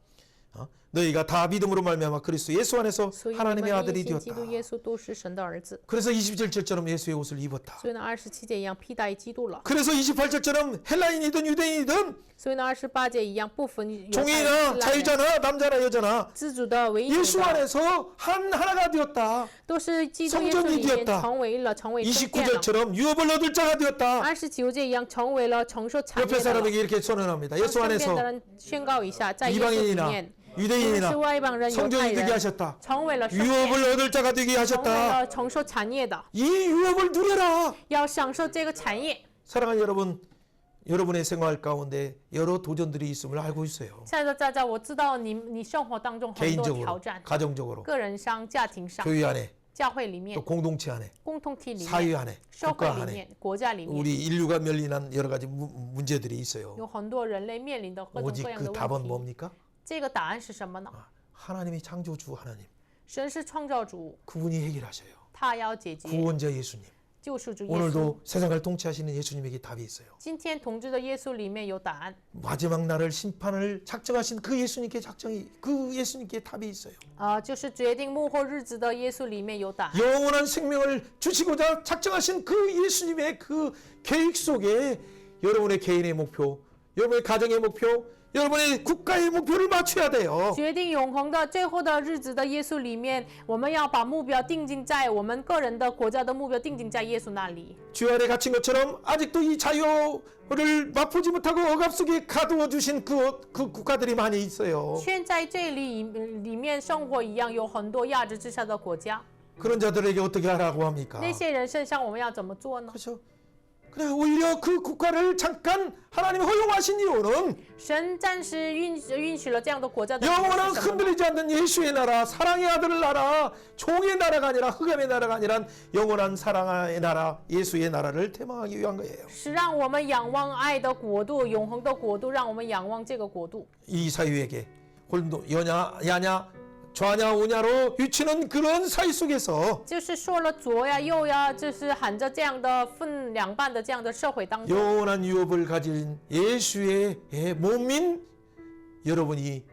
Speaker 1: 너희가 다 믿음으로 말미암아 그리스도 예수 안에서 하나님의 아들이 되었다. 그래서 27절처럼 예수의 옷을 입었다. 그래서 28절처럼 헬라인이든 유대인이든 종이나 자유자나 남자나 여자나 예수 안에서 하나가 되었다. 성전이 되었다. 29절처럼 유업을 얻을 자가 되었다.
Speaker 2: 29节一样成为了承受产业
Speaker 1: 옆에
Speaker 2: 的了。
Speaker 1: 사람에게 이렇게 선언합니다. 예수
Speaker 2: 身边
Speaker 1: 안에서
Speaker 2: 的人宣告一下，在耶稣里
Speaker 1: 이방인이나
Speaker 2: 面，无论
Speaker 1: 유대인이나
Speaker 2: 是外邦人、犹太
Speaker 1: 성전이 되게
Speaker 2: 人，
Speaker 1: 하셨다.
Speaker 2: 成为了圣殿，
Speaker 1: 유업을 얻을 자가 되게
Speaker 2: 成为
Speaker 1: 하셨다.
Speaker 2: 了承受产业的，
Speaker 1: 이 유업을 누려라.
Speaker 2: 要享受这个产业。
Speaker 1: 사랑하는 여러분, 여러분의 생활 가운데 여러 도전들이 있음을 알고 있어요.
Speaker 2: 现在在我知道你生活当中很多挑
Speaker 1: 개인적으로,
Speaker 2: 战，
Speaker 1: 가정적으로,
Speaker 2: 个人上、家庭上、
Speaker 1: 교회 안에,
Speaker 2: 教会里面
Speaker 1: 또 、 공동체 안에,
Speaker 2: 共同体里
Speaker 1: 사회
Speaker 2: 面、
Speaker 1: 안에,
Speaker 2: 社会
Speaker 1: 국가
Speaker 2: 里
Speaker 1: 안에
Speaker 2: 面、国家里面，
Speaker 1: 우리 인류가 면臨한 여러 가지 문제들이 있어요.
Speaker 2: 有很多人类面临的各种
Speaker 1: 오직
Speaker 2: 各样
Speaker 1: 그
Speaker 2: 的
Speaker 1: 답은
Speaker 2: 问题。
Speaker 1: 뭡니까?
Speaker 2: 这个答案是什么呢？
Speaker 1: 하나님이 창조주 하나님.
Speaker 2: 神是创造主，
Speaker 1: 그분이 해결하셔요.
Speaker 2: 他要解决
Speaker 1: 구원자 예수님.
Speaker 2: 救赎主耶稣。
Speaker 1: 오늘도 세상을 통치하시는 예수님에게 답이 있어요.
Speaker 2: 今天统治的耶稣里面有答案。
Speaker 1: 마지막 날을 심판을 작정하신 그 예수님께 그 예수님께 답이 있어요.
Speaker 2: 就是决定幕后日子的耶稣里面有答案。
Speaker 1: 영원한 생명을 주시고자 작정하신 그 예수님의 그 계획 속에 여러분의 개인의 목표, 여러분의 가정의 목표, 여러분의 국가의 목표를 맞춰야 돼요.
Speaker 2: 决定永恒的最后的日子的耶稣里面，我们要把目标定睛在我们个人的国家的目标定睛在耶稣那里。
Speaker 1: 주 아래 갇힌 것처럼 아직도 이 자유를 맛보지 못하고 억압 속에 가두어 주신 그 국가들이 많이 있어요.
Speaker 2: 现在这里面生活一样，有很多压制之下的国家。
Speaker 1: 그런 자들에게 어떻게 하라고 합니까?
Speaker 2: 那些人身上我们要怎么做呢？
Speaker 1: 그렇죠. 그래 오히려 그 국가를 잠깐 하나님이 허용하신 이유는
Speaker 2: 神暂时允许了这样的国家的原因
Speaker 1: 영원한
Speaker 2: 是什么呢？
Speaker 1: 흔들리지 않는 예수의 나라, 사랑의 아들 나라, 종의 나라가 아니라 흑암의 나라가 아니라 영원한 사랑의 나라, 예수의 나라를 대망하기 위한 거예요.
Speaker 2: 是让我们仰望爱的国度，永恒的国度，让我们仰望这个国度。
Speaker 1: 이 사유에게 홀도 여냐 야냐 좌냐 우냐로 유치는 그런 사이 속에서
Speaker 2: 就是说了左呀右呀，就是喊着这样的分两半的这样的社会当中，
Speaker 1: 영원한 유업을 가진 예수의 몸인 여러분이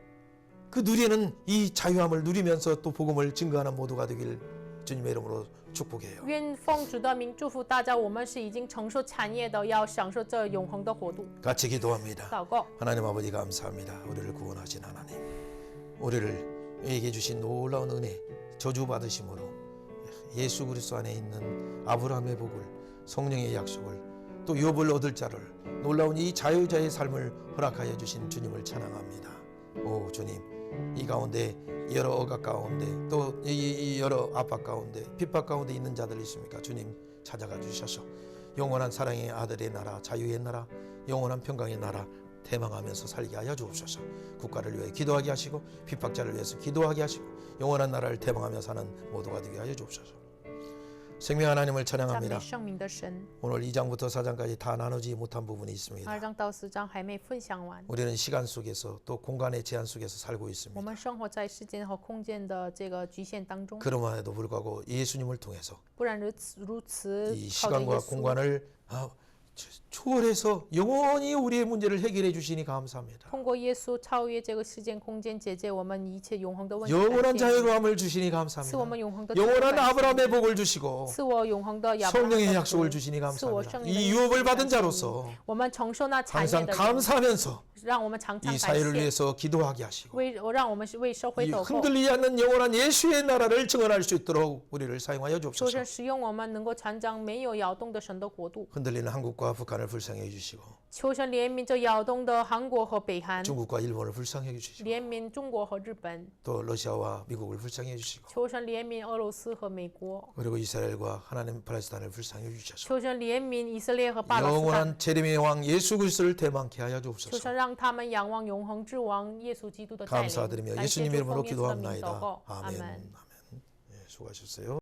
Speaker 1: 그 누리는 이 자유함을 누리면서 또 복음을 증거하는 모두가 되길 주님의 이름으로 축복해요.
Speaker 2: 愿奉主的名祝福大家，我们是已经承受产业的，要享受这永恒的国度。
Speaker 1: 같이 기도합니다.
Speaker 2: 祷告，
Speaker 1: 하나님 아버지 감사합니다. 우리를 구원하신 하나님, 우리에게 주신 놀라운 은혜, 저주 받으심으로 예수 그리스도 안에 있는 아브라함의 복을, 성령의 약속을, 또 욥을 얻을 자를 놀라운 이 자유자의 삶을 허락하여 주신 주님을 찬양합니다. 오 주님, 이 가운데 여러 억압 가운데 또 이 여러 압박 가운데 핍박 가운데 있는 자들 있습니까? 주님 찾아가 주셔서 영원한 사랑의 아들의 나라, 자유의 나라, 영원한 평강의 나라 대망하면서 살게 하여 주옵소서. 국가를 위해 기도하게 하시고 핍박자를 위해서 기도하게 하시고 영원한 나라를 대망하며 사는 모두가 되게 하여 주옵소서. 생명 하나님을
Speaker 2: 赞美
Speaker 1: 찬양합니다.
Speaker 2: 圣名的神。
Speaker 1: 오늘 2장부터 4장까지 다 나누지 못한 부분이 있습니다.
Speaker 2: 2章到4章还没分享完，
Speaker 1: 우리는 시간 속에서 또 공간의 제한 속에서 살고
Speaker 2: 我
Speaker 1: 있습니다.
Speaker 2: 们生活在时间和空间的这个局限当中，
Speaker 1: 그럼에도 불구하고 예수님을 통해서
Speaker 2: 不然如此
Speaker 1: 이
Speaker 2: 靠着耶
Speaker 1: 시간과
Speaker 2: 稣，
Speaker 1: 공간을 초월해서 영원히 우리의 문제를 해결해 주시니 감사합니다.
Speaker 2: 通过耶稣超越这个时间空间，解决我们一切永恒的问题。
Speaker 1: 영원한
Speaker 2: 感谢你
Speaker 1: 자유로움을 주시니
Speaker 2: 赐我
Speaker 1: 감사합니다.
Speaker 2: 们永恒的
Speaker 1: 영원한
Speaker 2: 自由，
Speaker 1: 아브라함의 복을 주시고
Speaker 2: 赐我永恒的亚伯拉罕
Speaker 1: 성령의
Speaker 2: 的
Speaker 1: 약속을
Speaker 2: 福
Speaker 1: 주시니
Speaker 2: 赐我
Speaker 1: 감사합니다.
Speaker 2: 圣灵的
Speaker 1: 이
Speaker 2: 应许
Speaker 1: 유업을 받은
Speaker 2: 感谢你
Speaker 1: 자로서
Speaker 2: 我们承受那产业
Speaker 1: 항상
Speaker 2: 的人，
Speaker 1: 감사하면서
Speaker 2: 让我们常常
Speaker 1: 이
Speaker 2: 感
Speaker 1: 사회를
Speaker 2: 谢，
Speaker 1: 위해서 기도하게 하시고
Speaker 2: 让我们为社会
Speaker 1: 이
Speaker 2: 祷告。
Speaker 1: 흔들리지 않는 영원한 예수의 나라를 증언할 수 있도록 우리를 사용하여
Speaker 2: 求
Speaker 1: 주옵소서.
Speaker 2: 神使用我们，能够传讲没有摇动的神的国度。
Speaker 1: 흔들리는 한국과 북한을 불쌍히 해주시고
Speaker 2: 求神怜悯这摇动的韩国和北韩，
Speaker 1: 중국과 일본을 불쌍히 해주시고
Speaker 2: 怜悯中国和日本，
Speaker 1: 또 러시아와 미국을 불쌍히 해주시고
Speaker 2: 求神怜悯俄罗斯和美国，
Speaker 1: 그리고 이스라엘과 하나님 팔레스타인을 불쌍히 해주셔서
Speaker 2: 求神怜悯以色列和巴勒斯坦，
Speaker 1: 영원한 재림의 왕 예수 그리스도를 대망케 하여
Speaker 2: 求
Speaker 1: 주옵소서.
Speaker 2: 神让他们仰望永恒之王耶稣基督的带领。
Speaker 1: 감사드리며
Speaker 2: 感谢
Speaker 1: 예수님
Speaker 2: 主
Speaker 1: 이름으로
Speaker 2: 奉耶稣的名祷
Speaker 1: 기도합나이다.
Speaker 2: 告，阿
Speaker 1: 아멘.
Speaker 2: 门。
Speaker 1: 아멘. 예, 수고하셨어요.